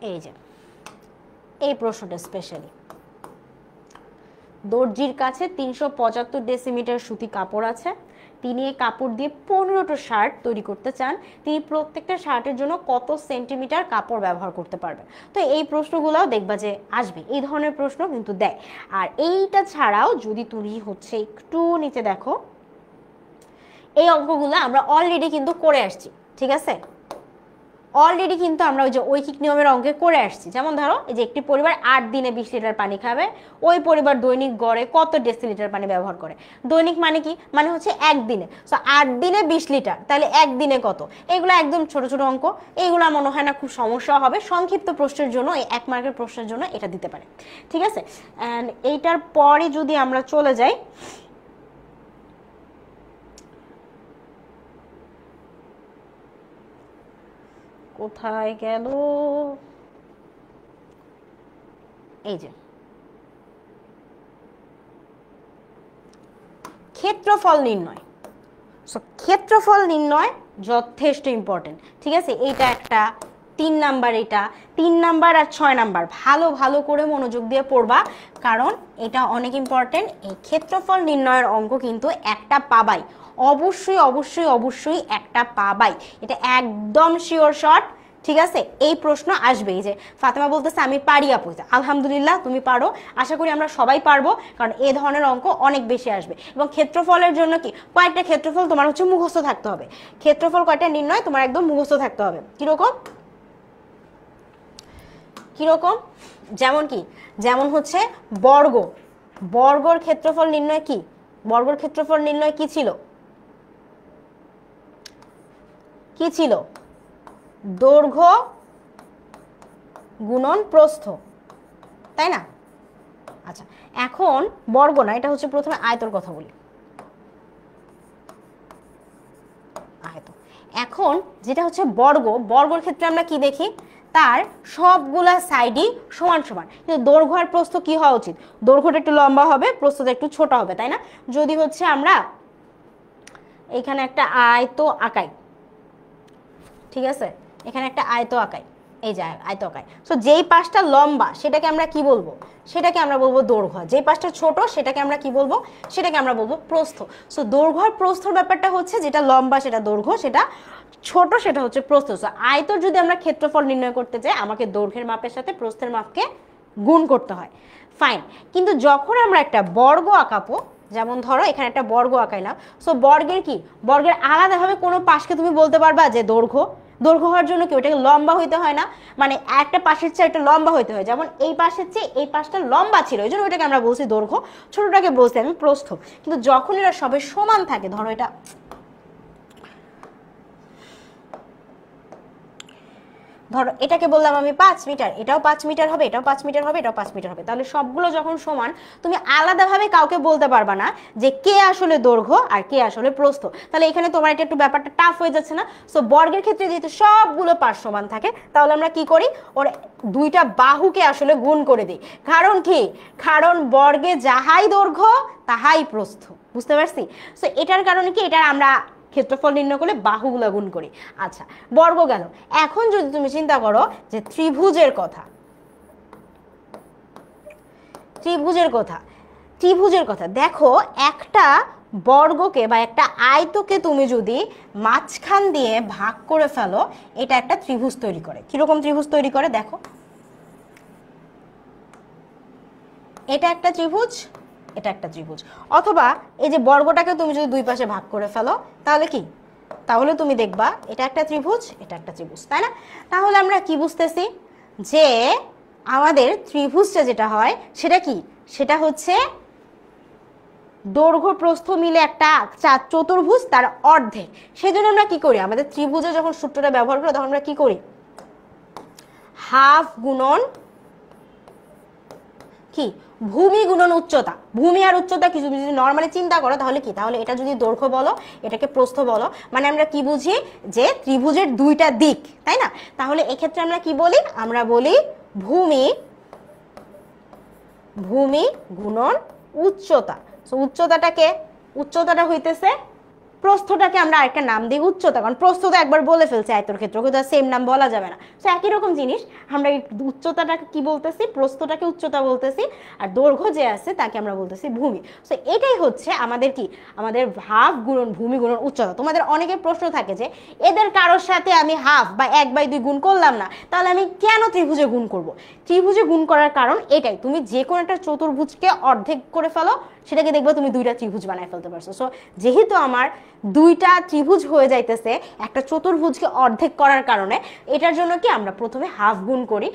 এই যে এই প্রশ্নটা স্পেশালি, দর্জির কাছে 375 ডেসিমিটার সুতি কাপড় আছে, তিনি এই কাপড় দিয়ে 15টা শার্ট তৈরি করতে চান, তিনি প্রত্যেকটা শার্টের জন্য কত সেন্টিমিটার কাপড় ব্যবহার করতে পারবেন। তো এই প্রশ্নগুলোও দেখবা যে আসবে, এই ধরনের প্রশ্ন কিন্তু দেয়। আর এইটা ছাড়াও যদি তুমি হচ্ছে একটু নিচে দেখো, এই অঙ্কগুলো আমরা অলরেডি কিন্তু করে আসছি। ঠিক আছে, অলরেডি কিন্তু আমরা ওই যে ঐকিক নিয়মের অঙ্কে করে আসছি। যেমন ধরো এই যে একটি পরিবার 8 দিনে 20 লিটার পানি খাবে, ওই পরিবার দৈনিক গড়ে কত ডেসিলিটার পানি ব্যবহার করে। দৈনিক মানে কি, মানে হচ্ছে একদিনে। সো 8 দিনে 20 লিটার, তাহলে একদিনে কত। এগুলো একদম ছোট ছোট অঙ্ক, এইগুলো মনে হয় না খুব সমস্যা হবে। সংক্ষিপ্ত প্রশ্নের জন্য, এই 1 মার্কের প্রশ্নের জন্য এটা দিতে পারে, ঠিক আছে। অ্যান্ড এইটার পরে যদি আমরা চলে যাই, কোথায় গেল, এই যে ক্ষেত্রফল নির্ণয়। সো ক্ষেত্রফল নির্ণয় যথেষ্ট ইম্পর্টেন্ট, ঠিক আছে। এইটা একটা 3 নাম্বার, এটা 3 নাম্বার আর 6 নাম্বার ভালো ভালো করে মনোযোগ দিয়ে পড়বা, কারণ এটা অনেক ইম্পর্টেন্ট। এই ক্ষেত্রফল নির্ণয়ের অঙ্ক কিন্তু একটা পাবাই, অবশ্যই অবশ্যই অবশ্যই একটা পাবাই, এটা একদম শিওর শট, ঠিক আছে। এই প্রশ্ন আসবেই। যে ফাতেমা বলতেছে আমি পারি আপু, আলহামদুলিল্লাহ তুমি পারো, আশা করি আমরা সবাই পারবো, কারণ এই ধরনের অঙ্ক অনেক বেশি আসবে। এবং ক্ষেত্রফলের জন্য কি কয়েকটা ক্ষেত্রফল তোমার হচ্ছে মুখস্থ থাকতে হবে। ক্ষেত্রফল কয়টা নির্ণয় তোমার একদম মুখস্থ থাকতে হবে। কিরকম কিরকম, যেমন কি, যেমন হচ্ছে বর্গ, বর্গর ক্ষেত্রফল নির্ণয় কি, বর্গর ক্ষেত্রফল নির্ণয় কি ছিল, কি ছিল, দৈর্ঘ্য গুণন প্রস্থ, তাই না। আচ্ছা এখন বর্গ না, এটা হচ্ছে প্রথমে আয়তর কথা বলি। আয়ত, এখন যেটা হচ্ছে বর্গ, বর্গর ক্ষেত্রে আমরা কি দেখি, তার সবগুলা সাইডই সমান সমান, কিন্তু দৈর্ঘ্য আর প্রস্থ কি হওয়া উচিত, দৈর্ঘ্যটা একটু লম্বা হবে, প্রস্থটা একটু ছোট হবে, তাই না। যদি হচ্ছে আমরা এখানে একটা আয়ত আঁকাই, ঠিক আছে, এখানে একটা আয়ত আঁকাই, এই যে আয়ত আঁকাই। সো যেই পাশটা লম্বা সেটাকে আমরা কি বলবো, সেটাকে আমরা বলবো দৈর্ঘ্য। যেই পাশটা ছোট সেটাকে আমরা কি বলবো, সেটাকে আমরা বলবো প্রস্থ। সো দৈর্ঘ্য আর প্রস্থর ব্যাপারটা হচ্ছে, যেটা লম্বা সেটা দৈর্ঘ্য, সেটা ছোট সেটা হচ্ছে প্রস্থ। সো আয়তর যদি আমরা ক্ষেত্রফল নির্ণয় করতে চাই, আমাকে দৈর্ঘ্যের মাপের সাথে প্রস্থের মাপকে গুণ করতে হয়, ফাইন। কিন্তু যখন আমরা একটা বর্গ আঁকাবো, যেমন ধরো এখানে একটা বর্গ আঁকাইলাম, সো বর্গের কি, বর্গের আলাদাভাবে কোনো পাশকে তুমি বলতে পারবা যে দৈর্ঘ্য, দৈর্ঘ্য হওয়ার জন্য কি ওটাকে লম্বা হইতে হয় না, মানে একটা পাশের চেয়ে একটা লম্বা হইতে হয়। যেমন এই পাশের চেয়ে এই পাশটা লম্বা ছিল, ওই জন্য ওইটাকে আমরা বলছি দৈর্ঘ্য, ছোটটাকে বলছি আমি প্রস্থ। কিন্তু যখন এরা সবাই সমান থাকে, ধরো এটা, ধরো এটাকে বললাম আমি 5 মিটার, এটাও 5 মিটার হবে, এটাও 5 মিটার হবে, এটাও 5 মিটার হবে, তাহলে সবগুলো যখন সমান, তুমি আলাদাভাবে কাউকে বলতে পারবা না যে কে আসলে দৈর্ঘ্য আর কে আসলে প্রস্থ। তাহলে এখানে তোমার এটা একটু ব্যাপারটা টাফ হয়ে যাচ্ছে না। সো বর্গের ক্ষেত্রে যেহেতু সবগুলো পাশ সমান থাকে, তাহলে আমরা কি করি, ওর দুইটা বাহুকে আসলে গুণ করে দিই। কারণ কি, কারণ বর্গে যাহাই দৈর্ঘ্য তাহাই প্রস্থ, বুঝতে পারছি। সো এটার কারণে কি, এটার আমরা ক্ষেত্রফল নির্ণয় করলে বাহুগুলো গুণ করি। আচ্ছা বর্গ গেল, এখন যদি তুমি চিন্তা করো যে ত্রিভুজের কথা, ত্রিভুজের কথা, ত্রিভুজের কথা দেখো, একটা বর্গকে বা একটা আয়তকে তুমি যদি মাঝখান দিয়ে ভাগ করে ফেলো, এটা একটা ত্রিভুজ তৈরি করে। কিরকম ত্রিভুজ তৈরি করে দেখো, এটা একটা ত্রিভুজ, এটা একটা ত্রিভুজ। অথবা এই যে বর্গটাকে তুমি যদি দুই পাশে ভাগ করে ফেলো, তাহলে কি, তাহলে তুমি দেখবা এটা একটা ত্রিভুজ, এটা একটা ত্রিভুজ, তাই না। তাহলে আমরা কি বুঝতেছি, যে আমাদের ত্রিভুজটা যেটা হয় সেটা কি, সেটা হচ্ছে দৈর্ঘ্য প্রস্থ মিলে একটা চতুর্ভুজ, তার অর্ধেক। সেজন্য আমরা কি করি, আমাদের ত্রিভুজে যখন সূত্রটা ব্যবহার করি, তখন আমরা কি করি, হাফ গুণন কি, ভূমি গুণন উচ্চতা। ভূমি আর উচ্চতা কিছু যদি নর্মালি চিন্তা করো, তাহলে কি, তাহলে এটা যদি দৈর্ঘ্য বলো, এটাকে প্রস্থ বলো, মানে আমরা কি বুঝি, যে ত্রিভুজের দুইটা দিক, তাই না। তাহলে এক্ষেত্রে আমরা কি বলি, আমরা বলি ভূমি, ভূমি গুণন উচ্চতা। সো উচ্চতাটাকে, উচ্চতাটা হইতেছে, প্রস্থটাকে আমরা আরেকটা নাম দিই উচ্চতা, কারণ প্রস্থ তো একবার বলে ফেলছে আয়তর ক্ষেত্রে, কিন্তু সেম নাম বলা যাবে না। সো একই রকম জিনিস, আমরা উচ্চতাটাকে কি বলতেছি, প্রস্থটাকে উচ্চতা বলতেছি, আর দৈর্ঘ্য যে আছে তাকে আমরা বলতেছি ভূমি। সো এটাই হচ্ছে আমাদের কি, আমাদের হাফ গুণন ভূমি গুণন উচ্চতা। তোমাদের অনেকের প্রশ্ন থাকে যে এদের কারোর সাথে আমি হাফ বা 1/2 গুণ করলাম না, তাহলে আমি কেন ত্রিভুজে গুণ করব। ত্রিভুজে গুণ করার কারণ এটাই, তুমি যে কোনো একটা চতুর্ভুজকে অর্ধেক করে ফেলো, সেটাকে দেখবে তুমি দুইটা ত্রিভুজ বানায় ফেলতে পারছো। সো যেহেতু আমার দুইটা ত্রিভুজ হয়ে যাইতেছে একটা চতুর্ভুজকে অর্ধেক করার কারণে, এটার জন্য কি আমরা প্রথমে হাফ গুণ করি,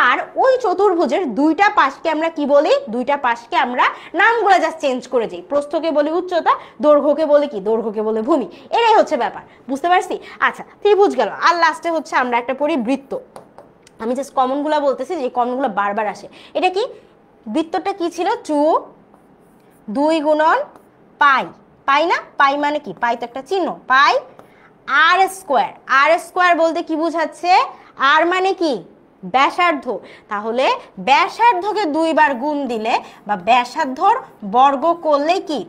আর ওই চতুর্ভুজের দুইটা পাশকে আমরা কি বলি, দুইটা পাশকে আমরা নামগুলো জাস্ট চেঞ্জ করে দিই। প্রস্থকে বলি উচ্চতা, দৈর্ঘ্যকে বলি কি, দৈর্ঘ্যকে বলে ভূমি। এটাই হচ্ছে ব্যাপার, বুঝতে পারছি? আচ্ছা, ত্রিভুজ গেল, আর লাস্টে হচ্ছে আমরা একটা পড়ি বৃত্ত। আমি জাস্ট কমনগুলো বলতেছি, যে কমনগুলো বারবার আসে। এটা কি, বৃত্তটা কি ছিল, 2 গুণন পাই, পাই না, পাই মানে কি, পাই তো একটা চিহ্ন, পাই আর স্কোয়ার। আর স্কোয়ার বলতে কি বুঝাচ্ছে, আর মানে কি, ব্যাসার্ধ। তাহলে ব্যাসার্ধকে 2 বার গুণ দিলে বা ব্যাসার্ধর বর্গ করলেই কি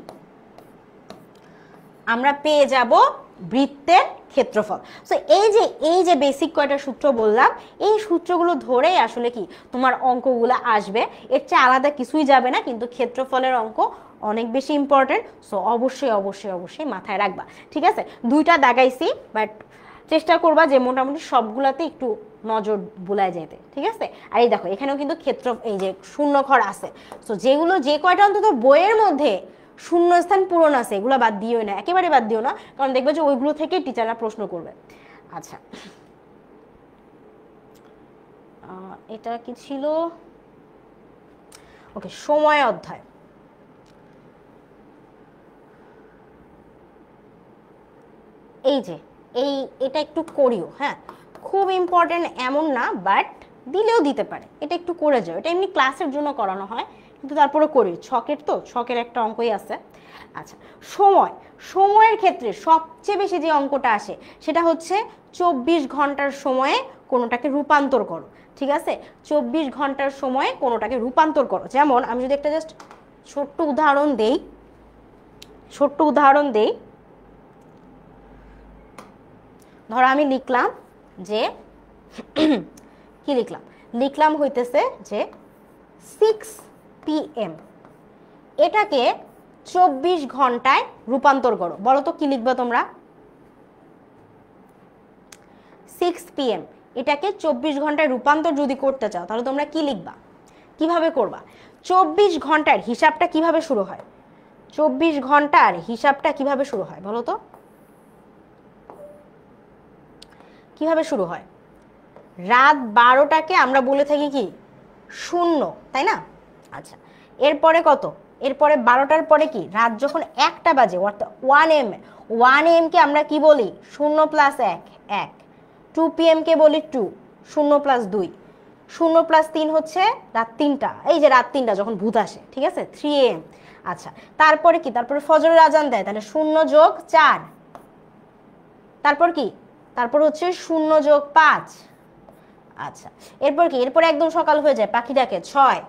আমরা পেয়ে যাব বৃত্তের ক্ষেত্রফল। সো এই যে বেসিক কয়টা সূত্র বললাম, এই সূত্রগুলো ধরেই আসলে কি তোমার অঙ্কগুলো আসবে, এর চেয়ে আলাদা কিছুই যাবে না। কিন্তু ক্ষেত্রফলের অঙ্ক অনেক বেশি ইম্পর্টেন্ট, সো অবশ্যই অবশ্যই অবশ্যই মাথায় রাখবা, ঠিক আছে? দুইটা দাগাইছি, বাট চেষ্টা করবা যে মোটামুটি সবগুলাতে একটু নজর বুলায় যেতে, ঠিক আছে? আর এই দেখো এখানেও কিন্তু ক্ষেত্র, এই যে শূন্যঘর আছে, সো যেগুলো যে কয়টা অন্তত বইয়ের মধ্যে শূন্যস্থান পূরণ আছে এগুলো বাদ দিও না, একেবারে বাদ দিও না, কারণ দেখবে যে ওইগুলো থেকে টিচাররা প্রশ্ন করবে। আচ্ছা, এটা কি ছিল, ওকে, সময় অধ্যায়। এই যে এটা একটু করিও, হ্যাঁ, খুব ইম্পর্টেন্ট এমন না, বাট দিলেও দিতে পারে, এটা একটু করে যাও। এটা এমনি ক্লাসের জন্য করানো হয়, কিন্তু তারপরে করি, ছকের তো, ছকের একটা অঙ্কই আছে। আচ্ছা, সময়ের ক্ষেত্রে সবচেয়ে বেশি যে অঙ্কটা আসে সেটা হচ্ছে 24 ঘন্টার সময়ে কোনোটাকে রূপান্তর করো, ঠিক আছে? 24 ঘন্টার সময়ে কোনোটাকে রূপান্তর করো। যেমন আমি যদি একটা জাস্ট ছোট্ট উদাহরণ দেই, ধরো আমি লিখলাম যে কি লিখলাম হইতেছে যে 6 PM, এটাকে 24 ঘন্টায় রূপান্তর করো। বলো তো কি লিখবা তোমরা? 6 PM এটাকে 24 ঘন্টায় রূপান্তর যদি করতে চাও তাহলে তোমরা কি লিখবা, কিভাবে করবা? 24 ঘন্টার হিসাবটা কিভাবে শুরু হয়? 24 ঘন্টার হিসাবটা কিভাবে শুরু হয় বলো তো? কিভাবে শুরু হয়? রাত 12টাকে আমরা বলে থাকি কি, 0, তাই না? আচ্ছা, এরপরে কত, এরপরে 12টার পরে কি, রাত যখন 1টা বাজে, অর্থাৎ 1 AM কে আমরা কি বলি, 0 + 1 1। 2 PM কে বলি 2, 0 + 2, 0 + 3 হচ্ছে রাত 3টা, এই যে রাত 3টা যখন ভূত আসে, ঠিক আছে, 3 AM। আচ্ছা, তারপরে কি, তারপরে ফজরের আজান দেয়, তাহলে 0 + 4, তারপর কি, তারপর হচ্ছে 0 + 5। আচ্ছা, এরপর কি, এরপর একদম সকাল হয়ে যায়, পাখি ডাকে 6।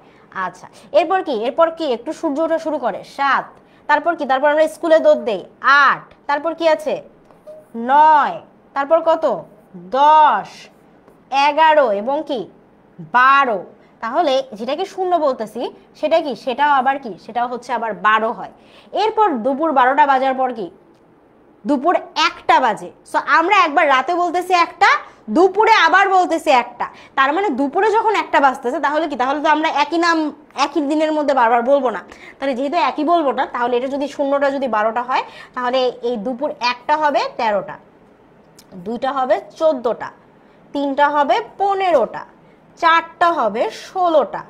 আচ্ছা, এরপর কি একটু সূর্য ওঠা শুরু করে 7। তারপর কি, তারপর আমরা স্কুলে দৌড় দেই 8। তারপর কি আছে 9, তারপর কত 10, 11 এবং কি 12। তাহলে যেটাকে 0 বলতেছি সেটা কি, সেটাও আবার কি, সেটাও হচ্ছে আবার 12 হয়। এরপর দুপুর 12টা বাজার পর কি, দুপুর 1টা বাজে। সো আমরা একবার রাতে বলতেছি 1টা, দুপুরে আবার বলতেছি 1টা, তার মানে দুপুরে যখন 1টা বাজতেছে তাহলে কি, তাহলে তো আমরা একই নাম একই দিনের মধ্যে বারবার বলবো না। তাহলে যেহেতু একই বলবো না, তাহলে এটা যদি 0টা যদি 12টা হয়, তাহলে এই দুপুর 1টা হবে 13টা, 2টা হবে 14টা, 3টা হবে 15টা, 4টা হবে 16টা,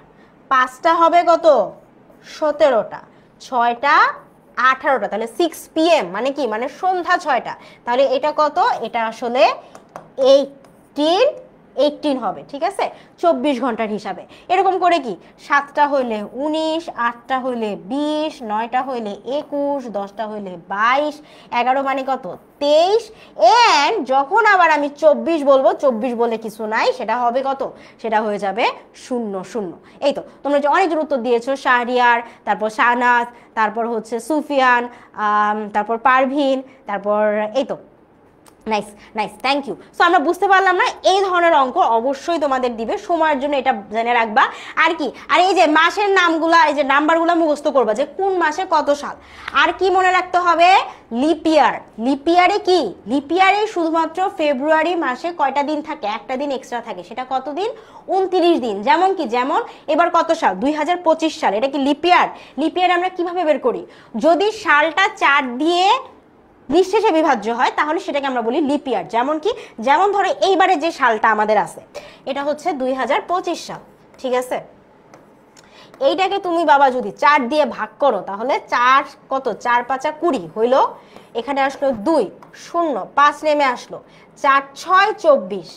5টা হবে কত 17টা, 6টা 18টা। তাহলে 6 PM মানে কি, মানে সন্ধ্যা 6টা। তাহলে এটা কত, এটা আসলে 18 হবে, ঠিক আছে, 24 ঘন্টার হিসাবে। এরকম করে কি, 7টা হইলে 19, 8টা হইলে 20, 9টা হইলে 21, 10টা হইলে 22, 11 মানে কত 23। এন্ড যখন আবার আমি 24 বলবো, 24 বলে কিছু নাই, সেটা হবে কত, সেটা হয়ে যাবে 00। এই তো তোমরা যে অনেকজন উত্তর দিয়েছো, শাহরিয়ার, তারপর শাহনাজ, তারপর হচ্ছে সুফিয়ান, তারপর পারভিন, তারপর এই তো nice nice, thank you. So আমরা বুঝতে পারলাম না, এই ধরনের অঙ্ক অবশ্যই তোমাদের দিবে, সময়ের জন্য এটা জেনে রাখবা। আর কি, আর এই যে মাসের নামগুলা, এই যে নাম্বারগুলো মুখস্থ করবা যে কোন মাসে কত সাল। আর কি মনে রাখতে হবে, লিপ ইয়ার। লিপ ইয়ারে কি, লিপ ইয়ারে শুধুমাত্র ফেব্রুয়ারি মাসে কয়টা দিন থাকে, একটা দিন এক্সট্রা থাকে, সেটা কত দিন, 29 দিন। যেমন কি, যেমন এবার কত সাল, 2025 সাল, এটা কি লিপ ইয়ার। লিপ ইয়ার আমরা কিভাবে বের করি, যদি সালটা 4 দিয়ে নিঃশেষে বিভাজ্য হয় তাহলে সেটাকে আমরা বলি লিপ ইয়ার। যেমন কি, যেমন ধরো এইবারে যে সালটা আমাদের আছে এটা হচ্ছে 2025 সাল, ঠিক আছে। এইটাকে তুমি বাবা যদি 4 দিয়ে ভাগ করো তাহলে 4 কত, 4 5 20 হইলো, এখানে আসলো 2 0 5 নেমে আসলো, 4 6 24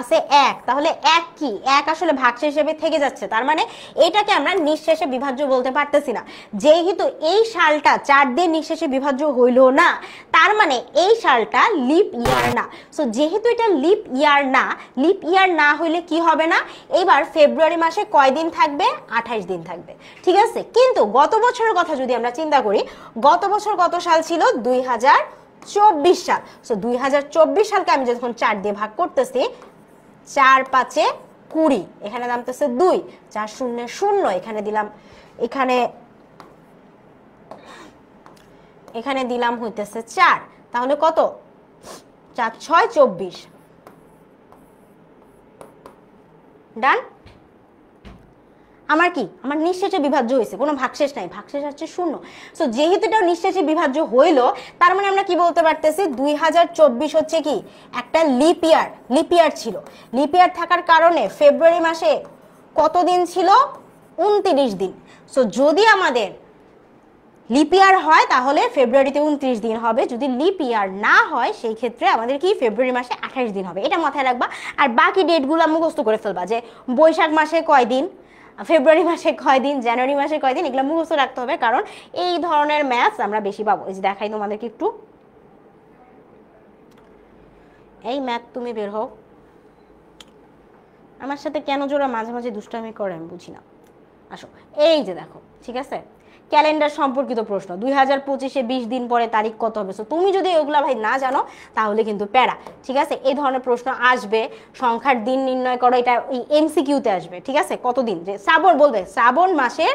আছে 1, তাহলে 1 কি, 1 আসলে ভাগশেষ হিসেবে থেকে যাচ্ছে, তার মানে এটাকে আমরা নিঃশেষে বিভাজ্য বলতে পারতেছি না। যেহেতু এই সালটা 4 দিয়ে নিঃশেষে বিভাজ্য হইলো না, তার মানে এই সালটা লিপ ইয়ার না। সো যেহেতু এটা লিপ ইয়ার না, লিপ ইয়ার না হইলে কি হবে না, এবার ফেব্রুয়ারি মাসে কয় দিন থাকবে, 28 দিন থাকবে, ঠিক আছে। কিন্তু গত বছরের কথা যদি আমরা চিন্তা করি, গত বছর কত সাল ছিল, 2024 সাল। সো 2024 সালকে আমি যখন 4 দিয়ে ভাগ করতেছি, 4 5 20, এখানে নামতেছে 2, 4 0 0, এখানে দিলাম, এখানে দিলাম হইতেছে 4, তাহলে কত, 4 6 24, ডান। আমার কি, আমার নিঃশেষে বিভাজ্য হয়েছে, কোনো ভাগশেষ নাই, ভাগশেষ হচ্ছে 0। সো যেহেতু এটা নিঃশেষে বিভাজ্য হইলো, তার মানে আমরা কি বলতে পারতেছি, 2024 হচ্ছে কি একটা লিপ ইয়ার। লিপ ইয়ার ছিল, লিপ ইয়ার থাকার কারণে ফেব্রুয়ারি মাসে কত দিন ছিল, 29 দিন। সো যদি আমাদের লিপ ইয়ার হয় তাহলে ফেব্রুয়ারিতে 29 দিন হবে, যদি লিপ ইয়ার না হয় সেই ক্ষেত্রে আমাদের কি ফেব্রুয়ারি মাসে 28 দিন হবে, এটা মাথায় রাখবা। আর বাকি ডেটগুলো মুখস্থ করে ফেলবা, যে বৈশাখ মাসে কয় দিন, ফেব্রুয়ারি মাসে কয় দিন, জানুয়ারি মাসে কয় দিন, এগুলো মুখস্থ রাখতে হবে, কারণ এই ধরনের ম্যাথস আমরা বেশি পাবো। এই যে দেখাই তোমাদেরকে একটু, এই ম্যাথ তুমি বের হও, আমার সাথে কেন জোড়া মাঝে মাঝে দুষ্টামি করে আমি বুঝি না। আসো, এই যে দেখো, ঠিক আছে, ক্যালেন্ডার সম্পর্কিত প্রশ্ন, 2025-এ 20 দিন পরে তারিখ কত হবে। সো তুমি যদি ওগুলা ভাই না জানো তাহলে কিন্তু প্যারা, ঠিক আছে। এই ধরনের প্রশ্ন আসবে, সংখ্যার দিন নির্ণয় করো, এটা এই এমসিকিউতে আসবে, ঠিক আছে। কতদিন, যে শ্রাবণ বলবে শ্রাবণ মাসে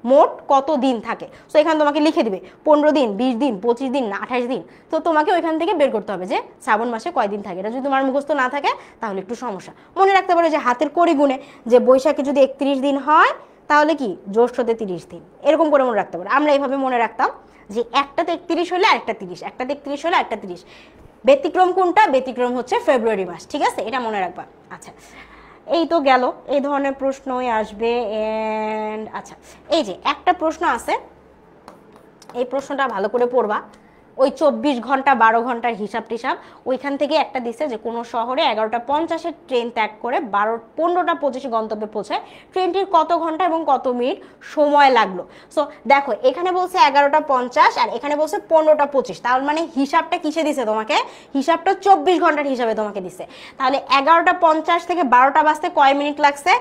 মোট কত দিন থাকে, সো এখানে তোমাকে লিখে দিবে 15 দিন, 20 দিন, 25 দিন, না 28 দিন। তো তোমাকে ওইখান থেকে বের করতে হবে যে শ্রাবণ মাসে কয় দিন থাকে। এটা যদি তোমার মুখস্থ না থাকে তাহলে একটু সমস্যা। মনে রাখতে পারো যে হাতের কড়ি গুণে, যে বৈশাখে যদি 31 দিন হয় তাহলে কি জ্যৈষ্ঠতে 30 দিন, এরকম করে মনে রাখতে পারো। আমরা এইভাবে মনে রাখতাম যে একটাতে 31 হলে আরেকটা 30, একটাতে 31 হলে আরেকটা 30। ব্যতিক্রম কোনটা, ব্যতিক্রম হচ্ছে ফেব্রুয়ারি মাস, ঠিক আছে, এটা মনে রাখবা। আচ্ছা, এই তো গেল, এই ধরনের প্রশ্নই আসবে। এন্ড আচ্ছা, এই যে একটা প্রশ্ন আছে, এই প্রশ্নটা ভালো করে পড়বা। ওই 24 ঘন্টা 12 ঘন্টার হিসাব টিসাব, ওইখান থেকে একটা দিছে যে কোনো শহরে 11টা 50-এর ট্রেন ত্যাগ করে 15টা 25 গন্তব্যে পৌঁছায়, ট্রেনটির কত ঘন্টা এবং কত মিনিট সময় লাগলো। সো দেখো, এখানে বলছে 11টা 50 আর এখানে বলছে 15টা 25, তার মানে হিসাবটা কিসে দিছে তোমাকে, হিসাবটা 24 ঘন্টার হিসাবে তোমাকে দিছে। তাহলে 11টা 50 থেকে 12টা বাজতে কয় মিনিট লাগছে,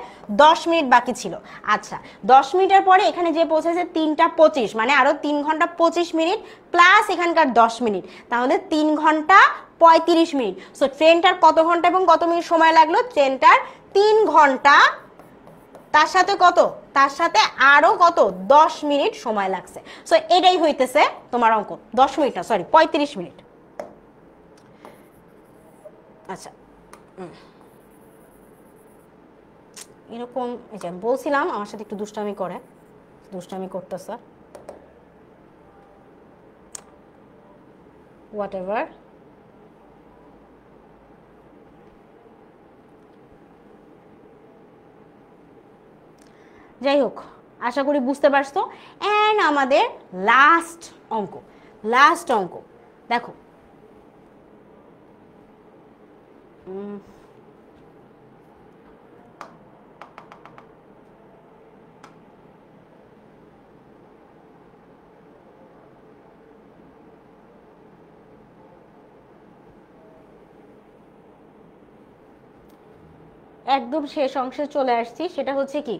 10 মিনিট বাকি ছিল। আচ্ছা, 10 মিনিটের পরে এখানে যে পৌঁছেছে 3টা 25, মানে আরো 3 ঘন্টা 25 মিনিট প্লাস এখানকার 10 মিনিট, তাহলে 3 ঘন্টা 35 মিনিট। সো ট্রেনটার কত ঘন্টা এবং কত মিনিট সময় লাগলো, ট্রেনটার 3 ঘন্টা, তার সাথে কত, তার সাথে আরো কত 10 মিনিট সময় লাগছে। সো এটাই হইতেছে তোমার অঙ্ক, 10 মিনিট না, সরি 35 মিনিট। আচ্ছা, এরকম এই যে বলছিলাম আমার সাথে একটু দুষ্টামি করে, দুষ্টামি করতেছে, whatever। যাই হোক, আশা করি বুঝতে পারছো। এন্ড আমাদের লাস্ট অঙ্ক, লাস্ট অঙ্ক দেখো, একদম শেষ অংশে চলে আসছি, সেটা হচ্ছে কি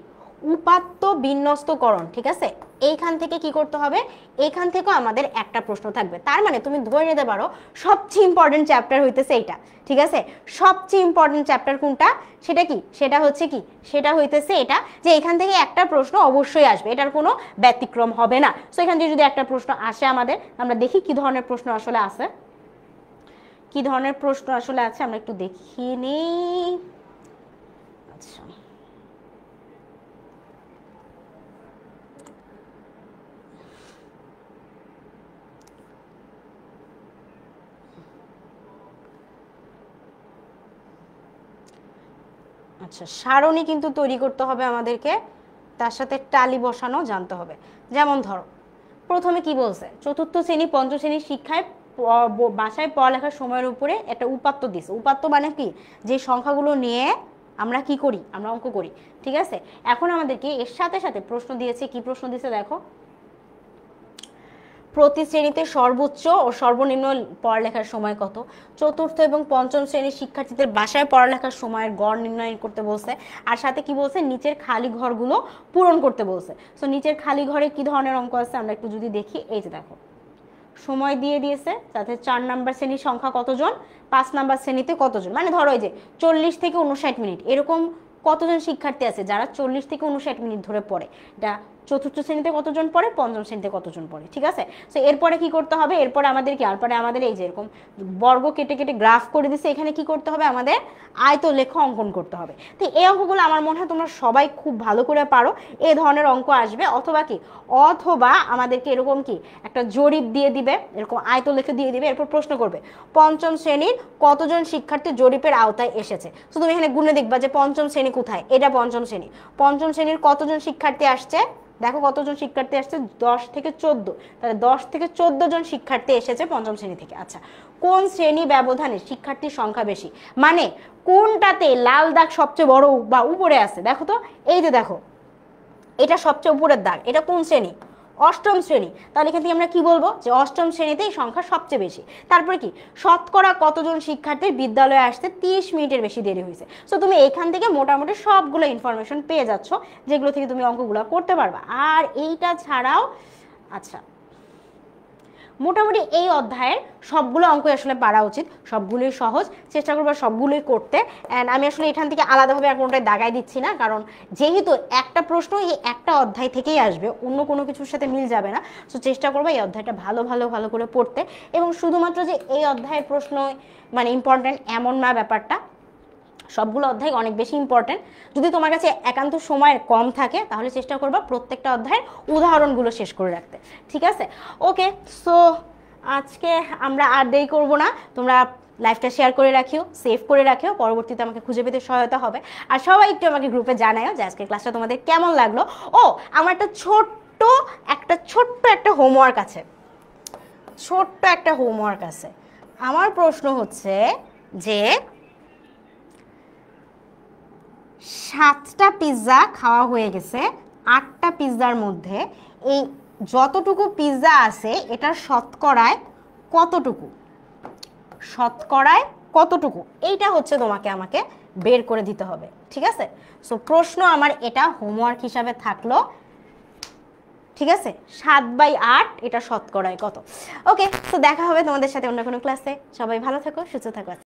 উপাত্ত বিন্যস্তকরণ, ঠিক আছে। এইখান থেকে কি করতে হবে, এইখান থেকেও আমাদের একটা প্রশ্ন থাকবে। তার মানে তুমি ধরে নিতে পারো সবচেয়ে ইম্পর্টেন্ট চ্যাপ্টার হইতেছে এইটা, ঠিক আছে? সবচেয়ে ইম্পর্টেন্ট চ্যাপ্টার কোনটা, সেটা কি, সেটা হচ্ছে কি, সেটা হইতেছে এটা, যে এখান থেকে একটা প্রশ্ন অবশ্যই আসবে, এটার কোনো ব্যতিক্রম হবে না। সো এখান থেকে যদি একটা প্রশ্ন আসে আমাদের, আমরা দেখি কি ধরনের প্রশ্ন আসলে আছে, কি ধরনের প্রশ্ন আসলে আছে আমরা একটু দেখি নিই। আচ্ছা, আচ্ছা সারণী কিন্তু তৈরি করতে হবে আমাদেরকে, তার সাথে টালি বসানো জানতে হবে। যেমন ধরো প্রথমে কি বলছে, চতুর্থ শ্রেণী পঞ্চম শ্রেণীর শিক্ষায় বাসায় পড়ালেখার সময়ের উপরে একটা উপাত্ত দিছে। উপাত্ত মানে কি, যে সংখ্যাগুলো নিয়ে আমরা কি করি, আমরা অঙ্ক করি, ঠিক আছে? এখন আমাদেরকে এর সাথে সাথে প্রশ্ন দিয়েছে, কি প্রশ্ন দিয়েছে দেখো, প্রতি শ্রেণীতে সর্বোচ্চ ও সর্বনিম্ন পড়ালেখার সময় কত, চতুর্থ এবং পঞ্চম শ্রেণীর শিক্ষার্থীদের বাসায় পড়ালেখার সময়ের গড় নির্ণয় করতে বলছে, আর সাথে কি বলছে, নিচের খালি ঘরগুলো পূরণ করতে বলছে। সো নিচের খালি ঘরে কি ধরনের অঙ্ক আছে আমরা একটু যদি দেখি, এই যে দেখো সময় দিয়ে দিয়েছে, তাতে 4 নাম্বার শ্রেণীর সংখ্যা কতজন, 5 নাম্বার শ্রেণীতে কতজন, মানে ধরো এই যে 40 থেকে 59 মিনিট, এরকম কতজন শিক্ষার্থী আছে যারা 40 থেকে 59 মিনিট ধরে পড়ে, এটা চতুর্থ শ্রেণীতে কতজন পড়ে, পঞ্চম শ্রেণীতে কতজন পড়ে, ঠিক আছে? সো এরপরে কি করতে হবে, এরপরে আমাদের কি, এরপরে আমাদের এই যে এরকম বর্গ কেটে কেটে গ্রাফ করে দিছে, এখানে কি করতে হবে, আমাদের আয়তলেখ অঙ্কন করতে হবে। তো এই অঙ্কগুলো আমার মনে হয় তোমরা সবাই খুব ভালো করে পারো, এই ধরনের অঙ্ক আসবে। অথবা কি, অথবা আমাদেরকে এরকম কি একটা জরিপ দিয়ে দিবে, এরকম আয়তলেখ দিয়ে দিবে, এরপর প্রশ্ন করবে পঞ্চম শ্রেণীর কতজন শিক্ষার্থী জরিপের আওতায় এসেছে। তো তুমি এখানে গুণে দেখবা যে পঞ্চম শ্রেণী কোথায়, এটা পঞ্চম শ্রেণী, পঞ্চম শ্রেণীর কতজন শিক্ষার্থী আসছে, দেখো কতজন শিক্ষার্থী আসছে, 10 থেকে 14, তাহলে 10 থেকে 14 জন শিক্ষার্থী এসেছে পঞ্চম শ্রেণী থেকে। আচ্ছা, কোন শ্রেণী ব্যবধানে শিক্ষার্থীর সংখ্যা বেশি, মানে কোনটাতে লাল দাগ সবচেয়ে বড় বা উপরে আছে, দেখো তো, এই যে দেখো এটা সবচেয়ে উপরের দাগ, এটা কোন শ্রেণী, অষ্টম শ্রেণী। তাহলে এখান থেকে আমরা কি বলবো, যে অষ্টম শ্রেণীতে এই সংখ্যা সবচেয়ে বেশি। তারপরে কি, শতকরা কতজন শিক্ষার্থীর বিদ্যালয়ে আসতে 30 মিনিটের বেশি দেরি হয়েছে। সো তুমি এখান থেকে মোটামুটি সবগুলো ইনফরমেশন পেয়ে যাচ্ছ, যেগুলো থেকে তুমি অঙ্কগুলো করতে পারবা। আর এইটা ছাড়াও আচ্ছা, মোটামুটি এই অধ্যায়ের সবগুলো অঙ্ক আসলে পারা উচিত, সবগুলোই সহজ, চেষ্টা করবো সবগুলোই করতে। অ্যান্ড আমি আসলে এখান থেকে আলাদাভাবে আর কোনোটাই দাগাই দিচ্ছি না, কারণ যেহেতু একটা প্রশ্ন এই একটা অধ্যায় থেকেই আসবে, অন্য কোনো কিছুর সাথে মিল যাবে না। সো চেষ্টা করবো এই অধ্যায়টা ভালো করে পড়তে। এবং শুধুমাত্র যে এই অধ্যায়ের প্রশ্ন মানে ইম্পর্টেন্ট এমন না ব্যাপারটা, সবগুলো অধ্যায় অনেক বেশি ইম্পর্টেন্ট। যদি তোমার কাছে একান্ত সময় কম থাকে তাহলে চেষ্টা করবা প্রত্যেকটা অধ্যায়ের উদাহরণগুলো শেষ করে রাখতে, ঠিক আছে? ওকে, সো আজকে আমরা আর দেরি করবো না, তোমরা লাইভটা শেয়ার করে রাখিও, সেভ করে রাখিও, পরবর্তীতে আমাকে খুঁজে পেতে সহায়তা হবে। আর সবাই একটু আমাকে গ্রুপে জানাও যে আজকের ক্লাসটা তোমাদের কেমন লাগলো। ও, আমার একটা ছোট্ট একটা হোমওয়ার্ক আছে, ছোট্ট একটা হোমওয়ার্ক আছে। আমার প্রশ্ন হচ্ছে যে 7টা পিৎজা খাওয়া হয়ে গেছে, 8টা পিৎজার মধ্যে এই যতটুকু পিৎজা আছে এটার শতকরায় কতটুকু, শতকরায় কতটুকু, এইটা হচ্ছে তোমাকে আমাকে বের করে দিতে হবে, ঠিক আছে? সো প্রশ্ন আমার এটা হোমওয়ার্ক হিসাবে থাকলো, ঠিক আছে? 7/8 এটা শতকরায় কত। ওকে, সো দেখা হবে তোমাদের সাথে অন্য কোনো ক্লাসে। সবাই ভালো থাকো, সুস্থ থাকো।